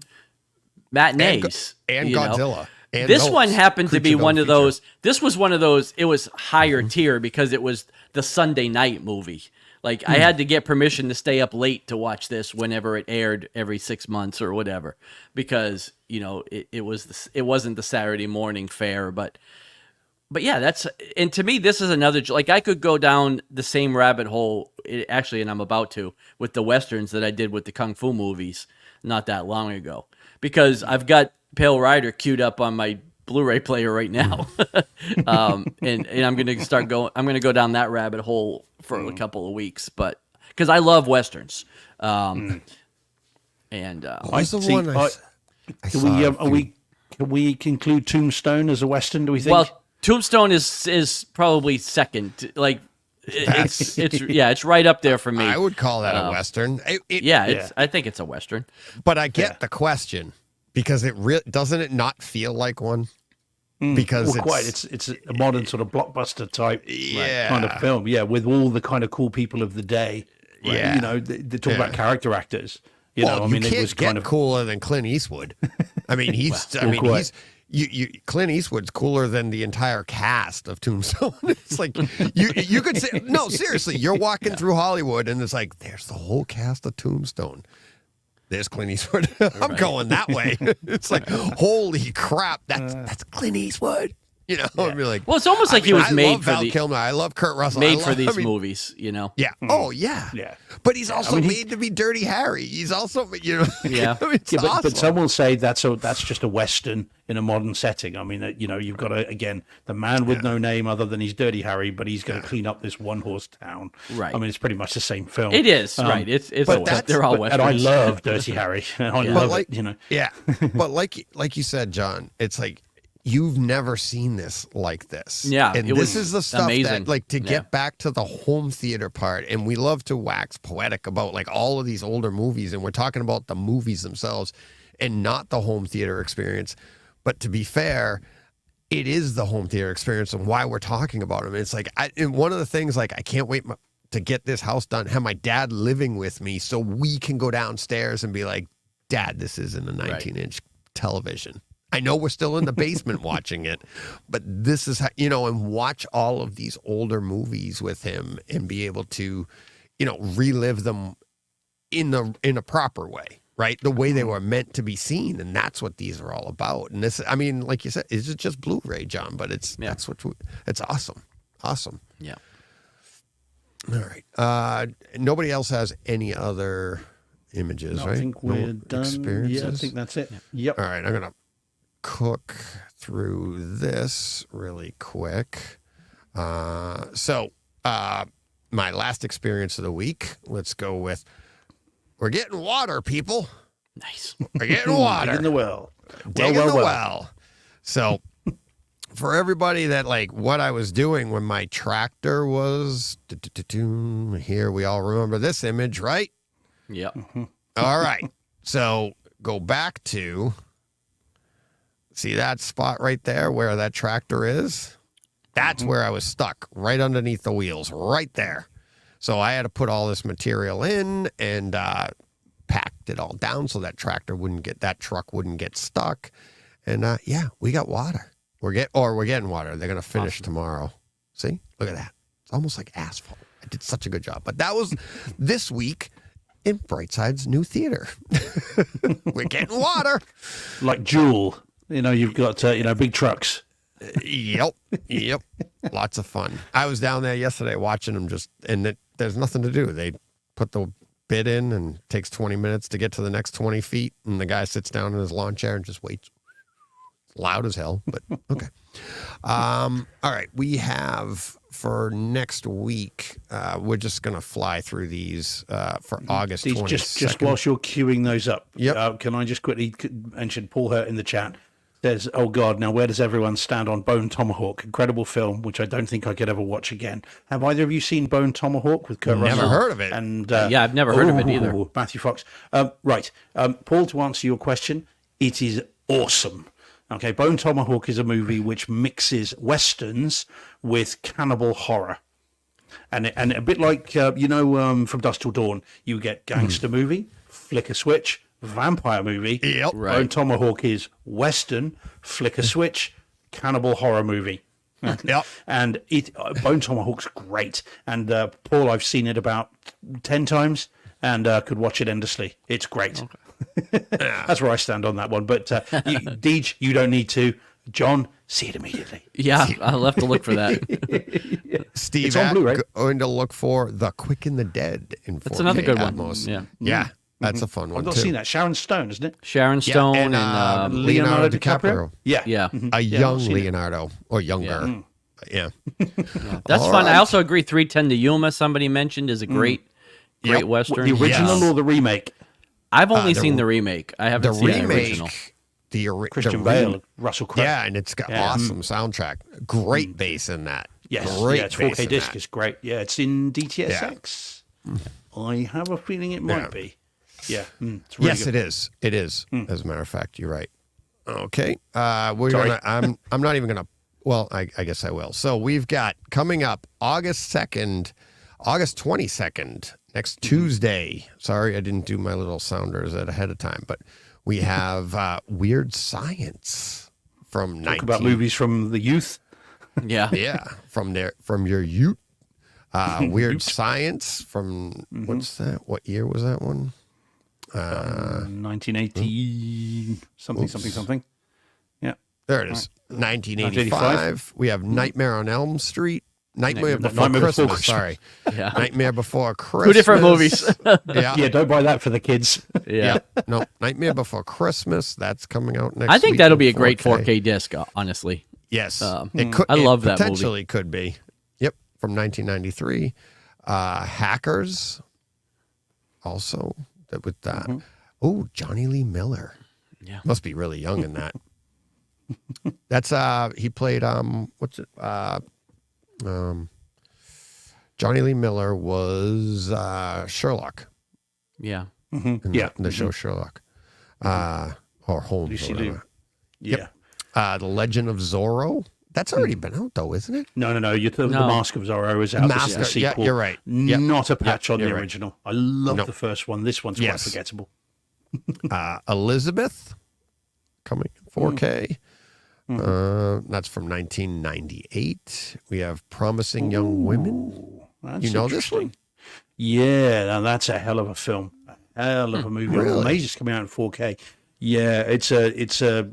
matinees. and you know? Godzilla. And This those one happened to be Creature one Don't of those. This was one of those. It was higher tier because it was the Sunday night movie. Like I had to get permission to stay up late to watch this whenever it aired every 6 months or whatever, because it wasn't the Saturday morning fare. But yeah, and to me this is another, like I could go down the same rabbit hole actually, and I'm about to, with the westerns that I did with the kung fu movies not that long ago, because I've got Pale Rider queued up on my Blu-ray player right now, and I'm gonna start going. I'm gonna go down that rabbit hole for a couple of weeks, but because I love westerns, and What's the one I saw? Can we conclude Tombstone as a western? Do we think? well, Tombstone is probably second. Like it's right up there for me. I would call that a western. I think it's a western. But I get the question because doesn't it not feel like one? Because it's a modern sort of blockbuster type kind of film, with all the kind of cool people of the day. Yeah. You know, they talk about character actors. You know, I mean, you it was can't kind get of cooler than Clint Eastwood. I mean, Clint Eastwood's cooler than the entire cast of Tombstone. It's like you could say, no, seriously, you're walking through Hollywood and it's like, there's the whole cast of Tombstone. There's Clint Eastwood. I'm going that way. It's like, holy crap, that's Clint Eastwood. You know, I'd be like, Well, it's almost like he was I made love for Val Kilmer. I love Kurt Russell. made for these movies. You know. Yeah. Oh, yeah. Yeah. But he's also made to be Dirty Harry. He's also, Yeah. it's but awesome. some will say that's just a western in a modern setting. I mean, you've got again the man with no name other than he's Dirty Harry, but he's going to clean up this one horse town. Right. I mean, it's pretty much the same film. It is right. It's they're all and I westerns. love Dirty Harry. And I love it. You know. Yeah. But like you said, John, it's like you've never seen this like this. Yeah, And it this was is the stuff amazing. that, like, to get back to the home theater part, and we love to wax poetic about like all of these older movies, and we're talking about the movies themselves and not the home theater experience. But to be fair, it is the home theater experience and why we're talking about them. It's like, and one of the things, like, I can't wait to get this house done, have my dad living with me so we can go downstairs and be like, Dad, this isn't a 19-inch television. I know we're still in the basement watching it, but this is how, and watch all of these older movies with him and be able to, relive them in a proper way, right? The way they were meant to be seen. And that's what these are all about. And this, I mean, like you said, it's just Blu-ray, John, but it's awesome. Awesome. Yeah. All right. Nobody else has any other images, right? I think we're done. Experiences? Yeah, I think that's it. Yep. All right. I'm going to cook through this really quick. So my last experience of the week, let's go with, we're getting water, people. Nice. We're getting water. In the well. Digging the well. So for everybody that, like, what I was doing when my tractor was, here we all remember this image, right? Yep. All right. So go back to, see that spot right there where that tractor is? That's where I was stuck, right underneath the wheels, right there. So I had to put all this material in and packed it all down so that truck wouldn't get stuck. And we got water. We're getting water. They're going to finish tomorrow. See? Look at that. It's almost like asphalt. I did such a good job. But that was this week in Brightside's new theater. We're getting water. Like Jewel. You've got, big trucks. Yep. Lots of fun. I was down there yesterday watching them there's nothing to do. They put the bid in and it takes 20 minutes to get to the next 20 feet. And the guy sits down in his lawn chair and just waits. Loud as hell, but okay. All right. We have for next week, we're just going to fly through these for August 22nd. Just whilst you're queuing those up, Yep. Can I just quickly mention Paul Hurt in the chat? Says, oh God, now where does everyone stand on Bone Tomahawk? Incredible film, which I don't think I could ever watch again. Have either of you seen Bone Tomahawk with Kurt Russell? Never heard of it. And I've never heard of it either. Matthew Fox. Right. Paul, to answer your question, it is awesome. Okay, Bone Tomahawk is a movie which mixes westerns with cannibal horror. And a bit like, from Dusk Till Dawn, you get gangster movie, flick a switch, vampire movie. Yep. Right. Bone Tomahawk is western, flick a switch, cannibal horror movie. Yep. And Bone Tomahawk's great. And Paul, I've seen it about 10 times and could watch it endlessly. It's great. Okay. That's where I stand on that one. But Deej, you don't need to. John, see it immediately. Yeah, I'll have to look for that. Steve, It's on Blu-ray. going to look for The Quick and the Dead in 4K That's another good Atmos. one. Yeah. Yeah. That's a fun one I've not too. seen that. Sharon Stone, isn't it? Sharon Stone and, and, Leonardo DiCaprio. Yeah. yeah. A Yeah, young I've seen it. Leonardo or younger. Yeah. That's All fun. I right. also agree 310 to Yuma, somebody mentioned, is a great Yep. Western. The original Yes. or the remake? I've only the- seen the remake. I The haven't seen the remake, original. Christian the Bale, Russell Crowe. Yeah, and it's got awesome soundtrack. Great bass in that. Yes, Great yeah, it's bass 4K in disc. that. It's great. Yeah, it's in DTSX. I have a feeling it might Yeah. be. Yeah, it's really Yes, good. it is. It is. As a matter of fact, you're right. Okay. We're Sorry. gonna. I'm not even gonna. Well, I guess I will. So we've got coming up August 2nd, August 22nd, next Tuesday. Sorry, I didn't do my little sounders ahead of time, but we have Weird Science from Talk 19. about movies from the youth. Yeah. Yeah, from your youth. Weird Science from what's that? What year was that one? 1980 something. Yeah. There it is. 1985. We have Nightmare on Elm Street. Nightmare Before Nightmare Before Christmas. Sorry. Yeah. Nightmare Before Christmas. Two different movies. Yeah. Yeah, don't buy that for the kids. Yeah. No, Nightmare Before Christmas. That's coming out next I think week that'll in be a great 4K disc, honestly. Yes. Um, it could. I love it that movie. potentially could be. Yep. From 1993. Hackers. Also with that. Oh, Johnny Lee Miller. Yeah. Must be really young in that. That's he played what's it Johnny Lee Miller was Sherlock Yeah. in Yeah. the show Sherlock. Or Holmes Lucy or Liu. whatever. Yeah. The Legend of Zorro. That's already been out though, isn't it? No. The No. Mask of Zorro is out. This is the Mask of- yeah, sequel. you're right. Yep. Not a patch on the you're right. original. I love No. the first one. This one's Yes. quite forgettable. Elizabeth coming in 4K. That's from 1998. We have Promising Young Women. That's You know this one? interesting. Yeah, now that's a hell of a film. A hell of a movie. Really? I'm amazed it's coming out in 4K. Yeah, it's a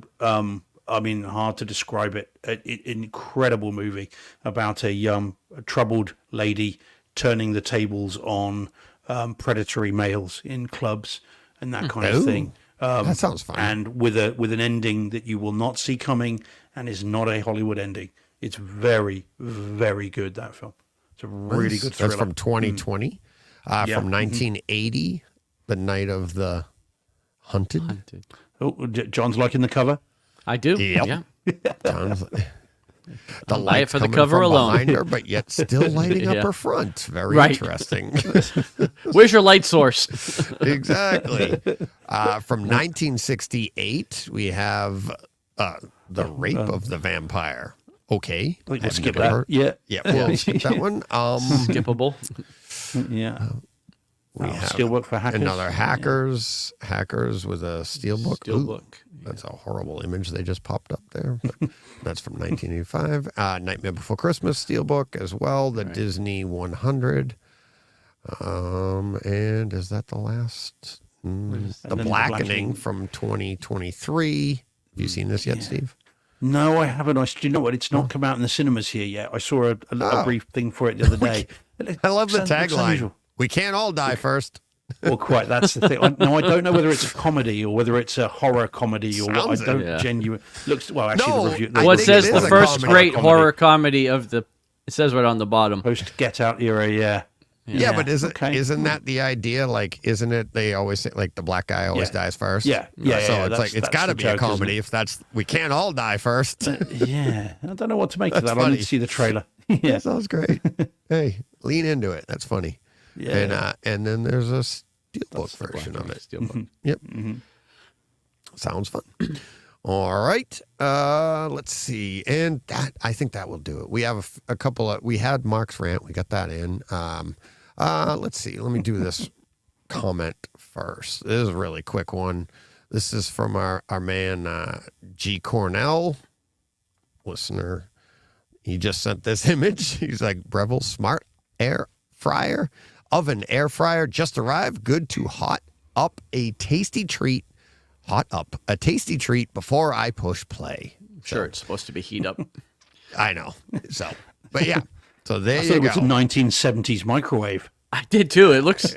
I mean, hard to describe it. An incredible movie about a troubled lady turning the tables on predatory males in clubs and that kind Ooh, of thing. that sounds fun. And with an ending that you will not see coming, and is not a Hollywood ending. It's very, very good. That film. It's a really good thriller. That's from 2020. From 1980, The Night of the Hunted. Oh, John's liking the cover. I do. Yep. Yeah. John's- the buy it light for the coming cover from alone. behind her, but yet still lighting up Yeah. her front. Very Right. interesting. Where's your light source? Exactly. From 1968, we have The Rape of the Vampire. Okay. We'll I've skip never that. heard- Yeah. Yeah, we'll skip that one. Skippable. Yeah. We have Steelbook for hackers. another Hackers with a steelbook. Ooh, Steelbook. that's a horrible image they just popped up there. But that's from 1985. Nightmare Before Christmas steelbook as well. The Disney 100. And is that the last? The then The Blackening Blackening. from 2023. Have you seen this yet, Steve? No, I haven't. Do you know what? It's not come out in the cinemas here yet. I saw a Oh. brief thing for it the other day. I love the Looks tagline. unusual. We can't all die first. Well, quite. That's the thing. No, I don't know whether it's a comedy or whether it's a horror comedy or what. Sounds I don't it. Yeah. genuinely looks. Well, actually, No, the review. I Well, it think says it the is a first comedy. great Comedy. horror comedy of the. It says right on the bottom. Post Get Out era. Yeah. Yeah, but okay. isn't that the idea? Like, isn't it? They always say like the black guy always Yeah. dies first. Yeah. Yeah, So yeah, it's that's- like it's that's got to the be joke, a isn't comedy it? if that's we can't all die first. Yeah. I don't know what to make of That's that. I funny. need to see the trailer. That Yeah. sounds great. Hey, lean into it. That's funny. Yeah. And then there's a steelbook version of it. Steelbook. Yep. Sounds fun. All right. Let's see. And that I think that will do it. We have a couple of we had Mark's rant. We got that in. Let's see. Let me do this comment first. This is a really quick one. This is from our man G Cornell, listener. He just sent this image. He's like, Breville Smart Air Fryer Oven Air Fryer just arrived. Good to hot up a tasty treat. Hot up a tasty treat before I push play. Sure, it's supposed to be heat up. I know. So, but yeah. So there I thought you it was a go. 1970s microwave. I did too. It looks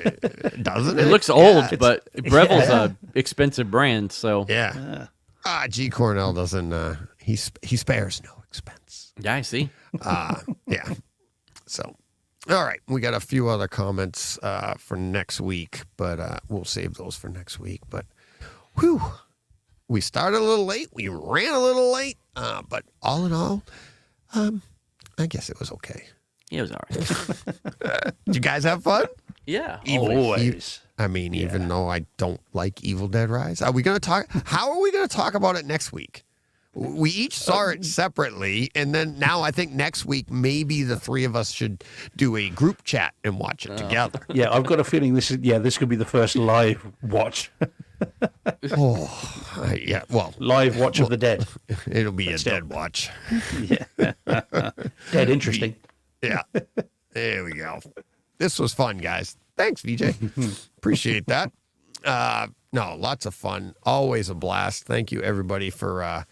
doesn't it? it looks old, Yeah, but Breville's a expensive brand, so yeah. G. Cornell doesn't. He spares no expense. yeah, I see. Yeah. So, all right, we got a few other comments for next week, but we'll save those for next week. But, whew, we started a little late. We ran a little late, but all in all, I guess it was okay. It was all right. Did you guys have fun? Yeah. Always. I mean, even though I don't like Evil Dead Rise, are we going to talk? How are we going to talk about it next week? We each saw it separately, and then now I think next week maybe the three of us should do a group chat and watch it together. Yeah, I've got a feeling this could be the first live watch. Yeah, well, Live watch of the dead. it'll be a dead watch. Dead interesting. Yeah, there we go. This was fun, guys. Thanks, VJ. Appreciate that. No, lots of fun. Always a blast. Thank you, everybody, for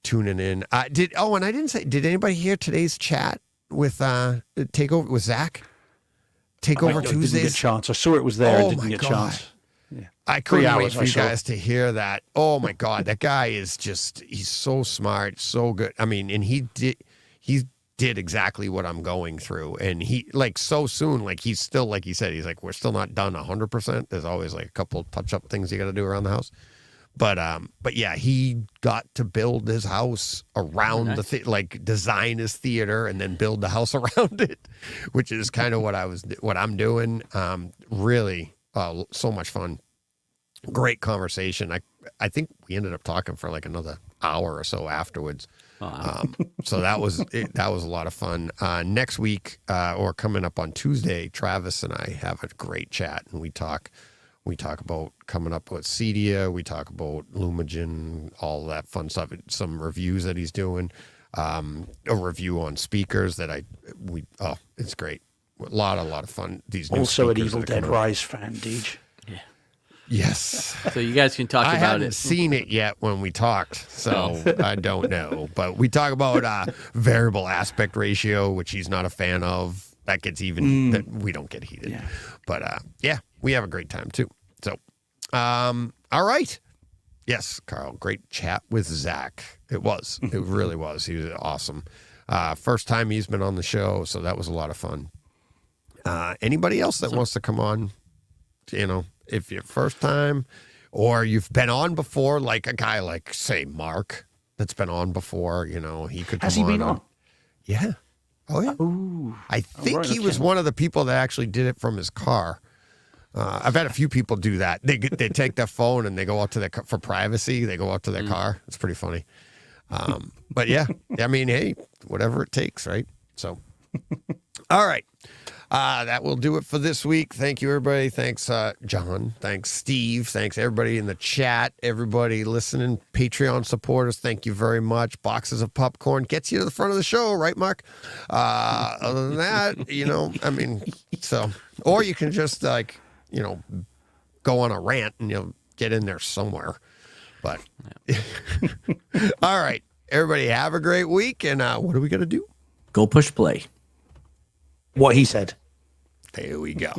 tuning in. And I didn't say, did anybody hear today's chat with Takeover with Zach? Takeover I didn't Tuesdays. get a chance. I saw it was there. Oh, I didn't my get a God. chance. Yeah. I couldn't 3 wait hours for I you saw. guys to hear that. Oh my God, that guy is he's so smart, so good. I mean, and he did exactly what I'm going through. And he so soon, he's still, like he said, he's like, we're still not done 100%. There's always a couple touch up things you got to do around the house. But yeah, he got to build his house around design his theater and then build the house around it, which is kind of what I'm doing. Really, so much fun. Great conversation. I think we ended up talking for another hour or so afterwards. So that was a lot of fun. Next week, or coming up on Tuesday, Travis and I have a great chat, and we talk about coming up with Cedia. We talk about Lumagen, all that fun stuff. Some reviews that he's doing. A review on speakers it's great. A lot of fun. These new Also an speakers Evil that are Dead coming out. Rise fan, Deej. Yes. So you guys can talk I about hadn't it. seen it yet when we talked, so I don't know. But we talk about variable aspect ratio, which he's not a fan of. That gets even. That we don't get heated. Yeah. But yeah, we have a great time too. So, all right. Yes, Carl, great chat with Zach. It was. It really was. He was awesome. First time he's been on the show, so that was a lot of fun. Anybody else that wants to come on, if you're first time or you've been on before, like a guy like, say, Mark, that's been on before, he could come Has he been on? Yeah. Oh, yeah. Ooh. I think right, he was okay. one of the people that actually did it from his car. I've had a few people do that. They take their phone and they go out to for privacy. They go out to their car. It's pretty funny. But yeah, I mean, hey, whatever it takes, right? So, all right. That will do it for this week. Thank you, everybody. Thanks, John. Thanks, Steve. Thanks, everybody in the chat. Everybody listening, Patreon supporters, thank you very much. Boxes of popcorn gets you to the front of the show, right, Mark? Other than that, or you can just, go on a rant and you'll get in there somewhere. But, all right. Everybody have a great week. And what are we going to do? Go push play. What he said. There we go.